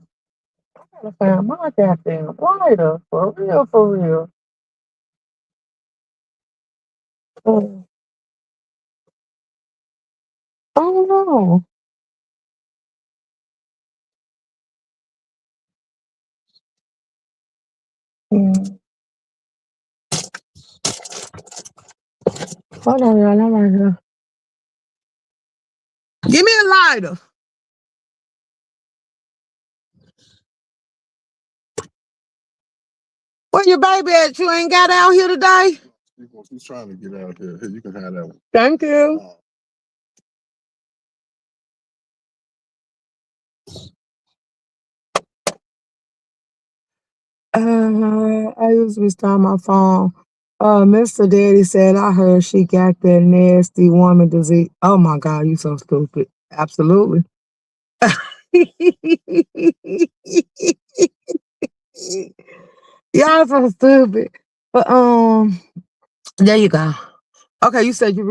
I gotta find my goddamn lighter. For real, for real. Oh no. Mm. Hold on, y'all. I'm right here. Give me a lighter. Where your baby at? You ain't got out here today? She's trying to get out here. Here, you can have that one. Thank you. I used to restart my phone. Mr. Daddy said, I heard she got that nasty woman disease. Oh my God, you so stupid. Absolutely. Y'all so stupid. But there you go. Okay, you said you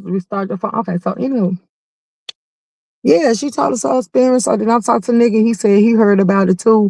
restart your phone. Okay, so anyway. Yeah, she told us her experience. So then I talked to nigga. He said he heard about it too.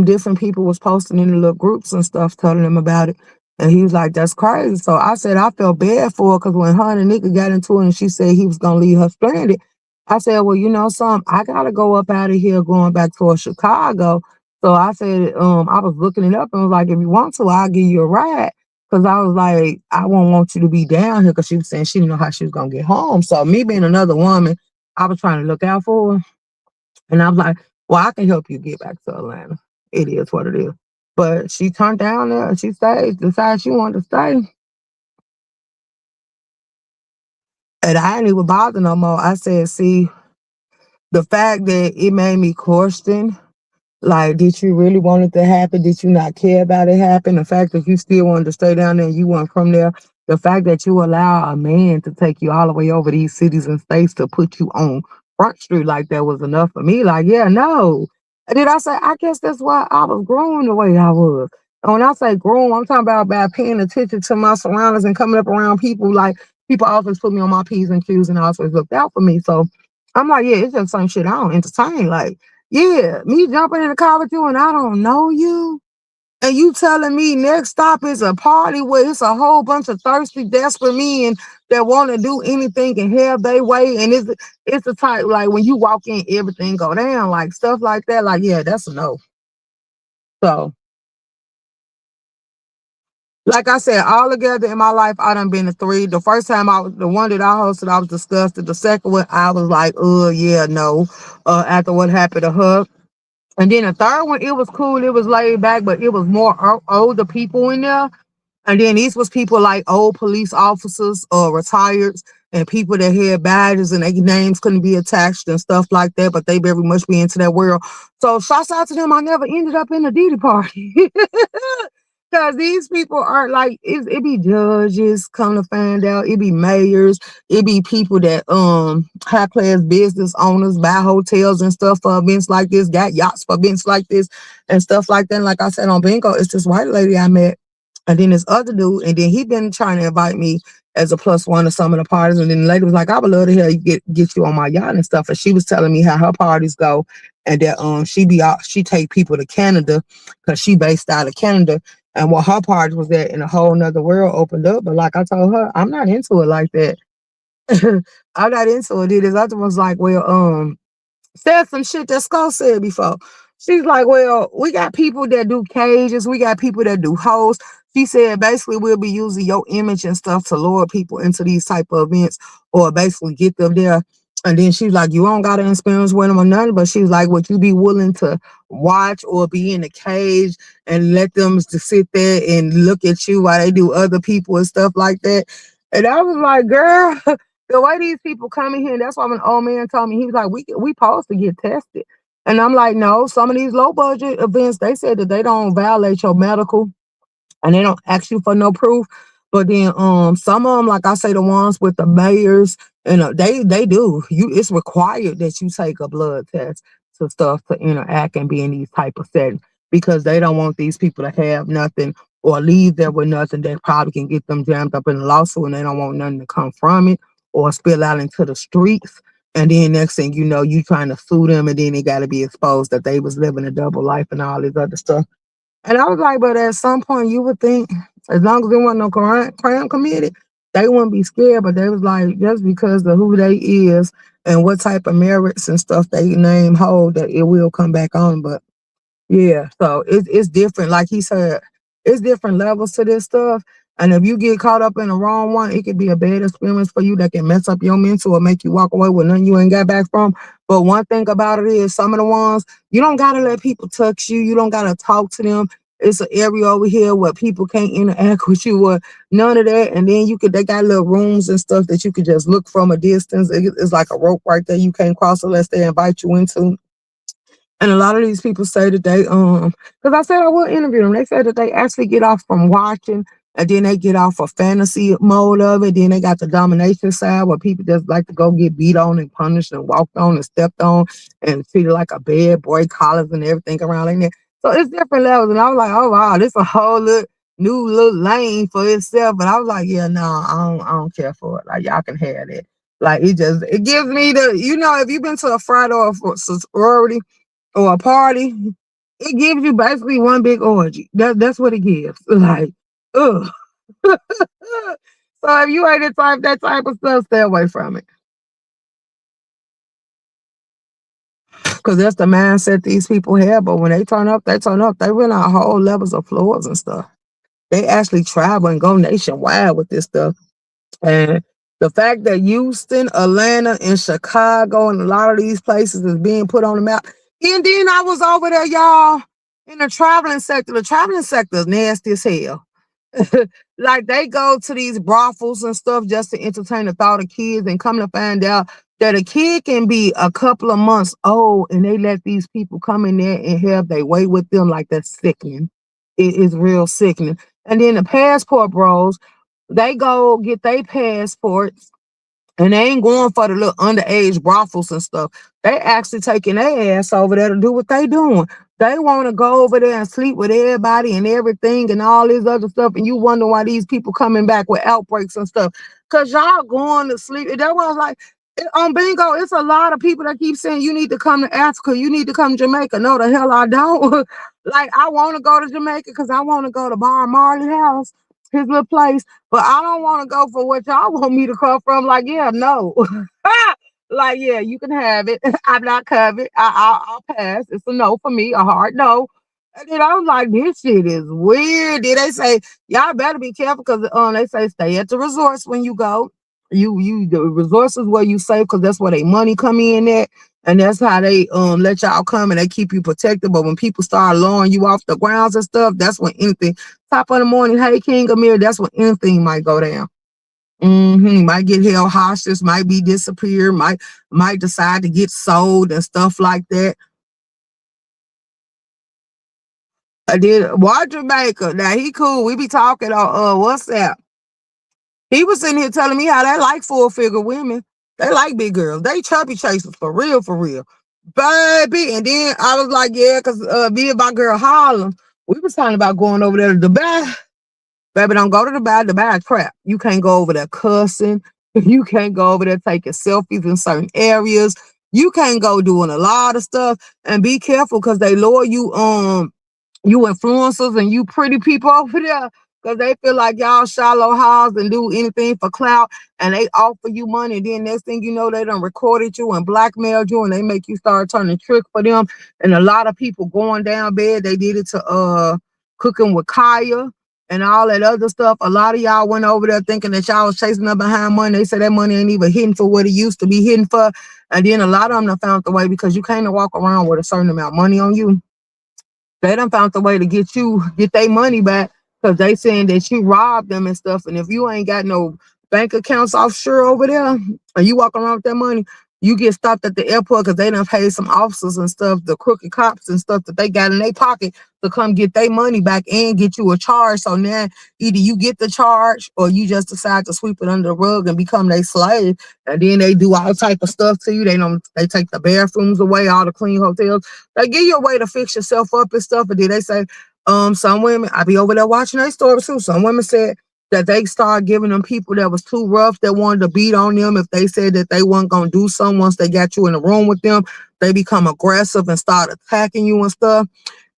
Different people was posting in the little groups and stuff, telling him about it. And he was like, that's crazy. So I said, I felt bad for her because when her and the nigga got into it and she said he was going to leave her stranded, I said, well, you know something, I got to go up out of here going back towards Chicago. So I said, I was looking it up and was like, if you want to, I'll give you a ride. Cause I was like, I won't want you to be down here because she was saying she didn't know how she was gonna get home. So me being another woman, I was trying to look out for her. And I was like, well, I can help you get back to Atlanta. It is what it is. But she turned down there and she stayed, decided she wanted to stay. And I didn't even bother no more. I said, see, the fact that it made me question, like, did you really want it to happen? Did you not care about it happen? The fact that you still wanted to stay down there and you weren't from there. The fact that you allow a man to take you all the way over these cities and states to put you on Front Street like that was enough for me. Like, yeah, no. And then I say, I guess that's why I was growing the way I was. And when I say growing, I'm talking about paying attention to my surroundings and coming up around people. Like, people always put me on my P's and Q's and always looked out for me. So I'm like, yeah, it's just some shit I don't entertain. Like, yeah, me jumping in the car with you and I don't know you. And you telling me next stop is a party where it's a whole bunch of thirsty, desperate men that want to do anything and have their way. And it's the type, like, when you walk in, everything go down, like stuff like that. Like, yeah, that's a no. So, like I said, all together in my life, I done been to 3. The first time the one that I hosted, I was disgusted. The second one, I was like, yeah, no. After what happened to her. And then the third one, it was cool. It was laid back, but it was more older people in there. And then these was people like old police officers or retired and people that had badges and their names couldn't be attached and stuff like that, but they very much be into that world. So shouts out to them. I never ended up in a Diddy party. Because these people are like, it be judges, come to find out, it be mayors, it be people that high class business owners buy hotels and stuff for events like this, got yachts for events like this and stuff like that. And like I said on bingo, it's this white lady I met. And then this other dude, and then he been trying to invite me as a +1 to some of the parties. And then the lady was like, I would love to hear you get you on my yacht and stuff. And she was telling me how her parties go and that she take people to Canada because she based out of Canada. And what her party was at in a whole nother world opened up. But like I told her, I'm not into it like that. I'm not into it. This other one's like, well, said some shit that Skull said before. She's like, well, we got people that do cages, we got people that do hosts. She said basically we'll be using your image and stuff to lure people into these type of events or basically get them there. And then she's like, you don't got to experience with them or nothing, but she's like, would you be willing to watch or be in the cage and let them to sit there and look at you while they do other people and stuff like that? And I was like, girl, the way these people come in here, and that's why when an old man told me, he was like, we supposed to get tested. And I'm like, no, some of these low budget events, they said that they don't violate your medical and they don't ask you for no proof. But then some of them, like I say, the ones with the mayors, and they do. It's required that you take a blood test to stuff to interact and be in these type of settings because they don't want these people to have nothing or leave there with nothing that probably can get them jammed up in a lawsuit, and they don't want nothing to come from it or spill out into the streets. And then next thing you know, you trying to sue them, and then they got to be exposed that they was living a double life and all this other stuff. And I was like, but at some point you would think, as long as there wasn't no crime committed, they wouldn't be scared. But they was like, just because of who they is and what type of merits and stuff they name hold, that it will come back on. But yeah, so it's different. Like he said, it's different levels to this stuff. And if you get caught up in the wrong one, it could be a bad experience for you that can mess up your mental or make you walk away with nothing you ain't got back from. But one thing about it is some of the ones, you don't gotta let people touch you. You don't gotta talk to them. It's an area over here where people can't interact with you or none of that. And then they got little rooms and stuff that you could just look from a distance. It's like a rope right there. You can't cross unless they invite you into. And a lot of these people say that they because I said I will interview them. They said that they actually get off from watching and then they get off a fantasy mode of it. Then they got the domination side where people just like to go get beat on and punished and walked on and stepped on and treated like a bad boy, collars and everything around like that. So it's different levels. And I was like, oh wow, this a whole new little lane for itself. But I was like, yeah, no, I don't care for it. Like y'all can have it. Like it gives me if you've been to a frat or a sorority or a party, it gives you basically one big orgy. That's what it gives. Like, ugh. So if you ain't that type of stuff, stay away from it. Because that's the mindset these people have. But when they turn up, they turn up. They rent out whole levels of floors and stuff. They actually travel and go nationwide with this stuff. And the fact that Houston, Atlanta, and Chicago, and a lot of these places is being put on the map. And then I was over there, y'all, in the traveling sector. The traveling sector is nasty as hell. Like they go to these brothels and stuff just to entertain the thought of kids, and come to find out that a kid can be a couple of months old and they let these people come in there and have their way with them. Like, that's sickening. It is real sickening. And then the passport bros, they go get their passports and they ain't going for the little underage brothels and stuff. They actually taking their ass over there to do what they doing. They want to go over there and sleep with everybody and everything and all this other stuff. And you wonder why these people coming back with outbreaks and stuff. Cause y'all going to sleep. And that was like, on bingo, it's a lot of people that keep saying you need to come to Africa, you need to come to Jamaica. No, the hell I don't. Like, I want to go to Jamaica because I want to go to Bar Marley House, his little place, but I don't want to go for what y'all want me to come from. Like, yeah, no. Like, yeah, you can have it. I'm not covered. I'll pass. It's a no for me, a hard no. And then I was like, this shit is weird. Then they say, y'all better be careful because they say stay at the resorts when you go. The resorts is where you safe because that's where they money come in at. And that's how they let y'all come and they keep you protected. But when people start lowering you off the grounds and stuff, that's when anything, top of the morning, hey King Amir, that's when anything might go down. Might get held hostage, might be disappeared, might decide to get sold and stuff like that. I did Walter Baker. Now he cool. We be talking on WhatsApp. He was sitting here telling me how they like full figure women. They like big girls. They chubby chasers for real, for real. Baby. And then I was like, yeah, because me and my girl Harlem, we was talking about going over there to Dubai. Baby, don't go to Dubai. Dubai is crap. You can't go over there cussing. You can't go over there taking selfies in certain areas. You can't go doing a lot of stuff. And be careful because they lower you influencers and you pretty people over there because they feel like y'all shallow hogs and do anything for clout, and they offer you money, and then next thing you know, they done recorded you and blackmailed you, and they make you start turning trick for them. And a lot of people going down bad. They did it to Cooking with Kaya and all that other stuff. A lot of y'all went over there thinking that y'all was chasing up behind money. They said that money ain't even hidden for what it used to be hidden for. And then a lot of them done found the way because you can't walk around with a certain amount of money on you. They done found the way to get their money back because they saying that you robbed them and stuff. And if you ain't got no bank accounts offshore over there and you walk around with that money, you get stopped at the airport because they done paid some officers and stuff, the crooked cops and stuff that they got in their pocket to come get their money back and get you a charge. So now either you get the charge or you just decide to sweep it under the rug and become their slave. And then they do all type of stuff to you. They take the bathrooms away, all the clean hotels. They give you a way to fix yourself up and stuff. And then they say, some women, I be over there watching their stories too. Some women said that they started giving them people that was too rough that wanted to beat on them. If they said that they weren't going to do something, once they got you in the room with them, they become aggressive and start attacking you and stuff.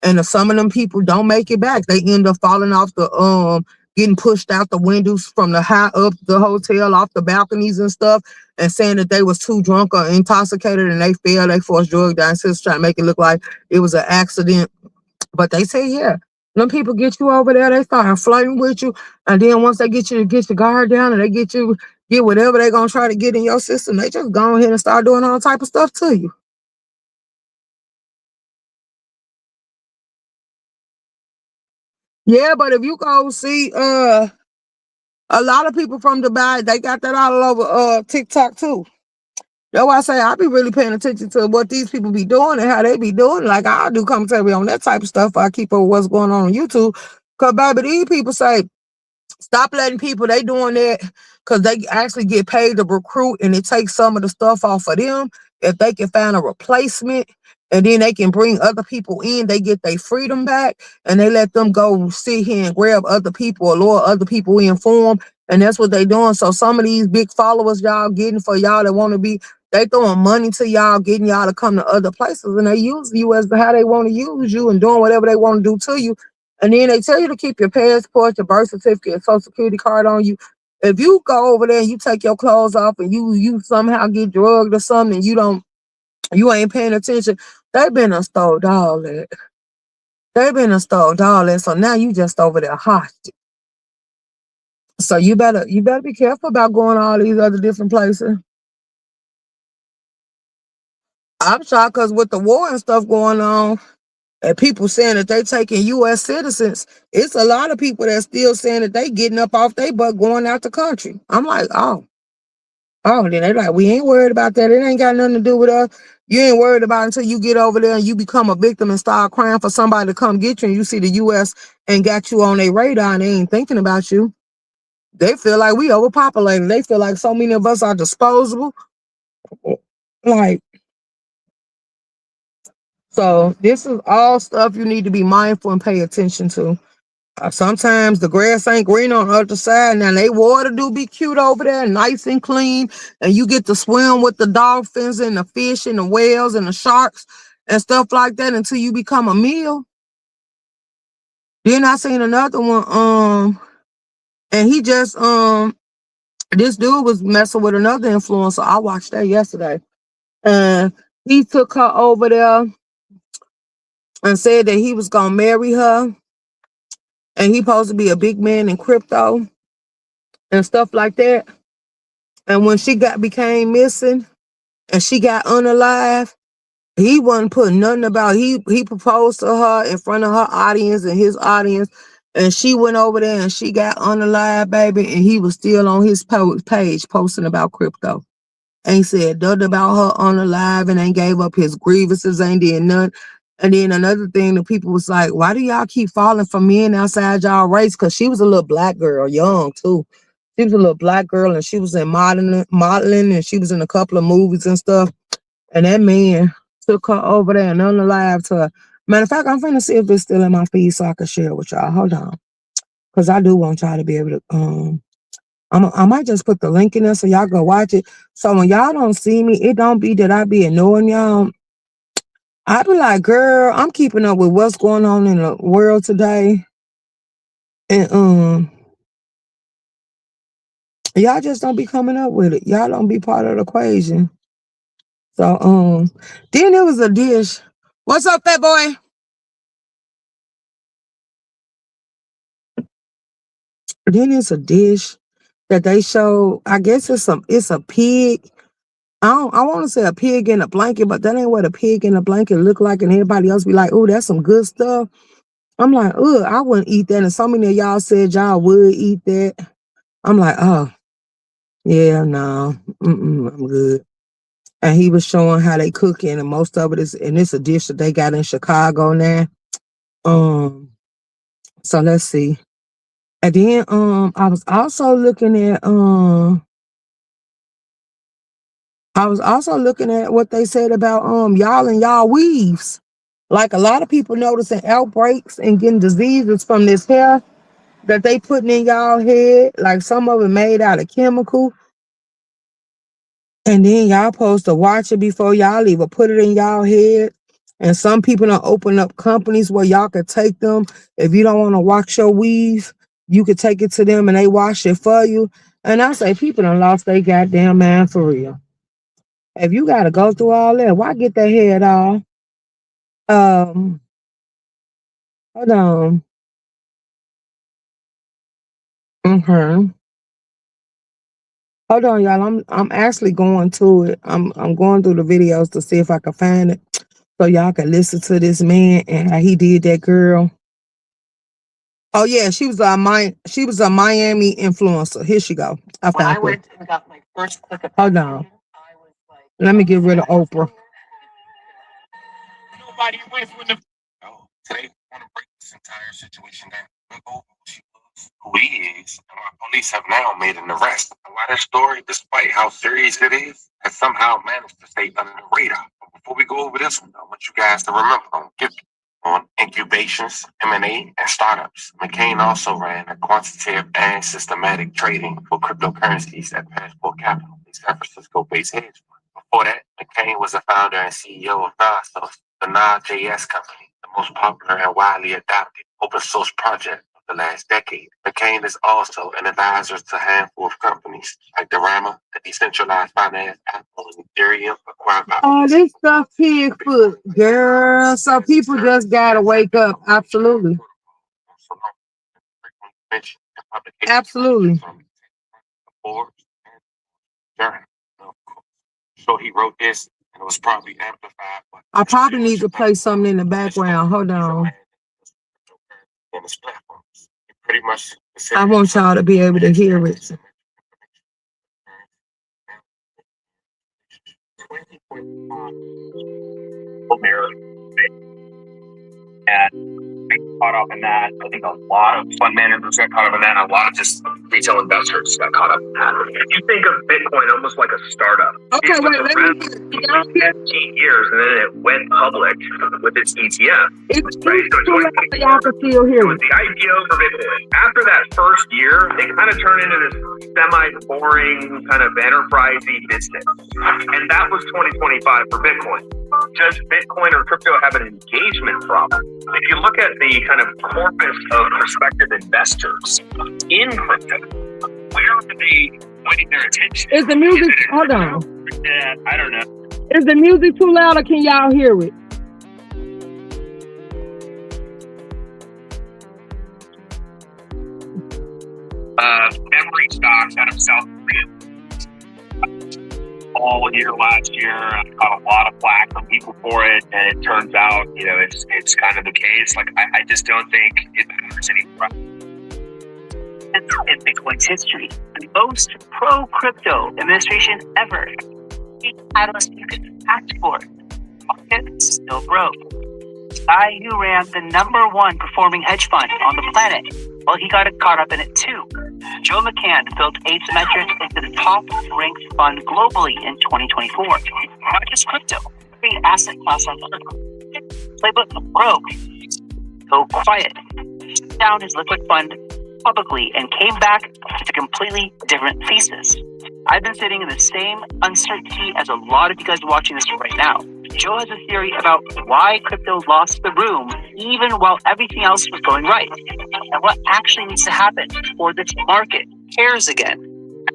And if some of them people don't make it back, they end up falling off getting pushed out the windows from the high up the hotel, off the balconies and stuff, and saying that they was too drunk or intoxicated and they fell, they forced drug downstairs, trying to make it look like it was an accident. But they say, yeah, them people get you over there, they start flirting with you, and then once they get you to get your guard down and they get whatever they're gonna try to get in your system, they just go ahead and start doing all type of stuff to you. Yeah, but if you go see a lot of people from Dubai, they got that all over TikTok too. That's why I say I be really paying attention to what these people be doing and how they be doing. Like, I do commentary on that type of stuff. I keep up with what's going on YouTube. Cause baby, these people say stop letting people, they doing that because they actually get paid to recruit, and it takes some of the stuff off of them. If they can find a replacement and then they can bring other people in, they get their freedom back, and they let them go sit here and grab other people or lure other people in for them. And that's what they doing. So some of these big followers y'all getting for y'all that want to be, they throwing money to y'all, getting y'all to come to other places, and they use you as how they want to use you and doing whatever they want to do to you. And then they tell you to keep your passport, your birth certificate, social security card on you. If you go over there and you take your clothes off and you somehow get drugged or something, and You ain't paying attention. They been installed all that. They been installed all that. So now you just over there hostage. So you better be careful about going all these other different places. I'm shocked because with the war and stuff going on, and people saying that they taking U.S. citizens, it's a lot of people that still saying that they getting up off their butt going out the country. I'm like, oh, then they like, we ain't worried about that. It ain't got nothing to do with us. You ain't worried about it until you get over there and you become a victim and start crying for somebody to come get you, and you see the U.S. and got you on their radar and they ain't thinking about you. They feel like we overpopulated. They feel like so many of us are disposable. Like, so this is all stuff you need to be mindful and pay attention to. Sometimes the grass ain't green on the other side. Now they water do be cute over there, nice and clean, and you get to swim with the dolphins and the fish and the whales and the sharks and stuff like that until you become a meal. Then I seen another one, and he just this dude was messing with another influencer. I watched that yesterday. And he took her over there and said that he was gonna marry her, and he supposed to be a big man in crypto and stuff like that. And when she became missing and she got unalive, he wasn't putting nothing about. He proposed to her in front of her audience and his audience, and she went over there and she got unalive, baby, and he was still on his page posting about crypto. Ain't said nothing about her unalive and ain't gave up his grievances, ain't did nothing. And then another thing, the people was like, why do y'all keep falling for men outside y'all race? Because she was a little black girl, young too. She was a little black girl, and she was in modeling, and she was in a couple of movies and stuff. And that man took her over there and unalive to her. Matter of fact, I'm finna see if it's still in my feed so I can share it with y'all. Hold on. Because I do want y'all to be able to, I might just put the link in there so y'all go watch it. So when y'all don't see me, it don't be that I be ignoring y'all. I be like, girl, I'm keeping up with what's going on in the world today. And y'all just don't be coming up with it. Y'all don't be part of the equation. So then there was a dish. What's up, fat boy? Then it's a dish that they show. I guess it's a pig. I want to say a pig in a blanket, but that ain't what a pig in a blanket look like. And everybody else be like, oh, that's some good stuff. I'm like, ugh, I wouldn't eat that. And so many of y'all said y'all would eat that. I'm like, oh, yeah, no, I'm good. And he was showing how they cook it, and most of it is, and it's a dish that they got in Chicago now. So let's see. And then I was also looking at what they said about y'all and y'all weaves. Like a lot of people noticing outbreaks and getting diseases from this hair that they putting in y'all head. Like some of it made out of chemical. And then y'all supposed to watch it before y'all even put it in y'all head. And some people don't open up companies where y'all could take them. If you don't want to wash your weave, you could take it to them and they wash it for you. And I say people done lost their goddamn mind for real. If you got to go through all that, why get that head off? Hold on. Okay. Hold on, y'all. I'm actually going to it. I'm going through the videos to see if I can find it, so y'all can listen to this man and how he did that girl. Oh yeah, she was a Miami influencer. Here she go. I found her. And got my first click of hold on. Let me get rid of Oprah. Nobody wins when the today I want to break this entire situation down. We'll go over who she was, who he is, and why police have now made an arrest. And why this story, despite how serious it is, has somehow managed to stay under the radar. But before we go over this one, I want you guys to remember on incubations, M&A, and startups. McCain also ran a quantitative and systematic trading for cryptocurrencies at Passport Capital, a San Francisco-based hedge fund. Before that, McCain was a founder and CEO of Nod.js company, the most popular and widely adopted open source project the last decade. McCain is also an advisor to a handful of companies like Dorama, the decentralized finance Apple and Ethereum acquired by. Oh, this stuff pig foot, girl. So people just gotta wake up. Absolutely. Absolutely. So he wrote this, and it was probably amplified. I probably need to play something in the background. Hold on. Pretty much. I want y'all to be able to hear it. And caught up in that. I think a lot of fund managers got caught up in that, and a lot of just retail investors got caught up in that. If you think of Bitcoin almost like a startup, okay, wait, let me 15 years, and then it went public with its ETF. It's right? So y'all can still hear it was the IPO for Bitcoin. After that first year, it kind of turned into this semi-boring kind of enterprisey business, and that was 2025 for Bitcoin. Does Bitcoin or crypto have an engagement problem? If you look at the kind of corpus of prospective investors in crypto, where are they pointing their attention? Is the music, hold on. I don't know. Is the music too loud or can y'all hear it? Memory stocks out of South Korea. All year last year, I got a lot of flack from people for it, and it turns out, it's kind of the case. Like, I just don't think it matters anymore. In Bitcoin's history, the most pro-crypto administration ever. Each catalyst you could ask for. Market still broke. The guy who ran the #1 performing hedge fund on the planet, well, he got caught up in it too. Joe McCann built Asymmetric into the top-ranked fund globally in 2024. Not just crypto, every asset class on Earth. Playbook broke. Go quiet. Shut down his liquid fund publicly and came back with a completely different thesis. I've been sitting in the same uncertainty as a lot of you guys watching this right now. Joe has a theory about why crypto lost the room even while everything else was going right, and what actually needs to happen for this market cares again.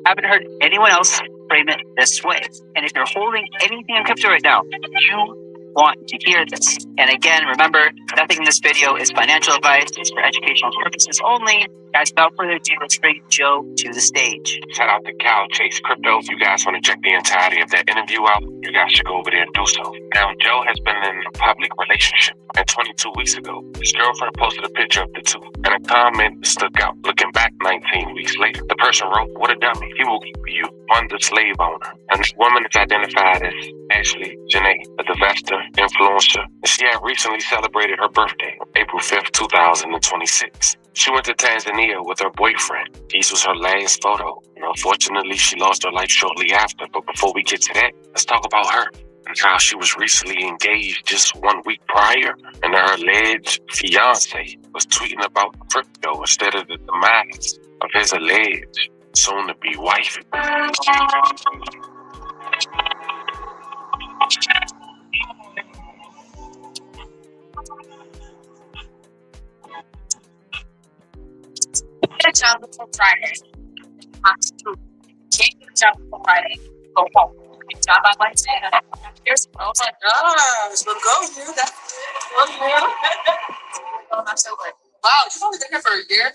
I haven't heard anyone else frame it this way. And if you're holding anything in crypto right now, you want to hear this. And again, remember, nothing in this video is financial advice. It's for educational purposes only. Guys, without further ado, let's bring Joe to the stage. Shout out to Cal Chase Crypto. If you guys want to check the entirety of that interview out, you guys should go over there and do so. Now, Joe has been in a public relationship, and 22 weeks ago, his girlfriend posted a picture of the two, and a comment stuck out. Looking back 19 weeks later, the person wrote, "What a dummy. He will keep you on the slave owner." And this woman is identified as H.L.I.C, a divestor, influencer, and she had recently celebrated her birthday, April 5th, 2026. She went to Tanzania with her boyfriend. This was her last photo. Unfortunately, she lost her life shortly after. But before we get to that, let's talk about her and how she was recently engaged just 1 week prior, and her alleged fiance was tweeting about crypto instead of the demise of his alleged soon-to-be wife. Get a job before Friday. Have to take a job before Friday. Go home. Get a job on Wednesday. And I here's oh my gosh, we'll go here. That's oh, I'm so good. Wow, you've only been here for a year?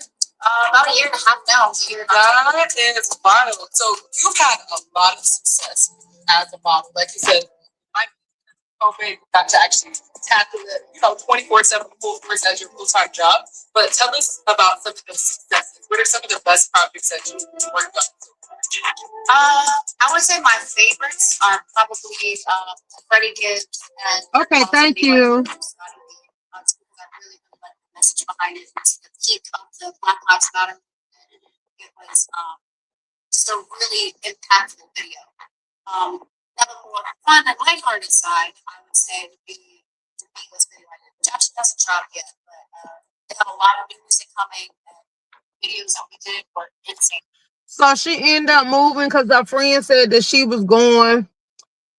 About a year and a half now. That is wild. So you've had a lot of success as a model. Like you said, I'm hoping got to actually tackle it, 24/7 full force as your full-time job. But tell us about some of the successes. What are some of the best projects that you worked on? I would say my favorites are probably Freddie Gibbs and okay, thank you. I really like the message behind it. It's the peak of the Black Lives Matter. It was just a really impactful video. Now the more fun and lighthearted side, I would say would be the Beatles video I did, which actually hasn't dropped yet, but they have a lot of new music coming, and videos that we did were insane. So she ended up moving because her friend said that she was going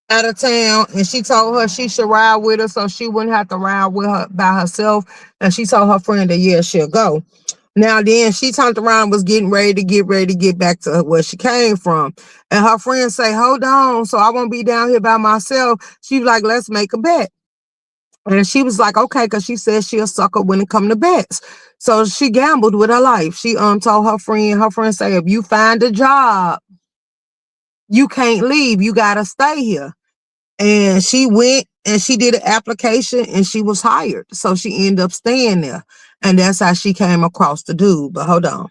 out of town, and she told her she should ride with her so she wouldn't have to ride with her by herself. And she told her friend that, yeah, she'll go. Now then she turned around and was getting ready to get back to where she came from. And her friend say, hold on, so I won't be down here by myself. She was like, let's make a bet. And she was like, okay, because she said she a sucker when it come to bets. So she gambled with her life. She told her friend say, if you find a job, you can't leave. You gotta stay here. And she went and she did an application and she was hired. So she ended up staying there. And that's how she came across the dude. But hold on.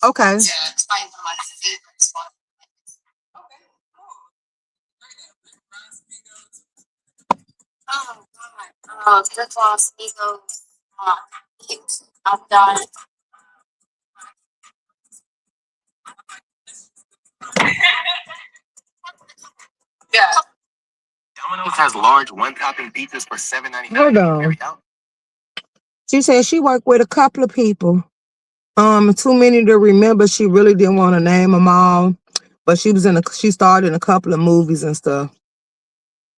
Okay. Oh God. Flip flops, Migos, I've done. Yeah. Domino's has large one-topping pizzas for $7.99. Hold on. She said she worked with a couple of people. Too many to remember. She really didn't want to name them all. But she starred in a couple of movies and stuff.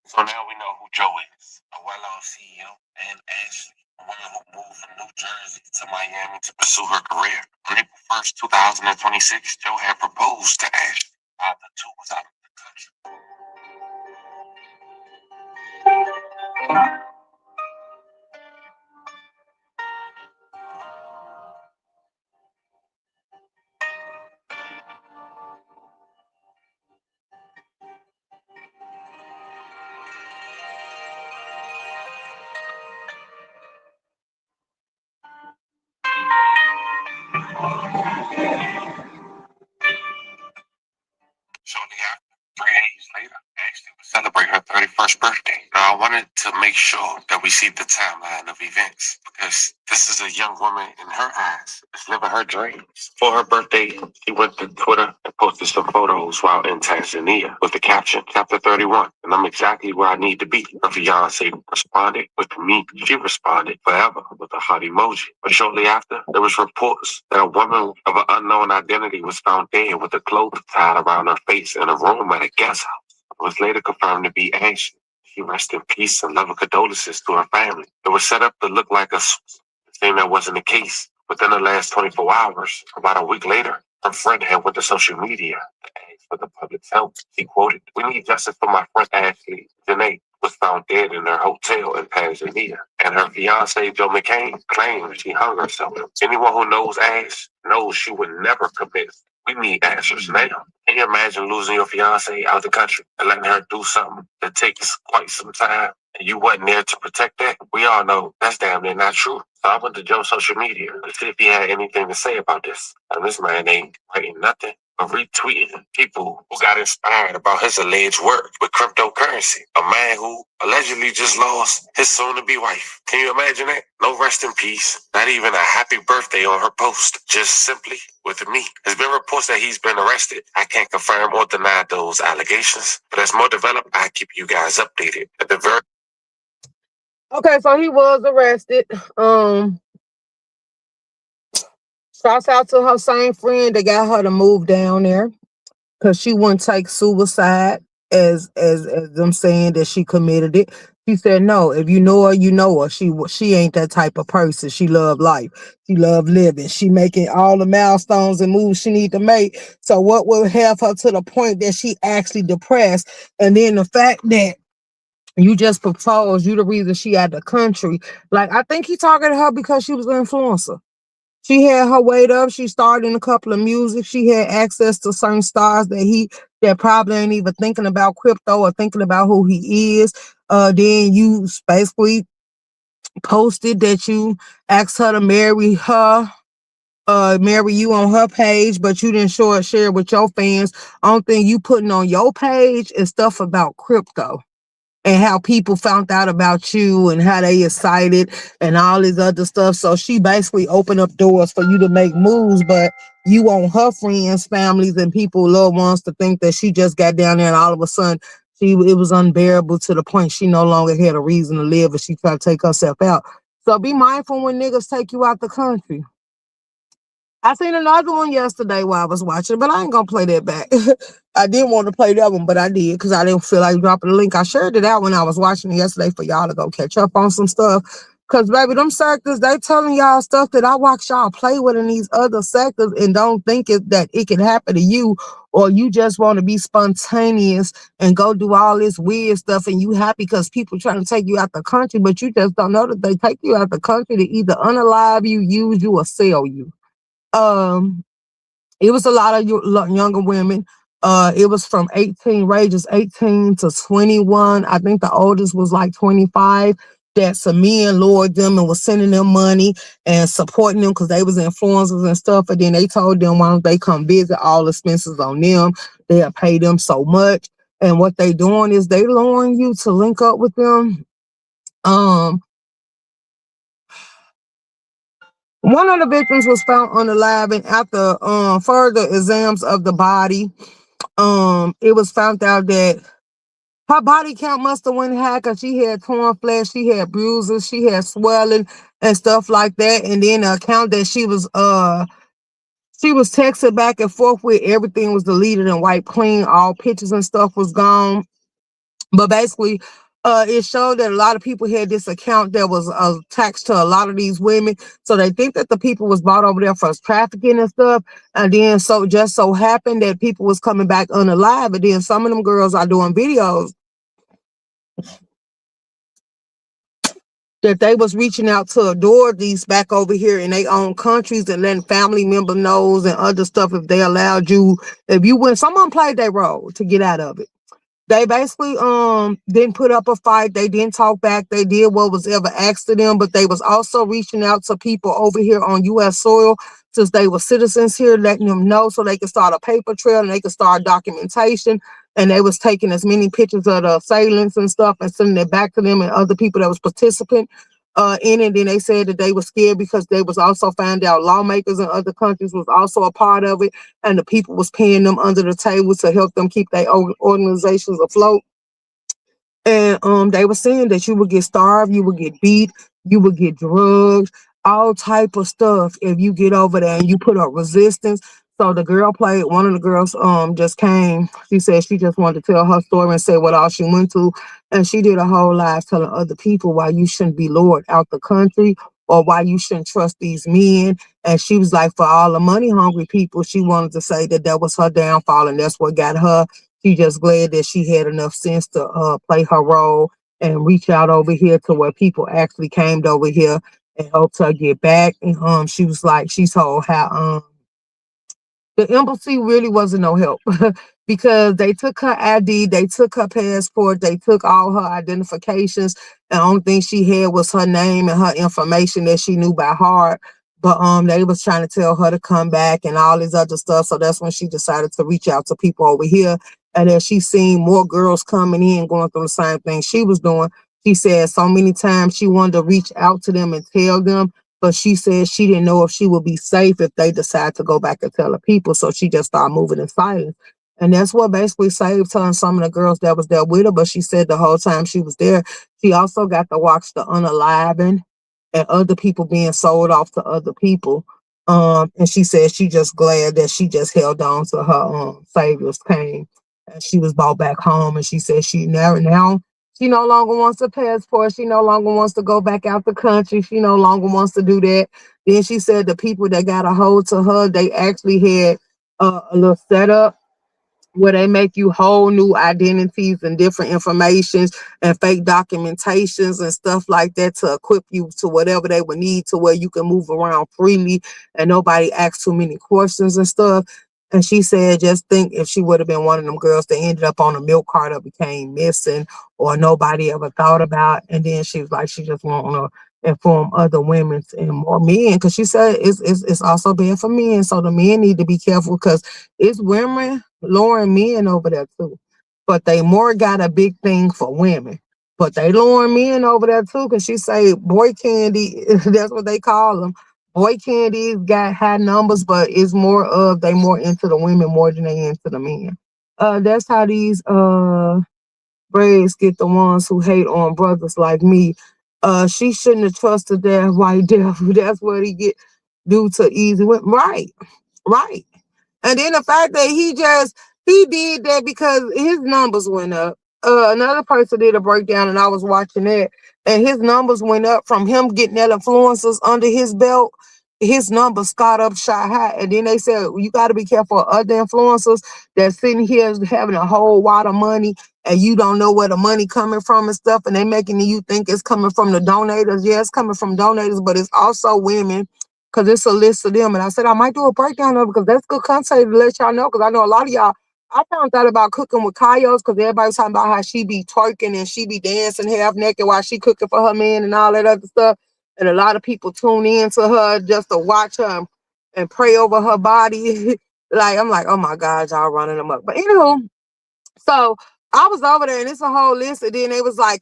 So now we know who Joe is, a well-off CEO, and Ashley, a woman who moved from New Jersey to Miami to pursue her career. On April 1st, 2026, Joe had proposed to Ashley while the two was out of the country. Shortly after, 3 days later, Ashley would celebrate her 31st birthday. Now, I wanted to make sure that we see the timeline of events because this is a young woman in her eyes that's living her dreams. For her birthday, she went to Twitter and posted some photos while in Tanzania with the caption, Chapter 31, and I'm exactly where I need to be. Her fiance responded with me. She responded forever with a heart emoji. But shortly after, there was reports that a woman of an unknown identity was found dead with a cloth tied around her face in a room at a guest house. It was later confirmed to be Ashley. She rested in peace and loving condolences to her family. It was set up to look like a thing that wasn't the case. Within the last 24 hours, about a week later, her friend had went to social media to ask for the public's help. She quoted, "We need justice for my friend Ashley. Janae was found dead in her hotel in Tanzania, and her fiance Joe McCain claimed she hung herself. Anyone who knows Ash knows she would never commit. We need answers now." Can you imagine losing your fiance out the country and letting her do something that takes quite some time and you wasn't there to protect that? We all know that's damn near not true. So I went to Joe's social media to see if he had anything to say about this. And this man ain't writing nothing but retweeting people who got inspired about his alleged work with cryptocurrency. A man who allegedly just lost his soon-to-be wife. Can you imagine that? No rest in peace. Not even a happy birthday on her post. Just simply with me. There's been reports that he's been arrested. I can't confirm or deny those allegations. But as more develop, I keep you guys updated. At the very Okay, so he was arrested. Shouts out to her same friend that got her to move down there because she wouldn't take suicide as them saying that she committed it. She said, no, if you know her, you know her. She ain't that type of person. She love life. She love living. She making all the milestones and moves she need to make. So what will have her to the point that she actually depressed? And then the fact that you just proposed, you the reason she out the country. Like, I think he talking to her because she was an influencer. She had her weight up. She started in a couple of music. She had access to certain stars that probably ain't even thinking about crypto or thinking about who he is. Then you basically posted that you asked her to marry you on her page, but you didn't share with your fans. Only thing you putting on your page is stuff about crypto and how people found out about you and how they excited and all this other stuff. So she basically opened up doors for you to make moves, but you want her friends, families, and people, loved ones to think that she just got down there and all of a sudden it was unbearable to the point she no longer had a reason to live and she tried to take herself out. So be mindful when niggas take you out the country. I seen another one yesterday while I was watching, but I ain't gonna play that back. I didn't want to play that one, but I did because I didn't feel like dropping the link. I shared it out when I was watching it yesterday for y'all to go catch up on some stuff. Because, baby, them sectors, they telling y'all stuff that I watch y'all play with in these other sectors and don't think that it can happen to you, or you just want to be spontaneous and go do all this weird stuff and you happy because people trying to take you out the country, but you just don't know that they take you out the country to either unalive you, use you, or sell you. It was a lot of younger women. It was from 18 ranges, 18 to 21. I think the oldest was like 25. That some men lured them and was sending them money and supporting them because they was influencers and stuff. And then they told them why don't they come visit, all expenses on them. They'll pay them so much. And what they doing is they luring you to link up with them. One of the victims was found unalive, and after further exams of the body, it was found out that her body count must have went high because she had torn flesh, she had bruises, she had swelling and stuff like that. And then the account that she was texted back and forth with, everything was deleted and wiped clean. All pictures and stuff was gone. But basically, it showed that a lot of people had this account that was attached to a lot of these women. So they think that the people was brought over there for trafficking and stuff. And then so just so happened that people was coming back unalive. And then some of them girls are doing videos that they was reaching out to adore these back over here in their own countries and letting family member knows and other stuff if they allowed you. If you went, someone played their role to get out of it. They basically didn't put up a fight. They didn't talk back. They did what was ever asked of them, but they was also reaching out to people over here on U.S. soil since they were citizens here, letting them know so they could start a paper trail and they could start documentation. And they was taking as many pictures of the assailants and stuff and sending it back to them and other people that was participant in it. Then they said that they were scared because they was also found out lawmakers in other countries was also a part of it, and the people was paying them under the table to help them keep their organizations afloat. And they were saying that you would get starved, you would get beat, you would get drugged, all type of stuff if you get over there and you put up resistance. So the girl played, one of the girls just came. She said she just wanted to tell her story and say what all she went through. And she did a whole life telling other people why you shouldn't be lured out the country or why you shouldn't trust these men. And she was like, for all the money hungry people, she wanted to say that was her downfall and that's what got her. She just glad that she had enough sense to play her role and reach out over here to where people actually came over here and helped her get back. And she was like, she told how the embassy really wasn't no help because they took her ID, they took her passport, they took all her identifications. The only thing she had was her name and her information that she knew by heart. But they was trying to tell her to come back and all this other stuff. So that's when she decided to reach out to people over here. And then she seen more girls coming in going through the same thing she was doing. She said so many times she wanted to reach out to them and tell them, but she said she didn't know if she would be safe if they decide to go back and tell the people. So she just started moving in silence. And that's what basically saved her and some of the girls that was there with her. But she said the whole time she was there, she also got to watch the unaliving and other people being sold off to other people. And she said she just glad that she just held on to her saviors came. And she was brought back home. And she said she now she no longer wants a passport. She no longer wants to go back out the country. She no longer wants to do that. Then she said the people that got a hold to her, they actually had a little setup where they make you whole new identities and different informations and fake documentations and stuff like that to equip you to whatever they would need to where you can move around freely and nobody asks too many questions and stuff. And she said, just think if she would have been one of them girls that ended up on a milk cart or became missing or nobody ever thought about. And then she was like, she just want to inform other women and more men, because she said it's also bad for men. So the men need to be careful because it's women luring men over there too. But they more got a big thing for women. But they luring men over there too, because she say boy candy, that's what they call them. Boy candies got high numbers, but it's more of they more into the women more than they into the men. That's how these braids get the ones who hate on brothers like me. She shouldn't have trusted that white devil. That's what he get due to easy with. Right. And then the fact that he just He did that because his numbers went up. Another person did a breakdown, and I was watching that, and his numbers went up from him getting that influencers under his belt. His numbers got up shot high, and then they said you got to be careful of other influencers that's sitting here having a whole lot of money, and you don't know where the money coming from and stuff, and they making you think it's coming from the donators. Yeah, it's coming from donators, but it's also women because it's a list of them. And I said I might do a breakdown of it because that's good content to let y'all know because I know a lot of y'all. I found out about cooking with Kayos because everybody's talking about how she be twerking and she be dancing half naked while she cooking for her man and all that other stuff. And a lot of people tune in to her just to watch her and pray over her body. Like, I'm like, oh my God, y'all running them up. But anywho, so I was over there and it's a whole list. And then it was like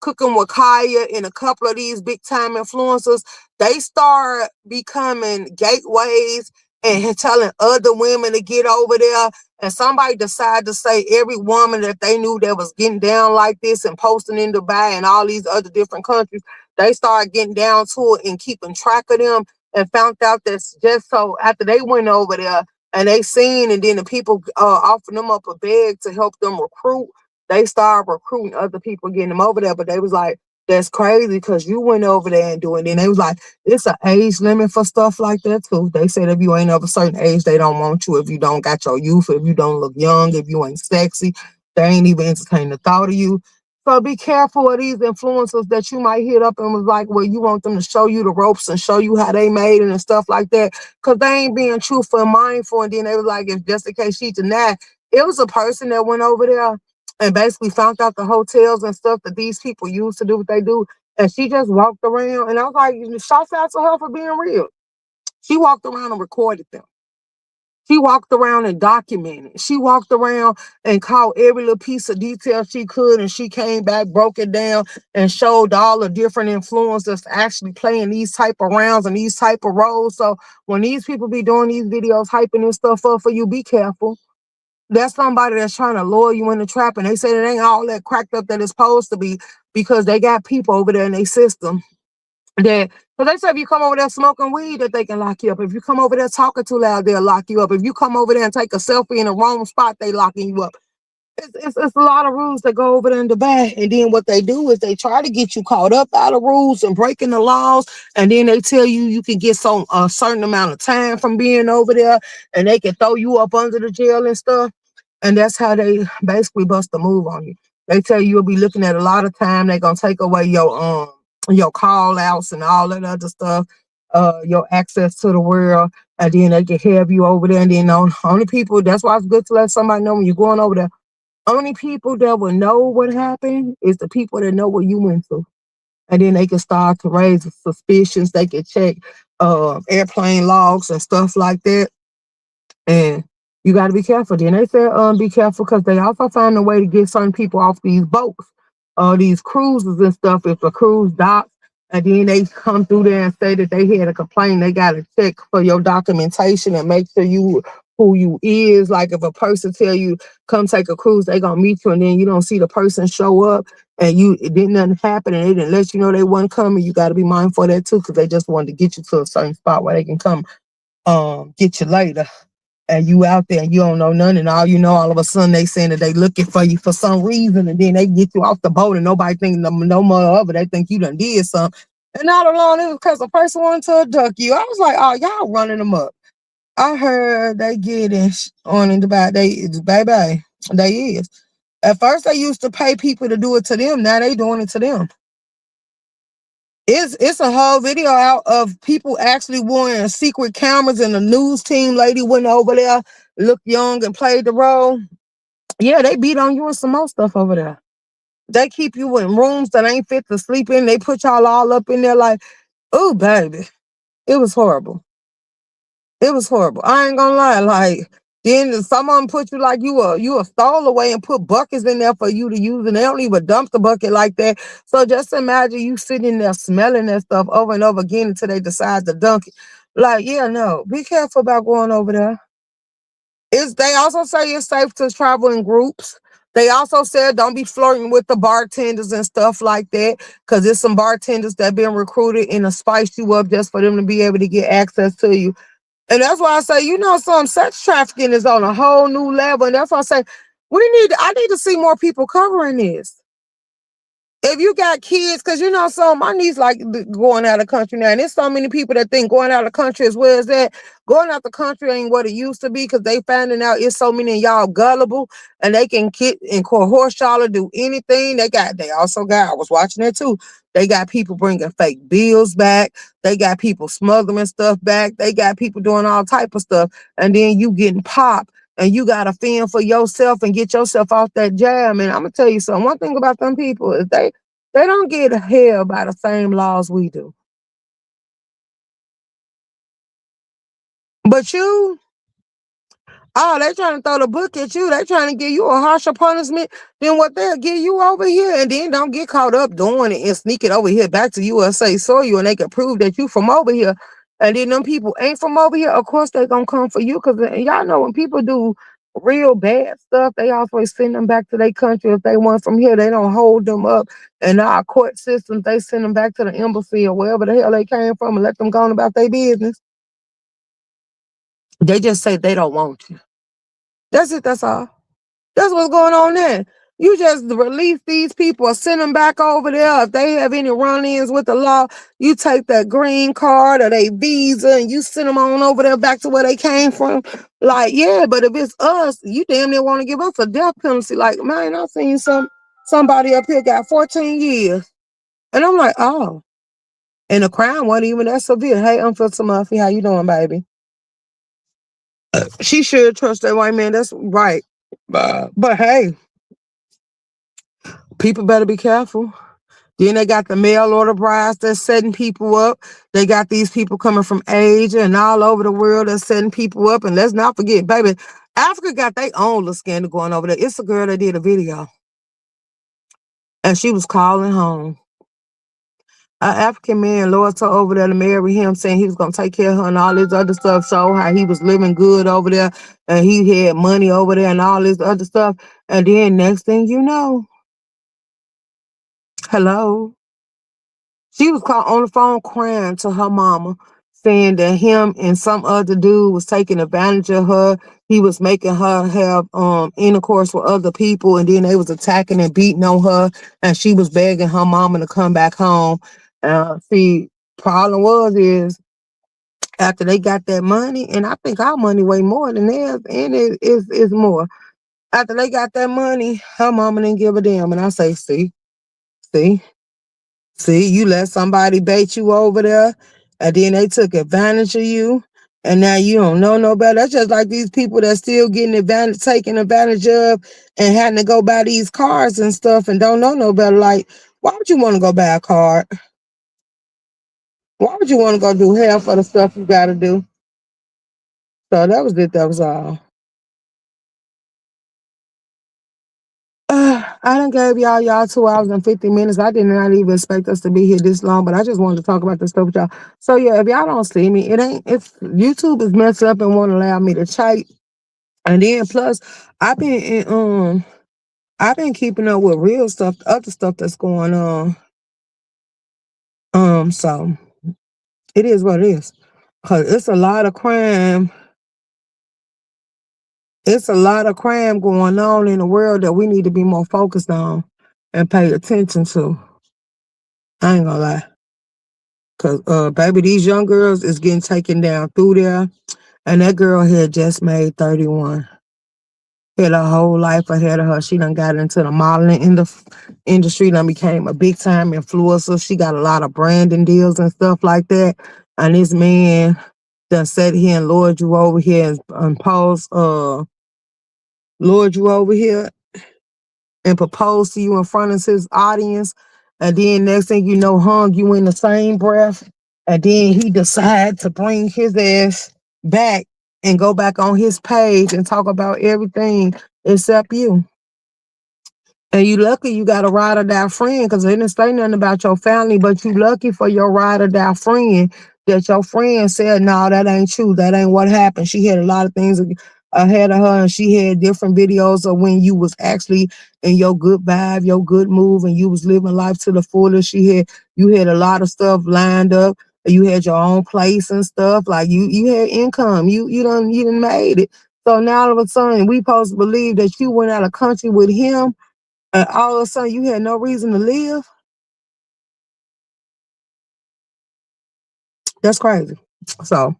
cooking with Kaya and a couple of these big time influencers. They start becoming gateways and telling other women to get over there. And somebody decided to say every woman that they knew that was getting down like this and posting in Dubai and all these other different countries, they started getting down to it and keeping track of them and found out that just so after they went over there, and they seen, and then the people offered them up a bag to help them recruit. They started recruiting other people, getting them over there. But they was like, that's crazy because you went over there and doing it. And they was like, it's an age limit for stuff like that too. They said if you ain't of a certain age, they don't want you. If you don't got your youth, if you don't look young, if you ain't sexy, they ain't even entertaining the thought of you. So be careful of these influencers that you might hit up and was like, well, you want them to show you the ropes and show you how they made it and stuff like that. Because they ain't being truthful and mindful. And then they was like, if just in case she denied, it was a person that went over there and basically found out the hotels and stuff that these people use to do what they do. And she just walked around. And I was like, shouts out to her for being real. She walked around and recorded them. She walked around and documented. She walked around and caught every little piece of detail she could, and she came back, broke it down, and showed all the different influencers actually playing these type of rounds and these type of roles. So when these people be doing these videos, hyping this stuff up for you, be careful. That's somebody that's trying to lure you in the trap, and they say it ain't all that cracked up that it's supposed to be because they got people over there in their system that, because they say if you come over there smoking weed, that they can lock you up. If you come over there talking too loud, they'll lock you up. If you come over there and take a selfie in the wrong spot, they locking you up. It's a lot of rules that go over there in Dubai. And then what they do is they try to get you caught up out of rules and breaking the laws. And then they tell you you can get a certain amount of time from being over there, and they can throw you up under the jail and stuff. And that's how they basically bust a move on you. They tell you you'll be looking at a lot of time. They're gonna take away your call outs and all that other stuff, your access to the world, and then they can have you over there. And then only people, that's why it's good to let somebody know when you're going over there. Only people that will know what happened is the people that know what you went through. And then they can start to raise suspicions. They can check airplane logs and stuff like that. And you got to be careful. Then they said, be careful because they also found a way to get certain people off these boats, these cruises and stuff. If a cruise docks, and then they come through there and say that they had a complaint, they got to check for your documentation and make sure you who you is. Like if a person tell you come take a cruise, they gonna meet you, and then you don't see the person show up, and it didn't nothing happen, and they didn't let you know they wasn't coming. You got to be mindful of that too, because they just wanted to get you to a certain spot where they can come get you later. And you out there and you don't know none, and all you know, all of a sudden they saying that they looking for you for some reason, and then they get you off the boat and nobody think no more of it. They think you done did something. And not alone, it was because a person wanted to abduct you. I was like, oh, y'all running them up. I heard they getting on in Dubai. They is. At first they used to pay people to do it to them. Now they doing it to them. It's a whole video out of people actually wearing secret cameras, and the news team lady went over there, looked young and played the role. Yeah, they beat on you and some more stuff over there. They keep you in rooms that ain't fit to sleep in. They put y'all all up in there like, oh, baby. It was horrible. It was horrible. I ain't gonna lie. Like, then someone put you like you a stowaway and put buckets in there for you to use, and they don't even dump the bucket like that. So just imagine you sitting there smelling that stuff over and over again until they decide to dunk it. Like, yeah, no, be careful about going over there. They also say it's safe to travel in groups. They also said don't be flirting with the bartenders and stuff like that, because there's some bartenders that been recruited and to spice you up just for them to be able to get access to you. And that's why I say, some sex trafficking is on a whole new level. And that's why I say, I need to see more people covering this. If you got kids, because my niece like going out of the country now, and there's so many people that think going out of the country as well as that. Going out the country ain't what it used to be, because they finding out it's so many of y'all gullible, and they can get and coerce y'all to do anything. They also got, I was watching that too. They got people bringing fake bills back. They got people smuggling stuff back. They got people doing all type of stuff, and then you getting popped. And you got to fend for yourself and get yourself off that jam. And I'm going to tell you something. One thing about them people is they don't get held by the same laws we do. But they trying to throw the book at you. They trying to give you a harsher punishment than what they'll give you over here. And then don't get caught up doing it and sneak it over here back to USA soil, and they can prove that you from over here. And then them people ain't from over here. Of course, they going to come for you, because y'all know when people do real bad stuff, they always send them back to their country. If they weren't from here, they don't hold them up. And our court systems, they send them back to the embassy or wherever the hell they came from and let them go on about their business. They just say they don't want you. That's it. That's all. That's what's going on there. You just release these people or send them back over there. If they have any run-ins with the law, you take that green card or their visa and you send them on over there back to where they came from. Like, yeah, but if it's us, you damn near want to give us a death penalty. Like, man, I seen somebody up here got 14 years. And I'm like, oh. And the crime wasn't even that severe. Hey, I'm Filter Muffy. How you doing, baby? She should trust that white man. That's right. But hey, people better be careful. Then they got the mail order brides that's setting people up. They got these people coming from Asia and all over the world that's setting people up. And let's not forget, baby, Africa got their own little scandal going over there. It's a girl that did a video. And she was calling home. An African man lured her over there to marry him, saying he was going to take care of her and all this other stuff. So how he was living good over there and he had money over there and all this other stuff. And then next thing you know, hello, she was caught on the phone crying to her mama, saying that him and some other dude was taking advantage of her. He was making her have intercourse with other people, and then they was attacking and beating on her, and she was begging her mama to come back home. See, problem is after they got that money, and I think our money way more than theirs, and it is more. After they got that money, her mama didn't give a damn, and I say, see, you let somebody bait you over there, and then they took advantage of you, and now you don't know no better. That's just like these people that still taking advantage of, and having to go buy these cars and stuff, and don't know no better. Like, why would you want to go buy a car? Why would you want to go do half of the stuff you got to do? So that was it. That was all. I done gave y'all 2 hours and 50 minutes. I did not even expect us to be here this long, but I just wanted to talk about this stuff with y'all. So yeah, if y'all don't see me, if YouTube is messed up and won't allow me to chat. And then plus I've been keeping up with real stuff, other stuff that's going on. So it is what it is. Cause it's a lot of crime. It's a lot of crime going on in the world that we need to be more focused on and pay attention to. I ain't gonna lie. Cause baby, these young girls is getting taken down through there. And that girl had just made 31. Had her whole life ahead of her. She done got into the modeling industry, done became a big time influencer. She got a lot of branding deals and stuff like that. And this man done sat here and lured you over here and lured you over here and proposed to you in front of his audience. And then next thing you know, hung you in the same breath. And then he decided to bring his ass back and go back on his page and talk about everything except you. And you lucky you got a ride or die friend, because they didn't say nothing about your family, but you lucky for your ride or die friend that your friend said, no, that ain't true. That ain't what happened. She had a lot of things ahead of her, and she had different videos of when you was actually in your good vibe, your good move, and you was living life to the fullest. You had a lot of stuff lined up. You had your own place and stuff. Like you had income. You done made it. So now all of a sudden we supposed to believe that you went out of country with him, and all of a sudden you had no reason to live. That's crazy. So,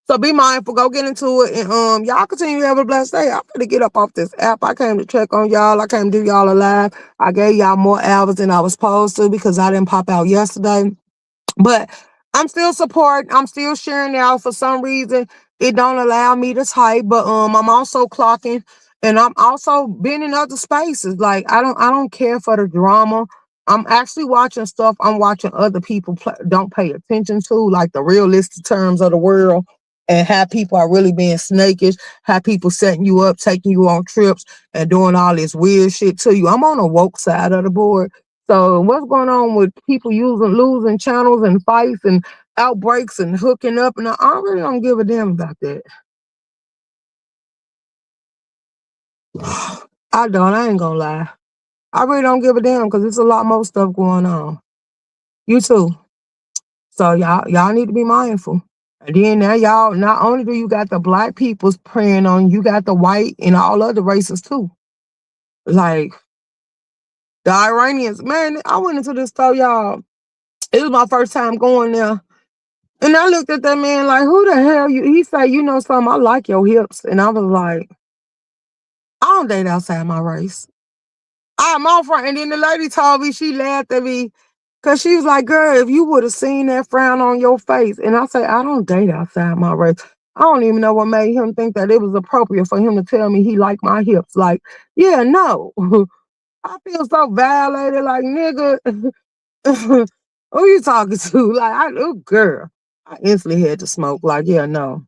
So be mindful. Go get into it, and y'all continue to have a blessed day. I'm gonna get up off this app. I came to check on y'all. I came to do y'all a live. I gave y'all more hours than I was supposed to because I didn't pop out yesterday. But I'm still supporting. I'm still sharing out. For some reason, it don't allow me to type. But I'm also clocking, and I'm also being in other spaces. Like I don't care for the drama. I'm actually watching stuff. I'm watching other people don't pay attention to, like the realistic terms of the world, and how people are really being snakish. How people setting you up, taking you on trips, and doing all this weird shit to you. I'm on a woke side of the board. So what's going on with people losing channels and fights and outbreaks and hooking up? And I really don't give a damn about that. I don't. I ain't gonna lie. I really don't give a damn because there's a lot more stuff going on. You too. So y'all need to be mindful. And then now y'all, not only do you got the black peoples preying on, you got the white and all other races too. Like the Iranians, man, I went into this store, y'all. It was my first time going there. And I looked at that man like, who the hell you? He said, you know something, I like your hips. And I was like, I don't date outside my race. I'm off right. And then the lady told me, she laughed at me because she was like, girl, if you would have seen that frown on your face. And I said, I don't date outside my race. I don't even know what made him think that it was appropriate for him to tell me he liked my hips. Like, yeah, no. I feel so violated, like, nigga. Who you talking to? Like, oh, girl. I instantly had to smoke. Like, yeah, no.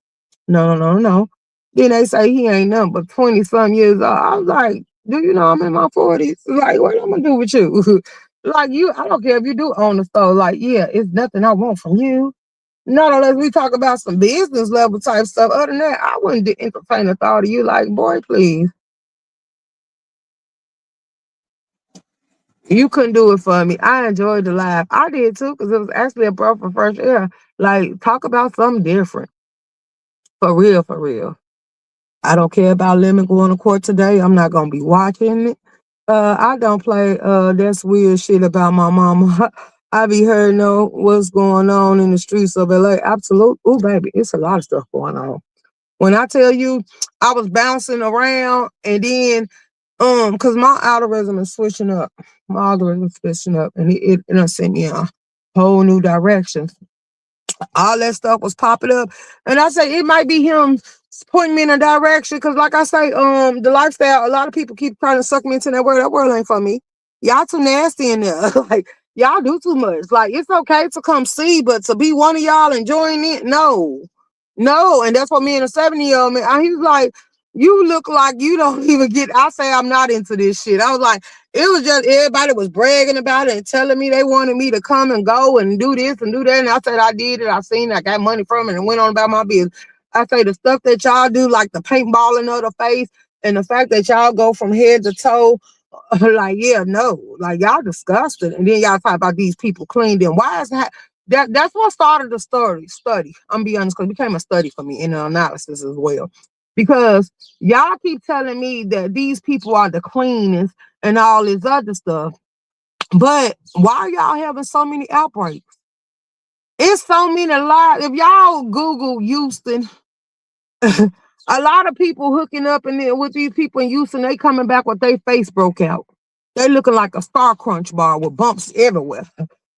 No. Then they say he ain't nothing but 20-some years old. I was like, do you know I'm in my 40s? Like, what I'm gonna do with you? Like, I don't care if you do own the store. Like, yeah, it's nothing I want from you. Not unless we talk about some business level type stuff. Other than that, I wouldn't entertain the thought of you. Like, boy, please. You couldn't do it for me. I enjoyed the live. I did too, because it was actually a breath of fresh air. Like, talk about something different. For real, for real. I don't care about Lemon going to court today. I'm not gonna be watching it. I don't play that's weird shit about my mama. I be heard know what's going on in the streets of LA. Absolute. Oh, baby, it's a lot of stuff going on. When I tell you I was bouncing around and then because my algorithm is switching up. My algorithm is switching up and it done sent me a whole new direction. All that stuff was popping up. And I say it might be him pointing me in a direction. Cause like I say, the lifestyle, a lot of people keep trying to suck me into that world. That world ain't for me. Y'all too nasty in there. Like y'all do too much. Like it's okay to come see, but to be one of y'all enjoying it, no. No. And that's what me and a 70-year-old man, he was like, you look like you don't even get. I say I'm not into this shit. I was like, it was just everybody was bragging about it and telling me they wanted me to come and go and do this and do that. And I said I did it. I seen it. I got money from it and went on about my business. I say the stuff that y'all do, like the paintballing of the face and the fact that y'all go from head to toe, like, yeah, no. Like y'all disgusting. And then y'all talk about these people clean them. Why is that's what started the study. I'm be honest, because it became a study for me in an analysis as well. Because y'all keep telling me that these people are the cleanest and all this other stuff. But why are y'all having so many outbreaks? It's so many lives. If y'all Google Houston, a lot of people hooking up with these people in Houston, they coming back with their face broke out. They looking like a Star Crunch bar with bumps everywhere.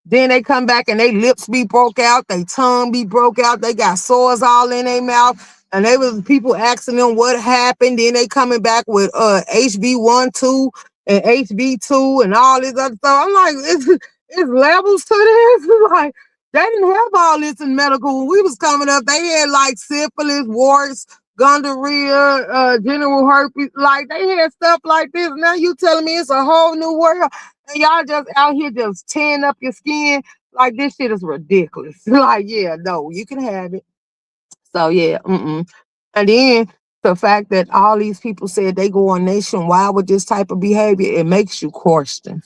Then they come back and they lips be broke out, they tongue be broke out, they got sores all in their mouth. And they was people asking them what happened. Then they coming back with HB1, 2, and HB2 and all this other stuff. I'm like, it's levels to this. Like, they didn't have all this in medical. When we was coming up, they had like syphilis, warts, gonorrhea, general herpes. Like, they had stuff like this. Now you telling me it's a whole new world. And y'all just out here just tearing up your skin. Like, this shit is ridiculous. Like, yeah, no, you can have it. So, yeah, And then The fact that all these people said they go on nationwide with this type of behavior, it makes you question.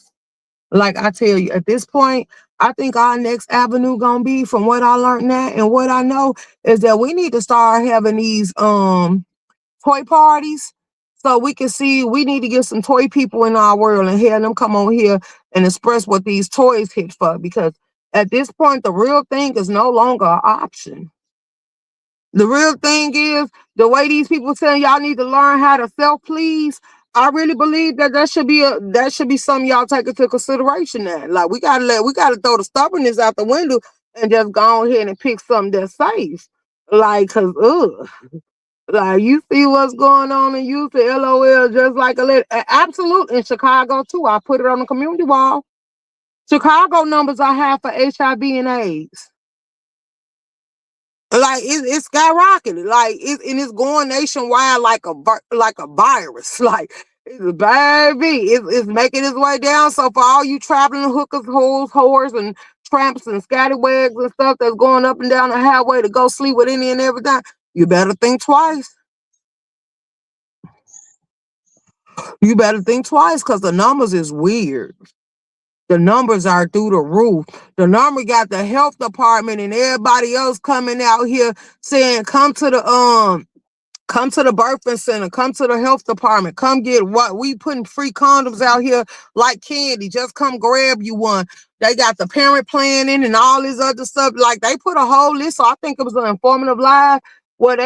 Like I tell you, at this point, I think our next avenue gonna be, from what I learned now and what I know, is that we need to start having these toy parties, so we can see. We need to get some toy people in our world and have them come on here and express what these toys hit for. Because at this point, the real thing is no longer an option. The real thing is the way these people saying y'all need to learn how to self-please. I really believe that should be something y'all take into consideration now. Like we gotta throw the stubbornness out the window and just go ahead and pick something that's safe. Like, cause like you see what's going on and use the LOL just like a little absolute in Chicago too. I put it on the community wall. Chicago numbers are high for HIV and AIDS. Like it's skyrocketed, and it's going nationwide like a virus. Like it's baby, it's making its way down. So for all you traveling hookers, hoes, whores, and tramps and scallywags and stuff that's going up and down the highway to go sleep with any and everything, you better think twice. You better think twice, because the numbers is weird. The numbers are through the roof. The number got the health department and everybody else coming out here saying, come to the birthing center, come to the health department, come get what we putting free condoms out here like candy. Just come grab you one. They got the parent planning and all this other stuff. Like they put a whole list. So I think it was an informative live where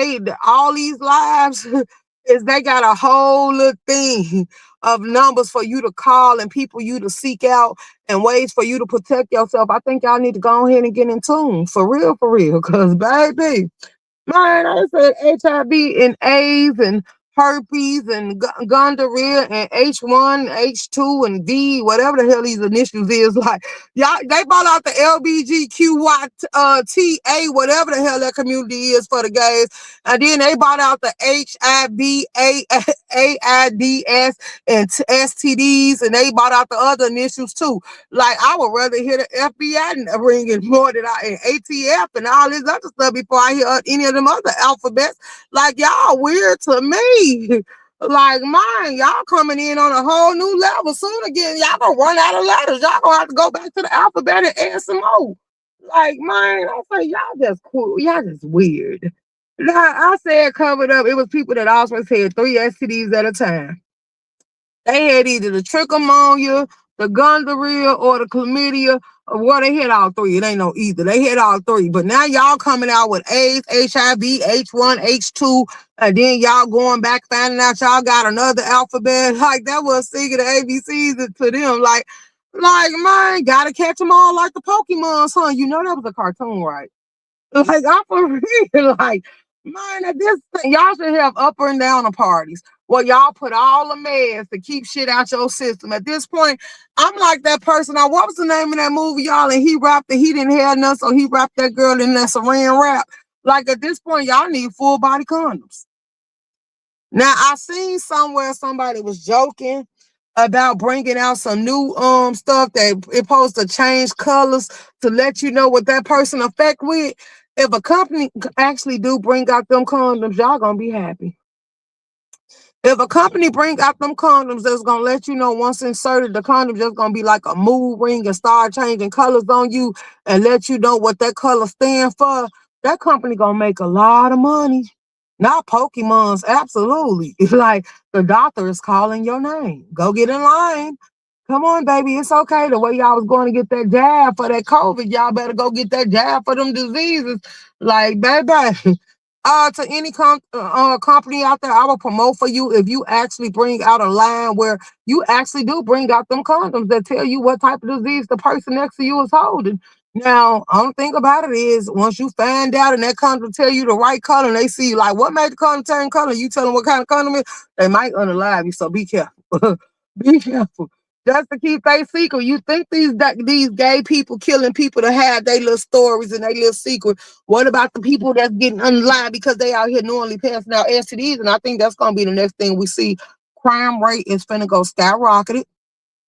all these lives is they got a whole little thing of numbers for you to call and people you to seek out and ways for you to protect yourself. I think y'all need to go ahead and get in tune for real, because baby, man, I said HIV and AIDS and herpes and gonorrhea and H1, H2 and V, whatever the hell these initials is. Like, y'all, they bought out the LBGQYTA, whatever the hell that community is for the gays. And then they bought out the HIV, AIDS, and STDs, and they bought out the other initials too. Like, I would rather hear the FBI ringing more than and ATF and all this other stuff before I hear any of them other alphabets. Like, y'all weird to me. Like, man, y'all coming in on a whole new level. Soon again, y'all gonna run out of letters. Y'all gonna have to go back to the alphabet and add some more. Like, man, I say y'all just cool. Y'all just weird. Now, I said covered up. It was people that always had 3 STDs at a time. They had either the trichomania, the gonorrhea, or the chlamydia. Well, they had all 3. It ain't no either. They had all 3. But now y'all coming out with AIDS, HIV, H1, H2, and then y'all going back finding out y'all got another alphabet. Like, that was singing the ABCs to them. Like, man, gotta catch them all like the Pokemon, son. You know that was a cartoon, right? Like, I'm for real. Like, man, at this thing, y'all should have upper and downer parties. Well, y'all put all the meds to keep shit out your system. At this point, I'm like that person. Now, what was the name of that movie, y'all? And he rapped and he didn't have none, so he rapped that girl in that saran wrap. Like, at this point, y'all need full body condoms. Now, I seen somewhere somebody was joking about bringing out some new stuff that it's supposed to change colors to let you know what that person affect with. If a company actually do bring out them condoms, y'all gonna be happy. If a company bring out them condoms that's gonna let you know once inserted, the condom just gonna be like a mood ring and start changing colors on you and let you know what that color stand for, that company gonna make a lot of money. Not Pokemons, absolutely. It's like the doctor is calling your name. Go get in line. Come on, baby. It's okay. The way y'all was going to get that jab for that COVID, y'all better go get that jab for them diseases. Like, baby. To any company out there, I will promote for you if you actually bring out a line where you actually do bring out them condoms that tell you what type of disease the person next to you is holding. Now, only thing about it is once you find out and that condom tell you the right color and they see you like, what made the condom turn color? You tell them what kind of condom it is, they might unalive you. So be careful. Be careful. Just to keep their secret. You think these gay people killing people to have their little stories and their little secret. What about the people that's getting unalive because they out here knowingly passing out STDs? And I think that's going to be the next thing we see. Crime rate is finna go skyrocketed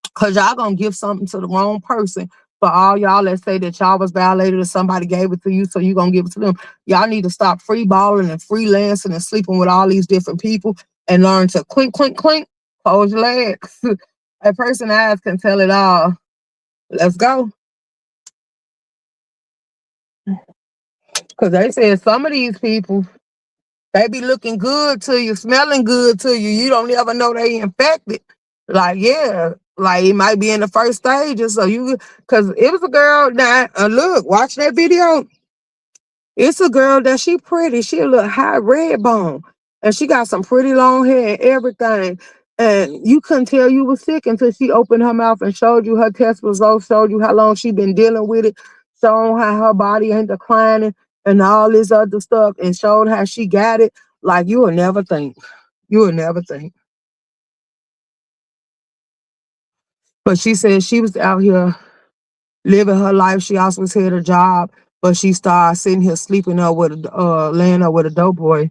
because y'all going to give something to the wrong person For all y'all that say that y'all was violated or somebody gave it to you, so you gonna give it to them. Y'all need to stop free balling and freelancing and sleeping with all these different people and learn to clink, clink, clink, close your legs. A person eyes can tell it all. Let's go. Because they said some of these people, they be looking good to you, smelling good to you. You don't ever know they infected. Like, yeah, like it might be in the first stages. So you, because it was a girl that, look, watch that video. It's a girl that she pretty. She a little high red bone. And she got some pretty long hair and everything. And you couldn't tell you was sick until she opened her mouth and showed you her test results, showed you how long she been dealing with it, showing how her body ain't declining and all this other stuff, and showed how she got it. Like, you will never think. You will never think. But she said she was out here living her life. She also had a job, but she started sitting here sleeping up with laying up with a dope boy.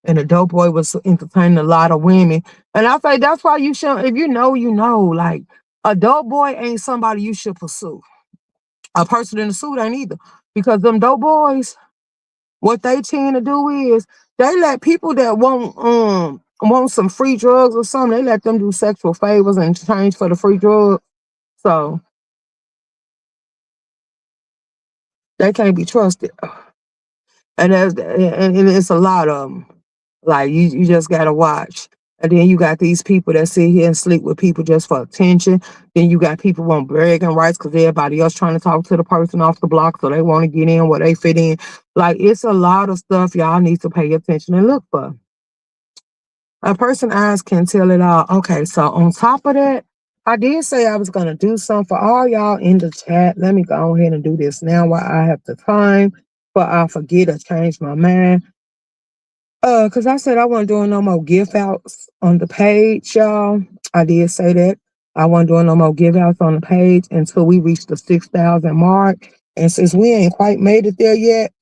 And the dope boy was entertaining a lot of women. And I say that's why you should, if you know, you know, like a dope boy ain't somebody you should pursue. A person in a suit ain't either. Because them dope boys, what they tend to do is they let people that want some free drugs or something, they let them do sexual favors in exchange for the free drugs. So they can't be trusted. And it's a lot of them. Like you just gotta watch. And then you got these people that sit here and sleep with people just for attention. Then you got people want bragging rights because everybody else trying to talk to the person off the block, so they want to get in where they fit in. Like, it's a lot of stuff y'all need to pay attention and look for. A person's eyes can tell it all. Okay, so on top of that, I did say I was gonna do something for all y'all in the chat. Let me go ahead and do this now while I have the time, but I forget or change my mind. Cause I said I wasn't doing no more gift outs on the page, y'all. I did say that. I wasn't doing no more give outs on the page until we reached the 6,000 mark. And since we ain't quite made it there yet,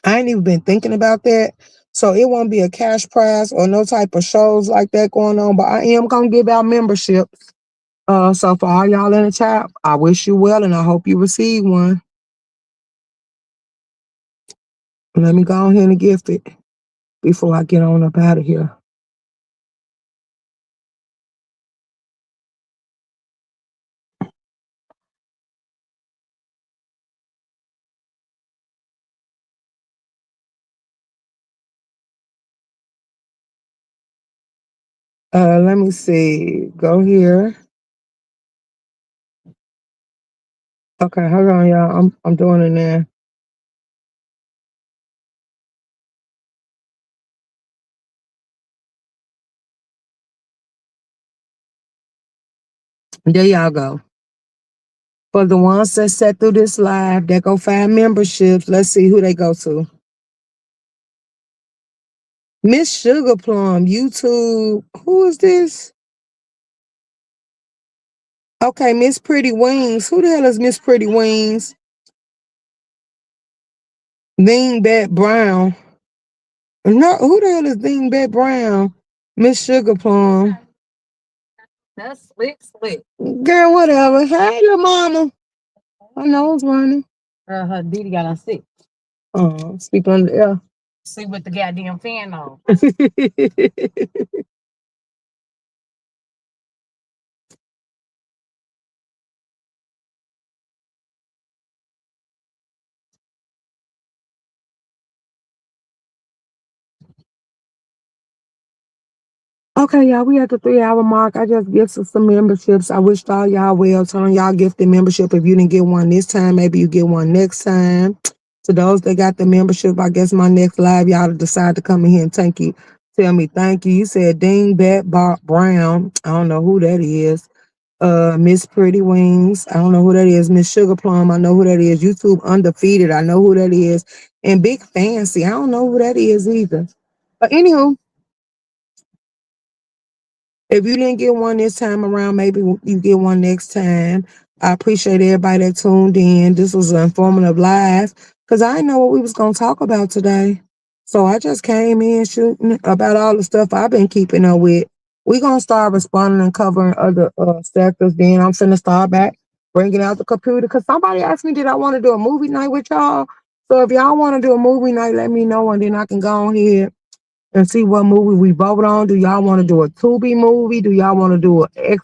I ain't even been thinking about that. So it won't be a cash prize or no type of shows like that going on, but I am gonna give out memberships. So for all y'all in the chat, I wish you well and I hope you receive one. Let me go ahead and gift it before I get on up out of here. Let me see. Go here. Okay, hold on, y'all. I'm doing it now. There y'all go. For the ones that sat through this live, that go find memberships. Let's see who they go to. Miss Sugar Plum, YouTube. Who is this? Okay, Miss Pretty Wings. Who the hell is Miss Pretty Wings? Dingbat Brown. No, who the hell is Dingbat Brown? Miss Sugar Plum. That's slick. Girl, whatever. Hey, little mama. Her nose running. Her Diddy got on sick. Sleep under the air. Sleep with the goddamn fan on. Okay, y'all, we at the 3-hour mark. I just gifted some memberships. I wished all y'all well. Telling y'all gifted membership. If you didn't get one this time, maybe you get one next time. To those that got the membership, I guess my next live, y'all decide to come in here and thank you. Tell me thank you. You said Dingbat Brown. I don't know who that is. Miss Pretty Wings. I don't know who that is. Miss Sugar Plum. I know who that is. YouTube Undefeated. I know who that is. And Big Fancy. I don't know who that is either. But anywho, if you didn't get one this time around, maybe you get one next time. I appreciate everybody that tuned in. This was an informative live because I didn't know what we was going to talk about today. So I just came in shooting about all the stuff I've been keeping up with. We're going to start responding and covering other sectors. Then I'm finna start back bringing out the computer. Because somebody asked me, did I want to do a movie night with y'all? So if y'all want to do a movie night, let me know, and then I can go on here and see what movie we vote on. Do y'all want to do a Tubi movie? Do y'all want to do an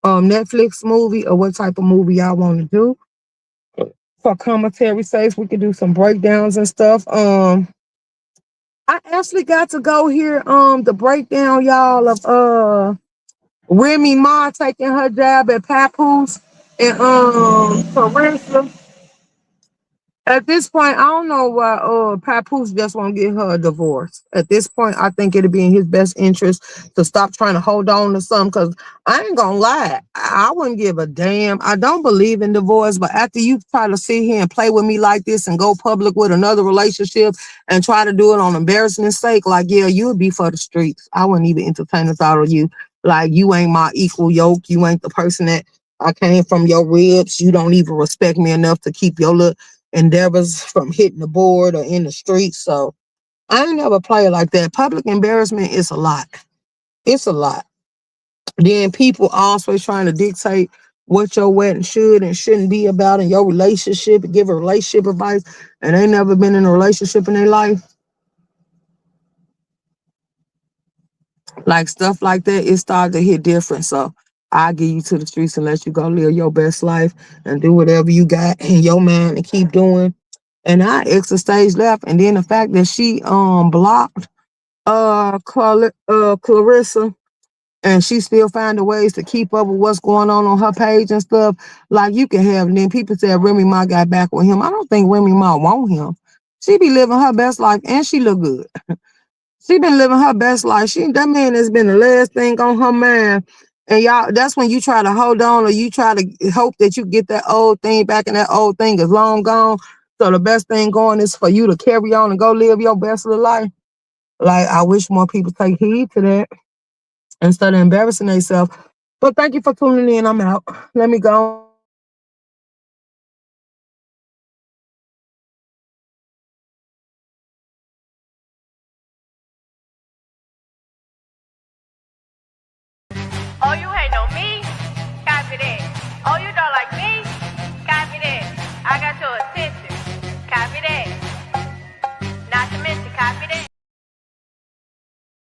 Netflix movie, or what type of movie y'all want to do? For commentary sakes, we could do some breakdowns and stuff. I actually got to go hear the breakdown, y'all, of Remy Ma taking her jab at Papoose and Carissa. At this point, I don't know why Papoose just won't get her a divorce. At this point, I think it'd be in his best interest to stop trying to hold on to something, because I ain't gonna lie, I wouldn't give a damn. I don't believe in divorce, but after you try to sit here and play with me like this and go public with another relationship and try to do it on embarrassment's sake, like, yeah, you would be for the streets. I wouldn't even entertain the thought of you. Like, you ain't my equal yoke. You ain't the person that I came from your ribs. You don't even respect me enough to keep your little endeavors from hitting the board or in the streets. So I ain't never play like that. Public embarrassment is a lot. It's a lot. Then people always trying to dictate what your wedding should and shouldn't be about in your relationship and give a relationship advice, and they never been in a relationship in their life. Like stuff like that, it started to hit different. So I give you to the streets and let you go live your best life and do whatever you got in your mind and keep doing. And I exit stage left. And then the fact that she blocked Clarissa, and she still finding ways to keep up with what's going on her page and stuff, like you can have. And then people said Remy Ma got back with him. I don't think Remy Ma want him. She be living her best life and she look good. She been living her best life. That man has been the last thing on her mind. And y'all, that's when you try to hold on, or you try to hope that you get that old thing back, and that old thing is long gone. So the best thing going is for you to carry on and go live your best little life. Like, I wish more people take heed to that instead of embarrassing themselves. But thank you for tuning in. I'm out. Let me go. Oh, you hate on me? Copy that. Oh, you don't like